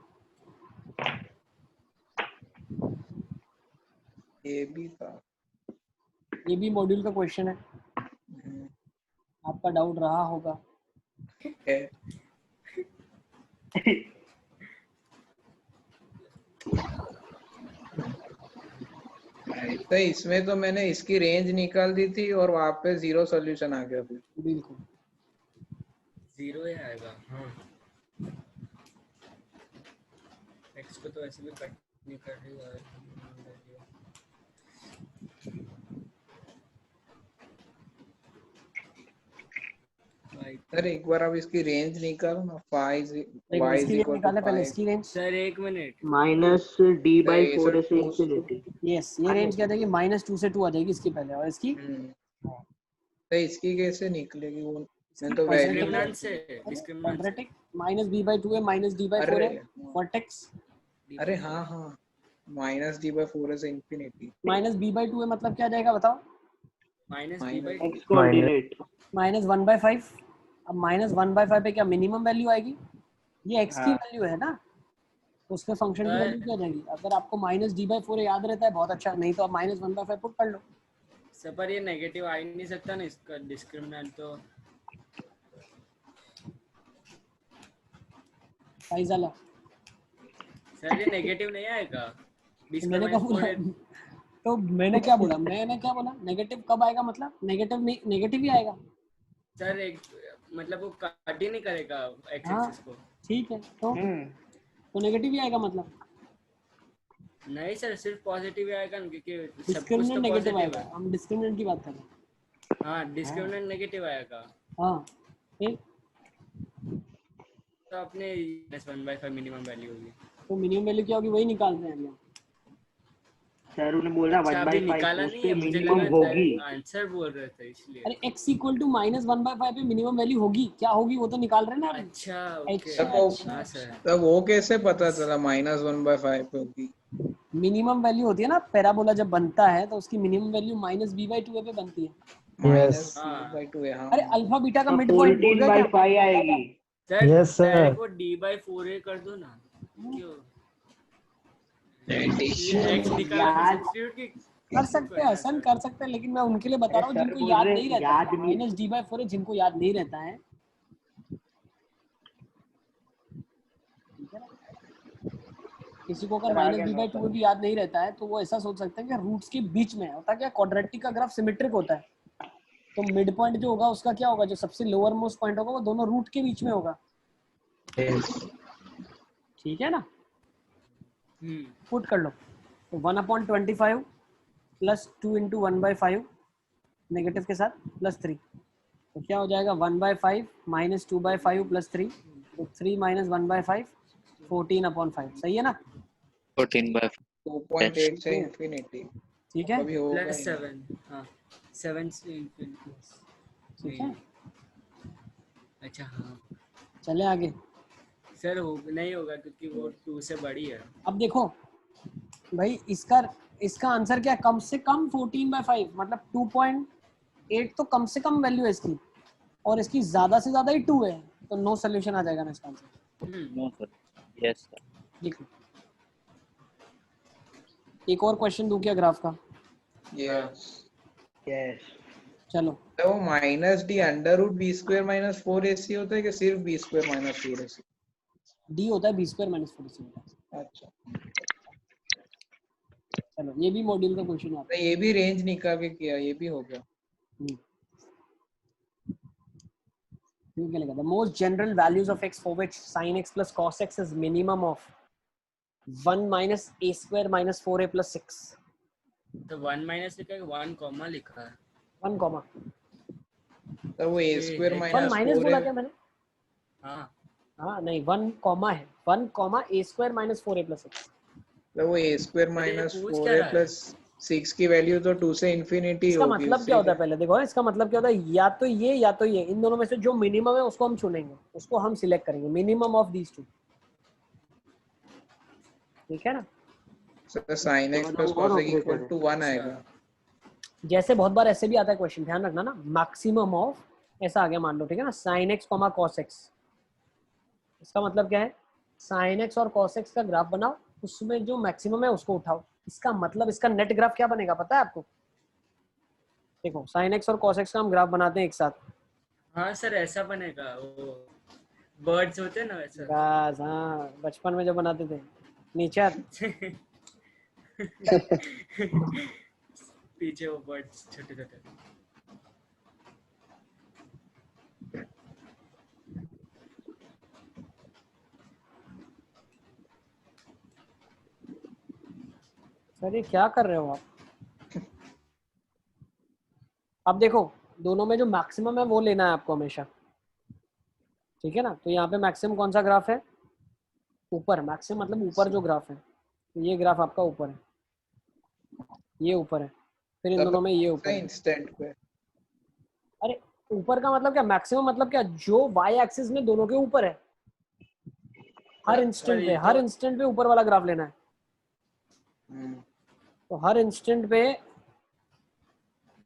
ये भी था। ये भी मॉड्यूल का क्वेश्चन है, आपका डाउट रहा होगा। तो इसमें तो मैंने इसकी रेंज निकाल दी थी और वहाँ पे 0 सॉल्यूशन आ गया फिर। बिल्कुल 0 ही आएगा। हाँ, x को तो ऐसे भी कट नहीं कर रही है। सर एक बार आप इसकी रेंज निकालो ना। y is equal to पहले 5। इसकी रेंज। सर एक मिनट। -d/4 से इंफिनिटी। यस, ये रेंज क्या देगी, -2 से 2 आ जाएगी इसकी पहले, और इसकी तो इसकी कैसे निकलेगी वो? मैं तो डिस्क्रिमिनेंट से, डिस्क्रिमिनेंट क्वाड्रेटिक -b/2 है -d/4 है वर्टेक्स। अरे हाँ हाँ, -d/4 से इंफिनिटी। -b/2 है मतलब क्या जाएगा बताओ? x coordinate -1/5। अब -1/5 पे क्या मिनिमम वैल्यू आएगी? ये x की वैल्यू है ना, तो उसके फंक्शन की वैल्यू क्या जाएगी? अगर आपको -d/4 याद रहता है बहुत अच्छा, नहीं तो आप -1/5 पुट कर लो। सर पर ये नेगेटिव आ ही नहीं सकता ना, इसका डिस्क्रिमिनेंट तो फाइजला। सर ये नेगेटिव नहीं आएगा। मैंने क्या बोला? तो मैंने क्या बोला? नेगेटिव कब आएगा? मतलब नेगेटिव नहीं, नेगेटिव ही आएगा सर। एक मतलब वो कट ही नहीं करेगा एक्स एक्सिस को। ठीक है, तो नेगेटिव ही आएगा मतलब। नहीं सर, सिर्फ पॉजिटिव ही आएगा ना, क्योंकि सब कुछ डिस्क्रिमिनेंट तो नेगेटिव पॉजिटिव आएगा। है। हम डिस्क्रिमिनेंट की बात कर रहे हैं। हाँ, डिस्क्रिमिनेंट नेगेटिव आएगा। हाँ ठीक, तो अपने -1/5 मिनिमम वैल्यू होगी। तो मिनिमम वैल्यू क्या होगी वही निकाल रहे हैं हम। सर उन्हें बोला अच्छा, अभी 1/5 निकाला उस नहीं पे है, मुझे मिनिमम लगा होगी। आंसर बोल रहे थे इसलिए। अरे x इक्वल टू -1/5 पे मिनिमम वैल्यू होगी, क्या होगी वो तो निकाल रहे हैं ना अभी। अच्छा ओके। हाँ सर। तब वो कैसे पता चला -1/5 पे होगी? मिनिमम वैल्यू होती है ना, पैराबोला जब बनता है तो उसकी मिनिमम वैल्यू -b/2 पे बनती है। -b/2 है। हाँ। अरे अल्फा बीटा का मिड पॉइंट बोल रहे हैं क्या? 14/5 आएगी। Sir Yes, sir. पहले को d/4 कर दो ना। क्यों x निकाल सब्स्टिट्यूट की कर सकते हैं हसन, कर सकते हैं, लेकिन मैं उनके लिए बता रहा हूँ सर जिनको बोल याद रहे नहीं रहता याद है। नहीं। -d/4 है जिनको याद नहीं रहता है, ठीक है ना। किसी को अगर -b/2 भी याद नहीं रहता है तो वो ऐसा सोच सकते हैं कि रूट्स के बीच में होता क्या, क्वाड्रेटिक का ग्राफ सिमेट्रिक होता है, तो मिड पॉइंट जो होगा उसका क्या होगा, जो सबसे लोअर मोस्ट पॉइंट होगा वो दोनों रूट के बीच में होगा। ठीक है ना, पुट कर लो। तो 1/25 प्लस 2 × 1/5 नेगेटिव के साथ प्लस 3, तो क्या हो जाएगा 1/5 - 2/5 प्लस 3, तो 3 - 1/5 14/5। सही है ना? 14/5 2.8 से इंफिनिटी। ठीक है, प्लस 7। हाँ 7 से इंफिनिटी। ठीक है। अच्छा हाँ चले आगे। सर नहीं होगा क्योंकि वो 2 से बड़ी है। अब देखो भाई, इसका आंसर क्या है? कम से कम 14/5 मतलब 2.8 तो कम से कम वैल्यू है इसकी, और इसकी ज्यादा से ज्यादा ही 2 है, तो नो सोल्यूशन आ जाएगा ना इसका answer. No sir, yes sir. लिख लो। एक और क्वेश्चन दूं क्या ग्राफ का? Yes yes. चलो तो minus D under root B square minus 4ac होता है कि सिर्फ B square minus 4ac? D होता है बी स्क्वायर माइनस 4ac होता है। अच्छा, चलो ये भी मॉड्यूल का क्वेश्चन आता तो ये भी रेंज निकाल के किया, ये भी हो गया। है। क्या लिखा? The most general values of x for which sin x plus cos x is minimum of 1 minus a square minus 4a plus 6. तो 1 माइनस लिखा है, 1 कॉमा लिखा है। 1 कॉमा, तो वो a स्क्वायर 1 माइनस माइनस 4 बोला है। क्या मैंने? हाँ हाँ नहीं, 1 कॉमा है, 1 comma a square minus 4a plus 6. तो वो a square minus 4a plus 6 की वैल्यू तो 2 से इंफिनिटी इसका होगी। मतलब क्या होता है पहले देखो, इसका मतलब क्या होता है, या तो ये, इन दोनों में से जो मिनिमम है उसको हम चुनेंगे, उसको हम सिलेक्ट करेंगे, मिनिमम ऑफ दीज टू। ठीक है ना? sin x plus cos x equal to 1 आएगा। जैसे बहुत बार ऐसे भी आता है क्वेश्चन, ध्यान रखना ना, मैक्सिमम ऑफ ऐसा आ गया मान लो, ठीक है ना, sin x, cos x। इसका मतलब क्या है, sin x और cos x का ग्राफ बनाओ, उसमें जो मैक्सिमम है उसको उठाओ। इसका मतलब इसका नेट ग्राफ क्या बनेगा पता है आपको? देखो sin x और cos x का हम ग्राफ बनाते हैं एक साथ। हाँ सर ऐसा बनेगा, वो बर्ड्स होते हैं ना वैसा। बस हाँ, बचपन में जो बनाते थे नीचे पीछे वो बर्ड्स छोटे छोटे। सर ये क्या कर रहे हो आप? अब देखो दोनों में जो मैक्सिमम है वो लेना है आपको हमेशा, ठीक है ना? तो यहाँ पे मैक्सिमम कौन सा ग्राफ है? ऊपर, मैक्सिमम मतलब ऊपर जो ग्राफ है, तो ये ग्राफ आपका ऊपर है, ये ऊपर है, फिर इन दोनों में ये ऊपर है। इंस्टेंट पे। अरे ऊपर का मतलब क्या, मैक्सिमम मतलब क्या, जो वाई एक्सिस में दोनों के ऊपर है, हर इंस्टेंट पे, हर इंस्टेंट पे ऊपर वाला ग्राफ लेना है। तो हर इंस्टेंट पे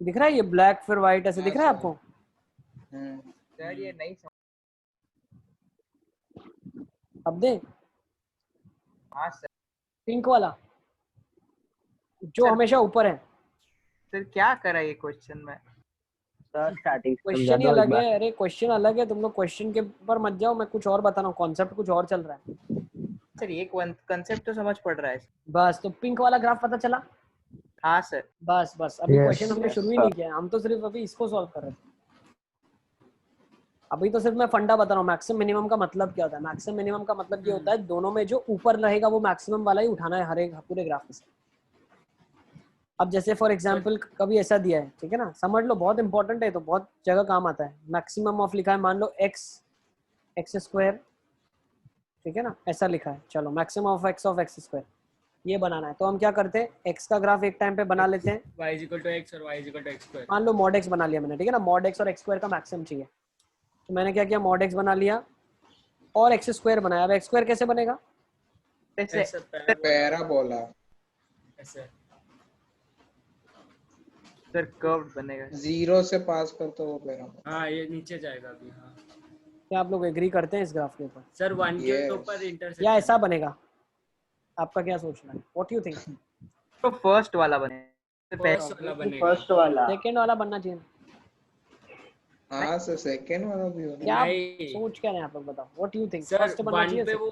दिख रहा है ये ब्लैक फिर व्हाइट ऐसे दिख रहा है आपको? सर ये नहीं समझ। अब दे हाँ सर। पिंक वाला जो हमेशा ऊपर है। सर क्या करा ये क्वेश्चन में? सर स्टार्टिंग क्वेश्चन ही अलग है। अरे क्वेश्चन अलग है, तुम लोग क्वेश्चन के ऊपर मत जाओ, मैं कुछ और बता रहा हूँ, कॉन्सेप्ट कुछ और चल रहा है। सर ये कंसेप्ट तो समझ पड़ रहा है। बस तो पिंक वाला ग्राफ पता चला? हाँ सर। बस अभी क्वेश्चन हमने शुरू ही नहीं किया, हम तो सिर्फ अभी इसको सॉल्व कर रहे थे। अभी तो सिर्फ मैं फंडा बता रहा हूँ, मैक्सिमम मिनिमम का मतलब क्या होता है। मैक्सिमम मिनिमम का मतलब ये होता है दोनों में जो ऊपर रहेगा वो मैक्सिमम वाला ही उठाना है हर एक पूरे ग्राफ में से। अब जैसे फॉर एग्जांपल कभी ऐसा दिया है, ठीक है ना, समझ लो, बहुत इंपॉर्टेंट है, तो बहुत जगह काम आता है। मैक्सिमम ऑफ लिखा है, मान लो एक्स स्क्वायर, ठीक है ना, ऐसा लिखा है। चलो मैक्सिमम ऑफ एक्स स्क्वायर ये बनाना है, तो हम क्या करते हैं, एक्स का ग्राफ एक टाइम पे बना लेते हैं, y इक्वल टू एक्स और y equal to x square. मान लो मॉड एक्स बना लिया मैंने, ठीक है ना, मॉड एक्स और एक्स स्क्वायर का मैक्सिमम चाहिए, तो मैंने क्या किया, मॉड एक्स बना लिया और एक्स स्क्वायर बनाया। अब एक्स स्क्वायर कैसे बनेगा? पैराबोला। सर कर्व बनेगा, 0 से पास करते हो पैराबोला। हाँ ये नीचे जाएगा अभी। हाँ क्या आप लोग एग्री करते हैं इस ग्राफ के ऊपर? सर 1 के ऊपर इंटरसेक्शन या ऐसा बनेगा? आपका क्या सोचना है, व्हाट यू थिंक? तो फर्स्ट वाला बनेगा, फर्स्ट वाला, सेकंड वाला बनना चाहिए। हाँ सर सेकंड वाला भी होगा। क्या सोच क्या रहे हैं आप लोग, बताओ what you think? Sir first बनना चाहिए पे वो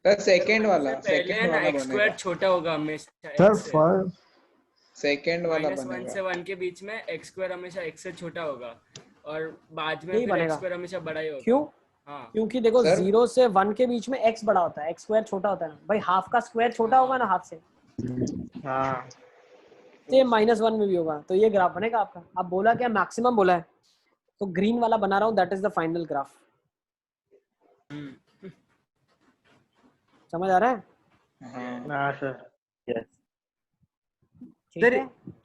सर सेकंड वाला, पहले है ना एक्स स्क्वायर छोटा होगा हमेशा सर फर्स्ट सेकंड वाला -1 बनेगा। से 1 के बीच में एक्स स्क्वायर हमेशा x से छोटा होगा और बाद में यही फिर बनेगा। एक्स स्क्वायर हमेशा बड़ा ही होगा। क्यों? हाँ क्योंकि देखो 0 से 1 के बीच में x बड़ा होता है, x स्क्वायर छोटा होता है ना भाई, हाफ का स्क्वायर छोटा होगा ना हाफ से। हाँ सेम -1 में भी होगा, तो ये ग्राफ बनेगा आपका। अब बोला क्या, मैक्सिमम बोला है, तो ग्रीन वाला बना रहा हूँ, that is the final graph. समझ आ रहा है? हाँ सर। यस सर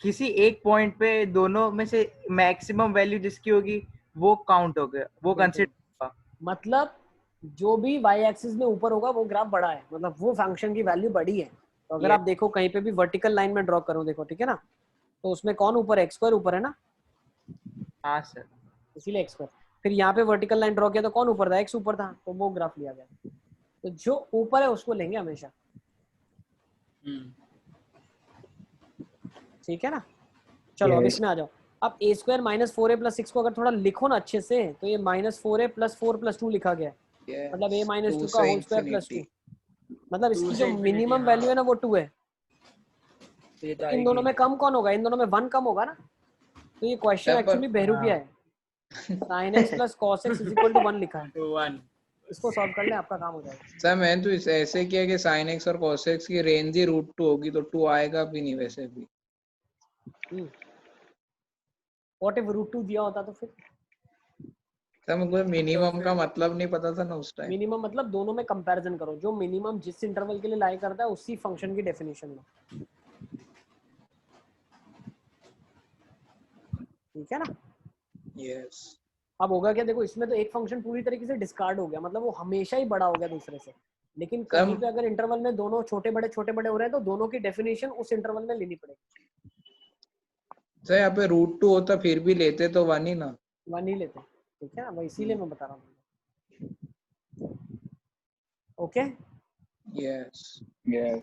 किसी एक पॉइंट पे दोनों में से मैक्सिमम वैल्यू जिसकी होगी वो काउंट होगा, वो कंसीडर होगा। मतलब जो भी वाई एक्सिस में ऊपर होगा वो ग्राफ बड़ा है, मतलब वो फंक्शन की वैल्यू बड़ी है। तो अगर आप देखो कहीं पे भी वर्टिकल लाइन में ड्रॉ करो, देखो ठीक है ना, तो उसमें कौन ऊपर है, एक्स स्क्वायर ऊपर है ना। हाँ सर, इसीलिए एक्स स्क्वायर। फिर यहाँ पे वर्टिकल लाइन ड्रॉ किया तो कौन ऊपर था, एक्स ऊपर था, तो वो ग्राफ लिया गया। तो जो ऊपर है उसको लेंगे हमेशा, ठीक है ना। चलो अब इसमें आ जाओ। अब ए स्क्वायर माइनस 4a प्लस 6 को अगर थोड़ा लिखो ना अच्छे से, तो ये माइनस 4a प्लस 4 प्लस 2 लिखा गया है, मतलब a माइनस 2 का होल स्क्वायर प्लस 2, मतलब इसकी जो मिनिमम वैल्यू है ना वो 2 है। तो इन दोनों में कम कौन होगा? इन दोनों में 1 कम होगा ना। तो ये क्वेश्चन एक्चुअली बहरूपिया है। sin x plus cos x is equal to 1 लिखा है, 1 इसको सॉल्व कर ले, आपका काम हो जाएगा। सर मैंने तो इसे ऐसे किया कि sin x और cos x की रेंज ही √2 होगी, तो 2 आएगा भी नहीं वैसे भी। व्हाट इफ √2 दिया होता तो फिर? सर मुझे मिनिमम का मतलब नहीं पता था ना उस टाइम। मिनिमम मतलब दोनों में कंपैरिजन करो, जो मिनिमम जिस इंटरवल के लिए लाई करता है उसी फंक्शन की डेफिनेशन लो, ठीक है ना। यस। अब होगा क्या, देखो इसमें तो एक फंक्शन पूरी तरीके से डिस्कार्ड हो गया, मतलब वो हमेशा ही बड़ा हो गया दूसरे से। लेकिन कहीं पे अगर इंटरवल में दोनों छोटे बड़े हो रहे हैं तो दोनों की डेफिनेशन उस इंटरवल में लेनी पड़ेगी। सर यहाँ पे √2 होता फिर भी लेते तो 1 ही ना। 1 ही लेते, ठीक है ना, वो इसीलिए मैं बता रहा हूँ। ओके यस यस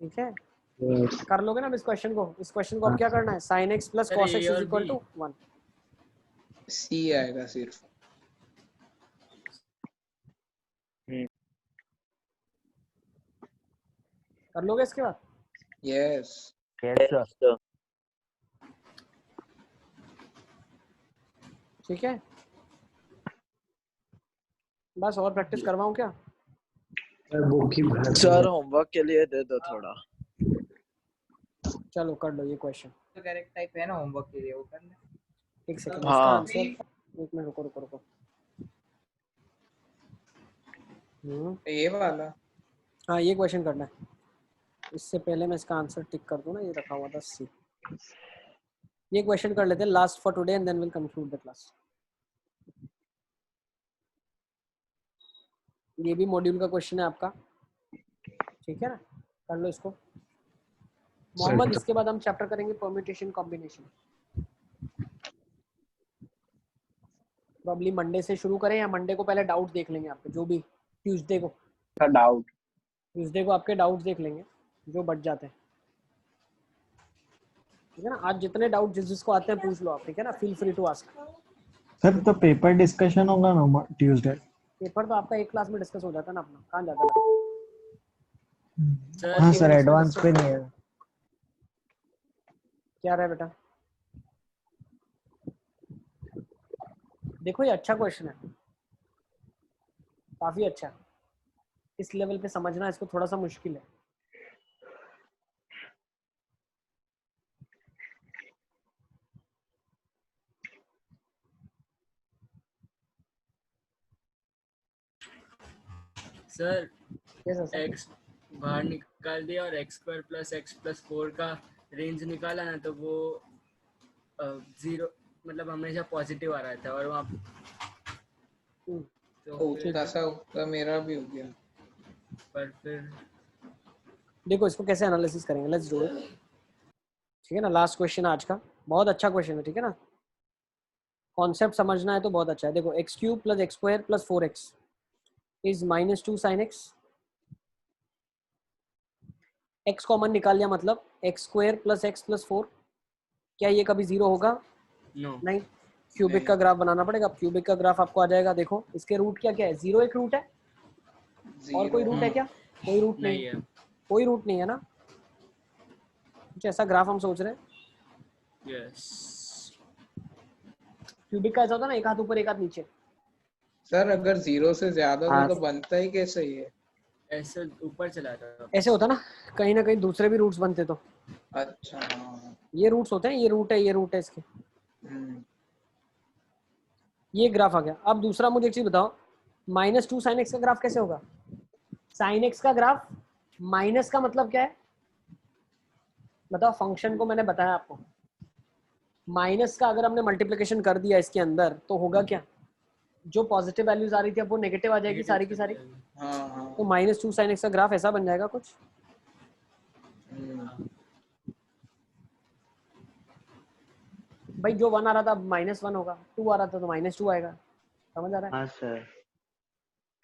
ठीक है, कर लोगे ना इस क्वेश्चन को। इस क्वेश्चन को अब क्या करना है, sin x plus cos x is equal to 1। सी आएगा सिर्फ। कर लोगे इसके बाद? यस यस ठीक है, बस और प्रैक्टिस करवाऊं क्या? सर होमवर्क के लिए दे दो थोड़ा। चलो कर लो ये क्वेश्चन। तो करेक्ट टाइप है ना होमवर्क के लिए, वो कर ले। एक सेकंड, हाँ। इसका आंसर, एक मिनट रुको। ये वाला, हाँ ये क्वेश्चन करना है। इससे पहले मैं इसका आंसर टिक कर दूं ना, ये रखा हुआ था सी। ये क्वेश्चन कर लेते हैं last for today and then will conclude the class. ये भी मॉड्यूल का क्वेश्चन है आपका, ठीक है ना, कर लो इसको। मोहम्मद, इसके बाद हम चैप्टर करेंगे परम्यूटेशन कॉम्बिनेशन। प्रॉब्ली मंडे से शुरू करें या मंडे को पहले डाउट देख लेंगे आपके, जो भी ट्यूसडे को आपके डाउट्स देख लेंगे जो बच जाते हैं, ठीक है ना। आज जितने डाउट जिसको आते हैं पूछ लो आप, ठीक है ना, feel free to ask. Sir तो पेपर डिस्कशन होगा ना ट्यूसडे? पेपर तो आपका एक क्लास में डिस्कस हो जाता है ना अपना, कहाँ जाता है? हाँ सर, एडवांस पे नहीं है। क्या रहा है बेटा? देखो ये अच्छा क्वेश्चन है, काफी अच्छा। इस लेवल पे समझना इसको थोड़ा सा मुश्किल है। सर x बाहर निकाल दिया और x² प्लस x प्लस 4 का रेंज निकाला ना, तो वो 0 मतलब हमेशा पॉजिटिव आ रहा था, और वहाँ तो सा मेरा भी हो गया। पर फिर देखो इसको कैसे एनालिसिस करेंगे, लेट्स डू इट, ठीक है ना। लास्ट क्वेश्चन आज का, बहुत अच्छा क्वेश्चन है, ठीक है ना। कॉन्सेप्ट समझना है तो बहुत अच्छा है। देखो x³ plus x² plus 4x is -2 sin x। x common निकाल लिया, मतलब x² प्लस x प्लस 4। क्या ये कभी 0 होगा? नहीं। क्यूबिक का ग्राफ बनाना पड़ेगा। क्यूबिक का ग्राफ आपको आ जाएगा। देखो इसके रूट क्या क्या है? 0 एक रूट है, और कोई रूट है क्या? कोई रूट नहीं है, कोई रूट नहीं है ना। कुछ ऐसा ग्राफ हम सोच रहे हैं। यस, क्यूबिक का ऐसा होता है ना, एक हाथ ऊपर एक हाथ नीचे। सर अगर 0 से ज्यादा तो बनता ही कैसे ये? ऐसे ऊपर चला जाता, ऐसे होता ना, कहीं ना कहीं दूसरे भी रूट्स बनते तो। अच्छा, ये रूट्स होते हैं, ये रूट है, ये रूट है इसके। ये ग्राफ आ गया। अब दूसरा मुझे एक चीज बताओ, -2 sin x का ग्राफ कैसे होगा? sin x का ग्राफ माइनस का मतलब क्या है बताओ? फंक्शन को मैंने बताया आपको, माइनस का अगर हमने मल्टीप्लिकेशन कर दिया इसके अंदर तो होगा क्या? जो पॉजिटिव वैल्यूज आ रही थी अब वो नेगेटिव आ जाएगी सारी की सारी। तो -2 sin x का ग्राफ ऐसा बन जाएगा कुछ। भाई जो 1 आ रहा था अब -1 होगा, 2 आ रहा था तो -2 आएगा। समझ आ रहा है? हाँ सर।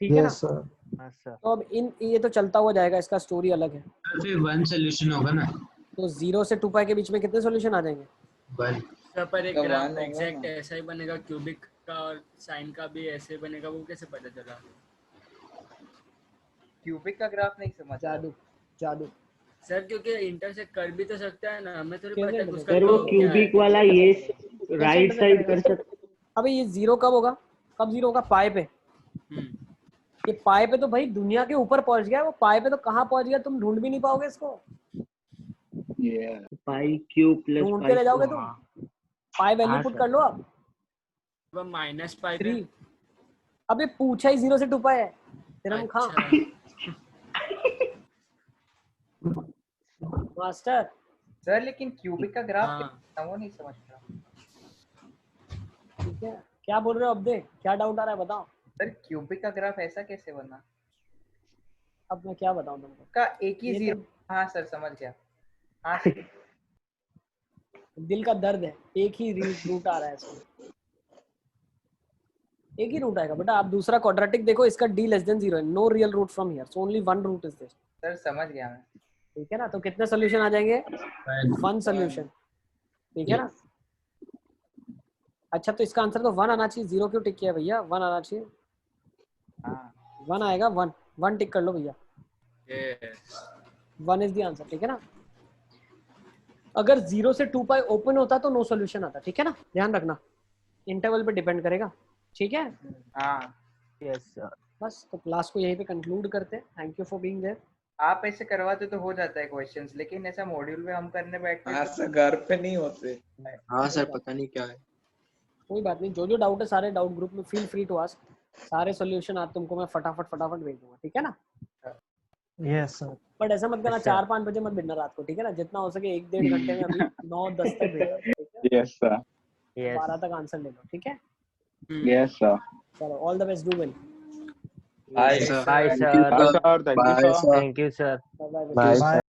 ठीक है ना? हाँ सर। तो अब ये तो चलता हुआ जाएगा, इसका स्टोरी अलग है। फिर वन सोल्यूशन होगा ना। तो 0 से 2 पाई के बीच में कितने सॉल्यूशन आ जाएंगे? वन। सर पर एक तो ग्राफ one होगा एग्जैक्ट ना। ऐसा ही बनेगा, क्यूबिक का और साइन का भी ऐसे बनेगा, वो कैसे पता चला? क्यूबिक का ग्राफ नहीं समझ रहा। जादू जादू सर क्योंकि इंटरसेक्ट कर भी तो सकता है ना, हमें थोड़ी कैसे पता है कि intersect उसका सर वो कर्व क्या है। क्यूबिक वाला ये कैसे राइट intersect साइड करेगा? कर सकते। अबे ये 0 कब होगा? कब 0 होगा? पाई पे। ये पाई पे तो भाई दुनिया के ऊपर पहुंच गया है, वो पाई पे तो कहाँ पहुंच गया, तुम ढूंढ भी नहीं पाओगे इसको। पाई क्यूब प्लस ढूंढ के पाई ले जाओगे क्यूब। तुम। हाँ पाई वैल्यू हाँ पुट सर। कर लो आप। अब माइनस पाई 3। अबे पूछा ही 0 से 2 पाई है तिरम खां। मास्टर सर लेकिन क्यूबिक का ग्राफ हाँ। वो नहीं समझ रहा। ठीक है, क्या बोल रहे हो? अब दे, क्या डाउट आ रहा है बताओ। सर क्यूबिक का ग्राफ ऐसा कैसे बना? अब मैं क्या बताऊं तुमको? का एक ही ये जीरो। हाँ सर समझ गया। हाँ सर। दिल का दर्द है, एक ही रूट आ रहा है इसमें, एक ही रूट आएगा बेटा। आप दूसरा क्वाड्रेटिक देखो, इसका d लेस देन 0 है, no real root from here, so only one root is this. Sir समझ गया मैं। ठीक है ना? तो कितने सोल्यूशन आ जाएंगे? One solution. ठीक है ना? अच्छा तो इसका आंसर तो 1 आना चाहिए, 0 क्यों टिक किया भैया? 1 आना चाहिए। हाँ 1 आएगा, 1 टिक कर लो भैया। 1 इज द आंसर। ठीक है ना? अगर 0 से 2 पाई ओपन होता तो नो सॉल्यूशन आता। ठीक है ना? ध्यान रखना, इंटरवल पे डिपेंड करेगा। ठीक है? हाँ यस सर। बस तो क्लास को यहीं पे कंक्लूड करते हैं। Thank you for being there. आप ऐसे करवाते तो हो जाता है क्वेश्चंस, लेकिन ऐसा मॉड्यूल में हम करने बैठते हाँ सर घर पे नहीं होते। हाँ सर पता नहीं क्या है। कोई बात नहीं, जो जो डाउट है सारे डाउट ग्रुप में फील फ्री टू आस्क। सारे सॉल्यूशन आज तुमको मैं फटाफट भेज दूंगा। ठीक है ना? Yes sir. बट ऐसा मत करना, अच्छा। 4-5 बजे मत भेजना रात को। ठीक है ना? जितना हो सके 1-1.5 घंटे में अभी 9-10 तक भेजना। ठीक है? Yes sir. 12 तक आंसर ले लो। ठीक है? Yes sir. चलो, all the best, do well. Bye sir. Bye sir. Thank you Bye, sir. sir. Thank you sir. Bye bye. Bye sir.